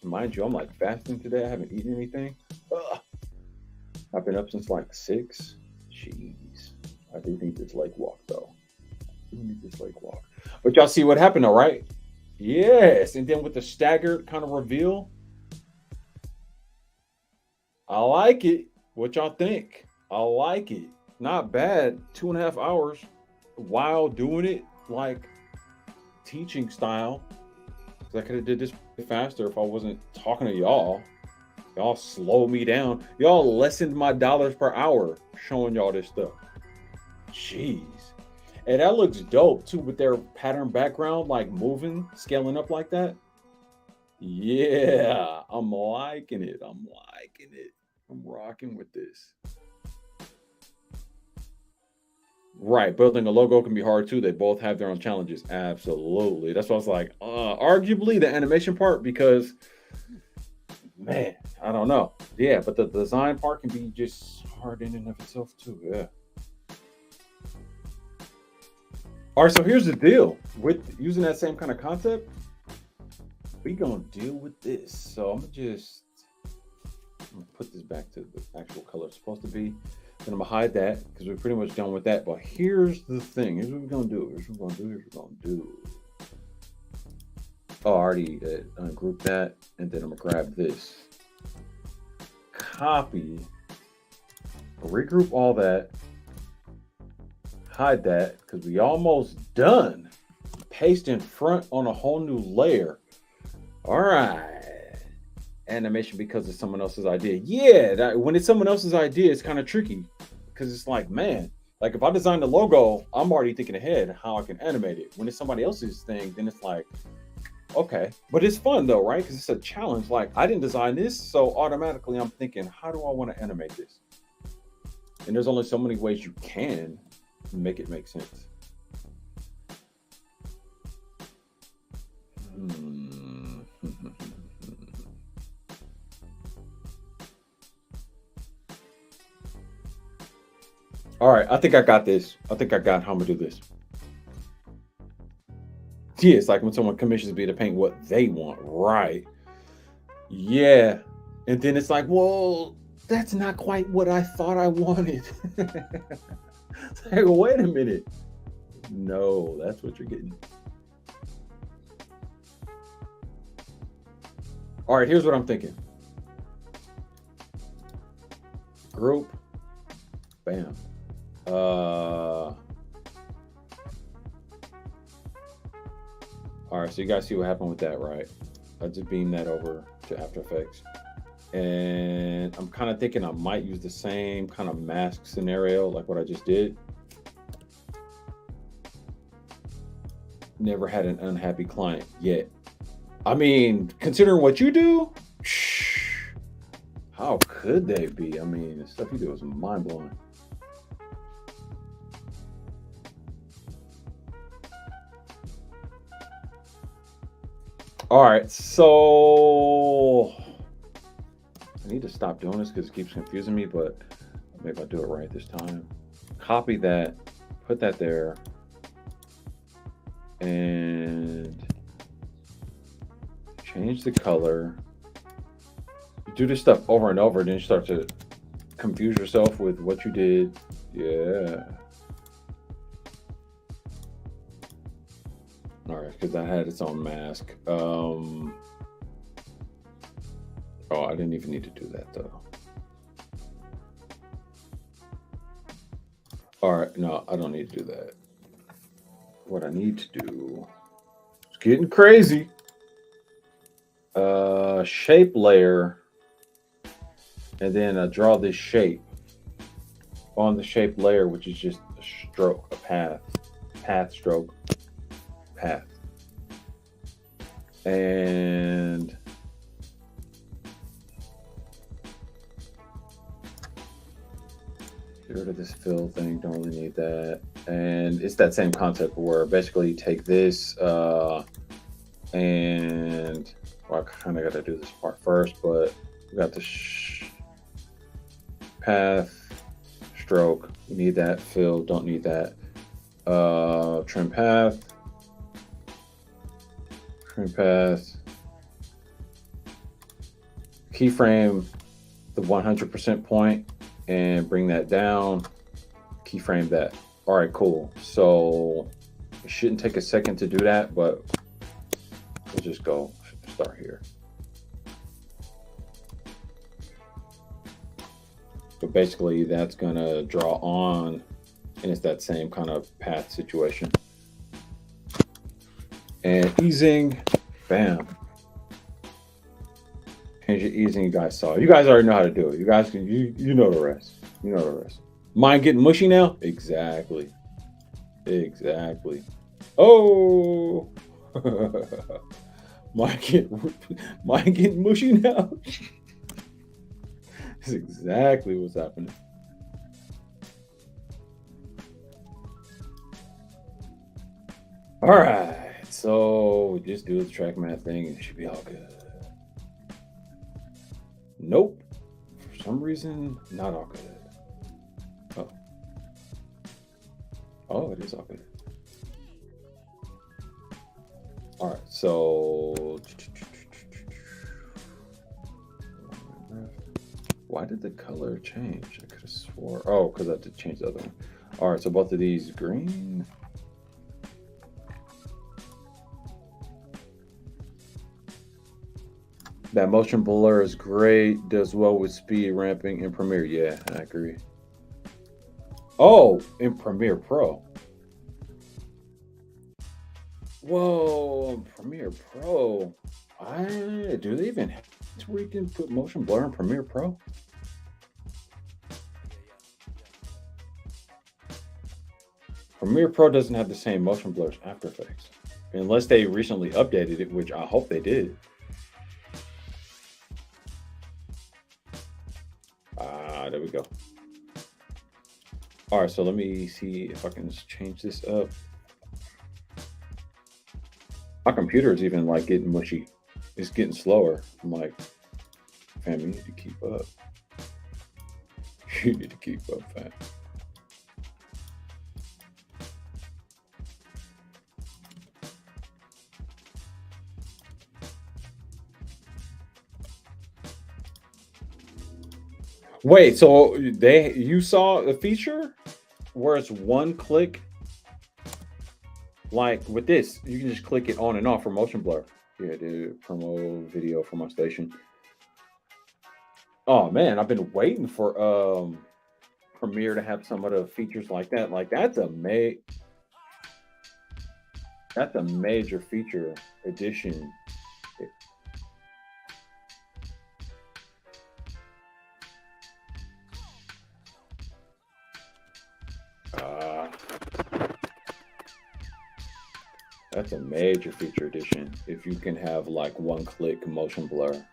mind you, I'm like fasting today. I haven't eaten anything. Ugh. I've been up since like 6. Jeez. I do need this lake walk though. I do need this lake walk. But y'all see what happened though, right? Yes. And then with the staggered kind of reveal. I like it. What y'all think? I like it. Not bad. 2.5 hours while doing it like teaching style. I could have did this faster if I wasn't talking to y'all. Y'all slowed me down. Y'all lessened my dollars per hour showing y'all this stuff. Jeez. And that looks dope too with their pattern background, like moving, scaling up like that. Yeah, I'm liking it. I'm liking it. I'm rocking with this. Right, building a logo can be hard too. They both have their own challenges. Absolutely. That's why I was like, arguably the animation part, because man, I don't know. Yeah, but the design part can be just hard in and of itself too. Yeah. All right, so here's the deal with using that same kind of concept. We gonna deal with this. So I'm gonna put this back to the actual color it's supposed to be. Then I'm gonna hide that because we're pretty much done with that. But here's the thing. Here's what we're gonna do. Here's what we're gonna do. Here's what we're gonna do. Oh, I already ungrouped that, and then I'm gonna grab this, copy, regroup all that, hide that because we almost done. Paste in front on a whole new layer. All right. Animation because it's someone else's idea. Yeah, when it's someone else's idea, it's kind of tricky because it's like, man, like if I design the logo, I'm already thinking ahead how I can animate it. When it's somebody else's thing, then it's like, okay, but it's fun though, right? Because it's a challenge. Like I didn't design this, so automatically I'm thinking, how do I want to animate this? And there's only so many ways you can make it make sense. All right, I think I got this. I think I got how I'm gonna do this. Yeah, it's like when someone commissions me to paint what they want, right? Yeah. And then it's like, well, that's not quite what I thought I wanted. It's like, wait a minute. No, that's what you're getting. All right, here's what I'm thinking. Group. Bam. All right, so you guys see what happened with that, right? I just beamed that over to After Effects. And I'm kind of thinking I might use the same kind of mask scenario like what I just did. Never had an unhappy client yet. I mean, considering what you do, how could they be? I mean, the stuff you do is mind-blowing. All right, so I need to stop doing this because it keeps confusing me, but maybe I'll do it right this time. Copy that, put that there, and change the color. You do this stuff over and over, then you start to confuse yourself with what you did. Yeah. All right, because that had its own mask. Oh, I didn't even need to do that though. All right, no, I don't need to do that. What I need to do, it's getting crazy. Shape layer, and then draw this shape on the shape layer, which is just a stroke, a path stroke, path. And get rid of this fill thing, don't really need that. And it's that same concept where basically you take this and well, I kind of got to do this part first, but we got the path, stroke, you need that, fill, don't need that. Trim path, keyframe the 100% point and bring that down, keyframe that. All right, cool. So it shouldn't take a second to do that, but we'll just go start here. But basically that's gonna draw on, and it's that same kind of path situation. And easing, bam. Change your easing, you guys saw. You guys already know how to do it. You guys can, you know the rest. You know the rest. Mine getting mushy now? Exactly. Exactly. Oh, mine getting mushy now. That's exactly what's happening. All right, so we just do the track math thing and it should be all good. Nope, for some reason, not all good. Oh, oh, it is all good. All right, so Why did the color change? I could have swore. Oh, because I had to change the other one. All right, so both of these green. That motion blur is great. Does well with speed ramping in Premiere. Yeah, I agree. Oh, in Premiere Pro. Whoa, Premiere Pro. Do they even have to where you can put motion blur in Premiere Pro? Premiere Pro doesn't have the same motion blur as After Effects. Unless they recently updated it, which I hope they did. There we go. All right, so let me see if I can just change this up. My computer is even like getting mushy. It's getting slower. I'm like, fam, you need to keep up. You need to keep up, fam. Wait, so you saw a feature where it's one click? Like with this, you can just click it on and off for motion blur. Yeah, dude, promo video for my station. Oh man, I've been waiting for Premiere to have some of the features like that. Like that's a major feature addition. That's a major feature addition. If you can have like one click motion blur.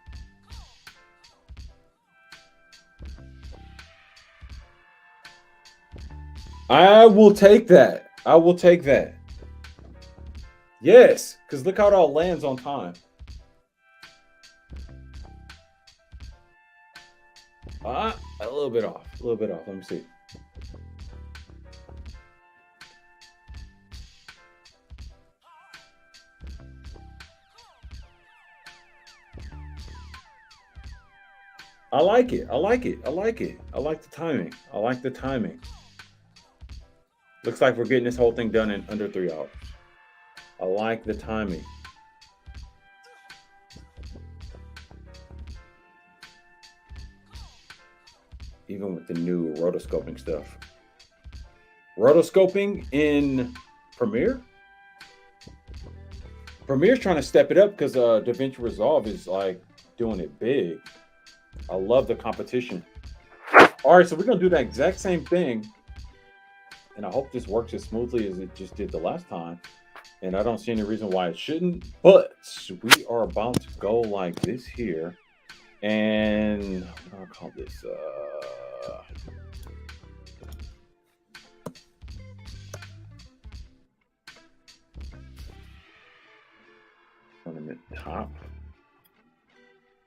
I will take that. I will take that. Yes, because look how it all lands on time. A little bit off. A little bit off. Let me see. I like it. I like it. I like it. I like the timing. I like the timing. Looks like we're getting this whole thing done in under 3 hours. I like the timing. Even with the new rotoscoping stuff. Rotoscoping in Premiere? Premiere's trying to step it up because DaVinci Resolve is like doing it big. I love the competition. All right, so we're gonna do that exact same thing, and I hope this works as smoothly as it just did the last time. And I don't see any reason why it shouldn't. But we are about to go like this here, and I'll call this. Ornament top.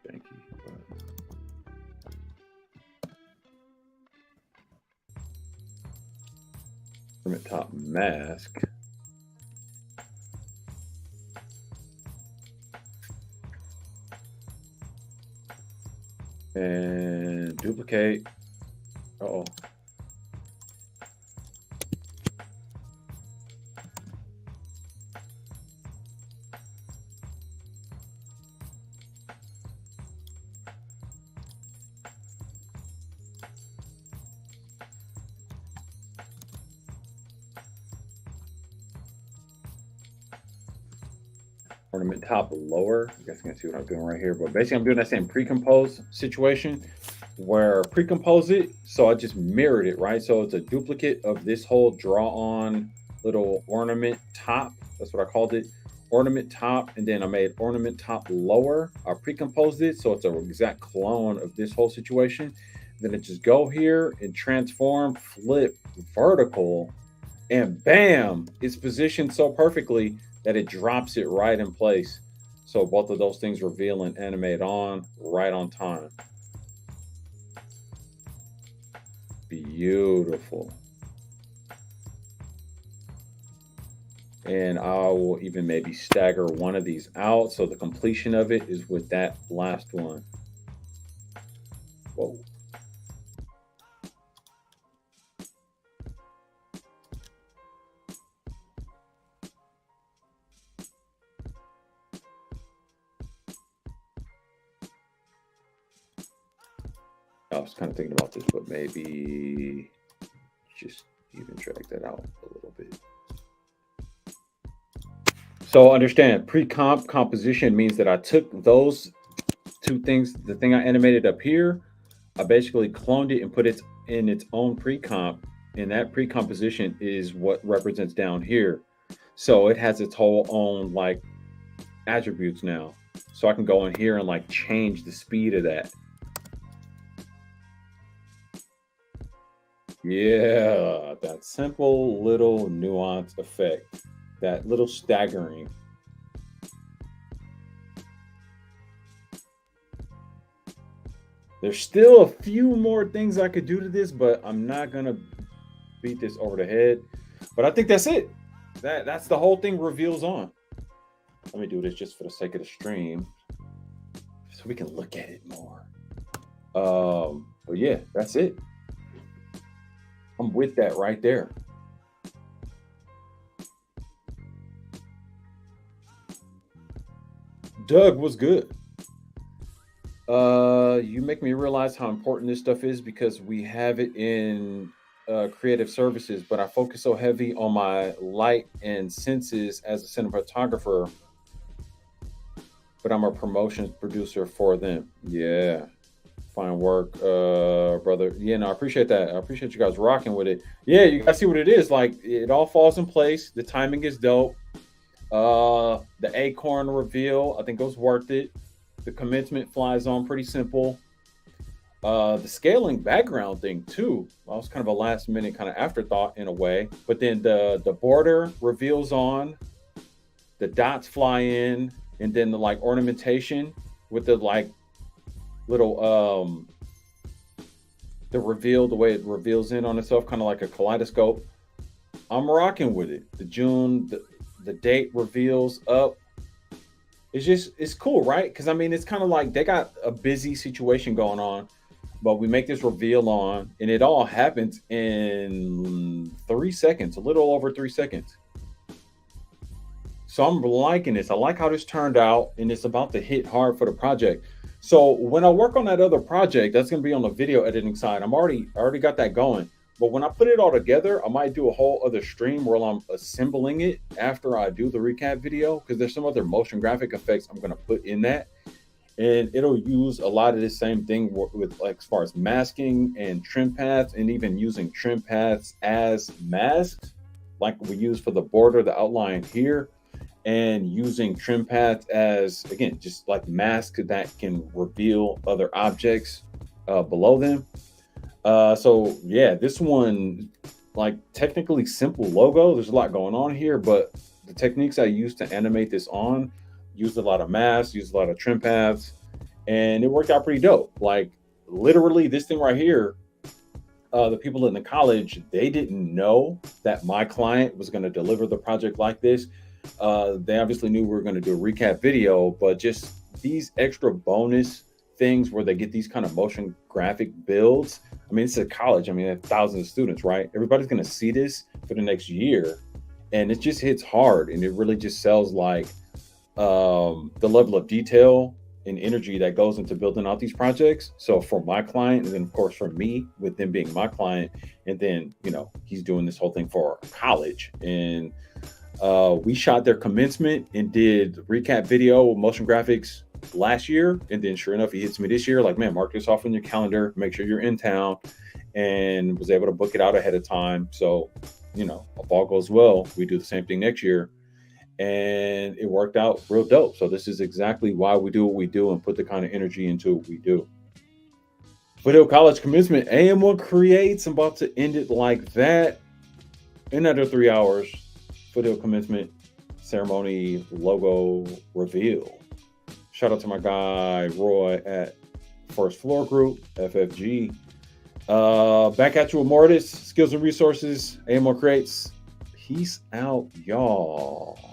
Thank you. Ornament top mask. And duplicate. Uh-oh. Ornament top lower. You guys can see what I'm doing right here, but basically I'm doing that same pre-compose situation where pre-compose it, so I just mirrored it, right? So it's a duplicate of this whole draw on little ornament top. That's what I called it, ornament top. And then I made ornament top lower. I pre-composed it, so it's an exact clone of this whole situation. Then it just go here and transform, flip vertical, and bam, it's positioned so perfectly that it drops it right in place. So both of those things reveal and animate on right on time. Beautiful. And I will even maybe stagger one of these out, so the completion of it is with that last one. Whoa. was kind of thinking about this, but maybe just even drag that out a little bit. So understand, pre-comp composition means that I took those two things, the thing I animated up here, I basically cloned it and put it in its own pre-comp, and that pre-composition is what represents down here. So it has its whole own like attributes now. So I can go in here and like change the speed of that. Yeah, that simple little nuance effect, that little staggering. There's still a few more things I could do to this, but I'm not gonna beat this over the head. But I think that's it. That's the whole thing reveals on. Let me do this just for the sake of the stream, so we can look at it more. But yeah, that's it. I'm with that right there. Doug was good. You make me realize how important this stuff is because we have it in creative services, but I focus so heavy on my light and senses as a cinematographer, but I'm a promotions producer for them. Yeah. Fine work, brother. Yeah, no, I appreciate that. I appreciate you guys rocking with it. Yeah, you guys see what it is. Like it all falls in place. The timing is dope. The acorn reveal, I think it was worth it. The commencement flies on pretty simple. The scaling background thing too. That was kind of a last minute kind of afterthought in a way. But then the border reveals on, the dots fly in, and then the like ornamentation with the like little the reveal, the way it reveals in on itself, kind of like a kaleidoscope. I'm rocking with it. The June, the date reveals up. It's cool, right? Because I mean, it's kind of like they got a busy situation going on, but we make this reveal on, and it all happens in 3 seconds, a little over 3 seconds. So I'm liking this. I like how this turned out, and it's about to hit hard for the project. So when I work on that other project, that's going to be on the video editing side. I already got that going. But when I put it all together, I might do a whole other stream where I'm assembling it after I do the recap video, because there's some other motion graphic effects I'm going to put in that. And it'll use a lot of the same thing with like as far as masking and trim paths, and even using trim paths as masks, like we use for the border, the outline here, and using trim paths as, again, just like masks that can reveal other objects below them. So yeah, this one, like technically simple logo. There's a lot going on here, but the techniques I used to animate this on used a lot of masks, used a lot of trim paths, and it worked out pretty dope. Like literally this thing right here, the people in the college, they didn't know that my client was going to deliver the project like this. They obviously knew we were going to do a recap video, but just these extra bonus things where they get these kind of motion graphic builds. I mean, it's a college. I mean, thousands of students, right? Everybody's going to see this for the next year, and it just hits hard, and it really just sells like the level of detail and energy that goes into building out these projects. So for my client, and then of course for me, with them being my client, and then he's doing this whole thing for college, and we shot their commencement and did recap video, motion graphics last year. And then sure enough, he hits me this year like, man, mark this off on your calendar, make sure you're in town, and was able to book it out ahead of time. So, if all goes well, we do the same thing next year. And it worked out real dope. So this is exactly why we do what we do and put the kind of energy into what we do. Video college commencement, AM1 Creates. I'm about to end it like that. In under 3 hours. Video commencement ceremony logo reveal. Shout out to my guy Roy at First Floor Group, FFG. Back at you with more of this. Skills and resources, AM1 Creates. Peace out, y'all.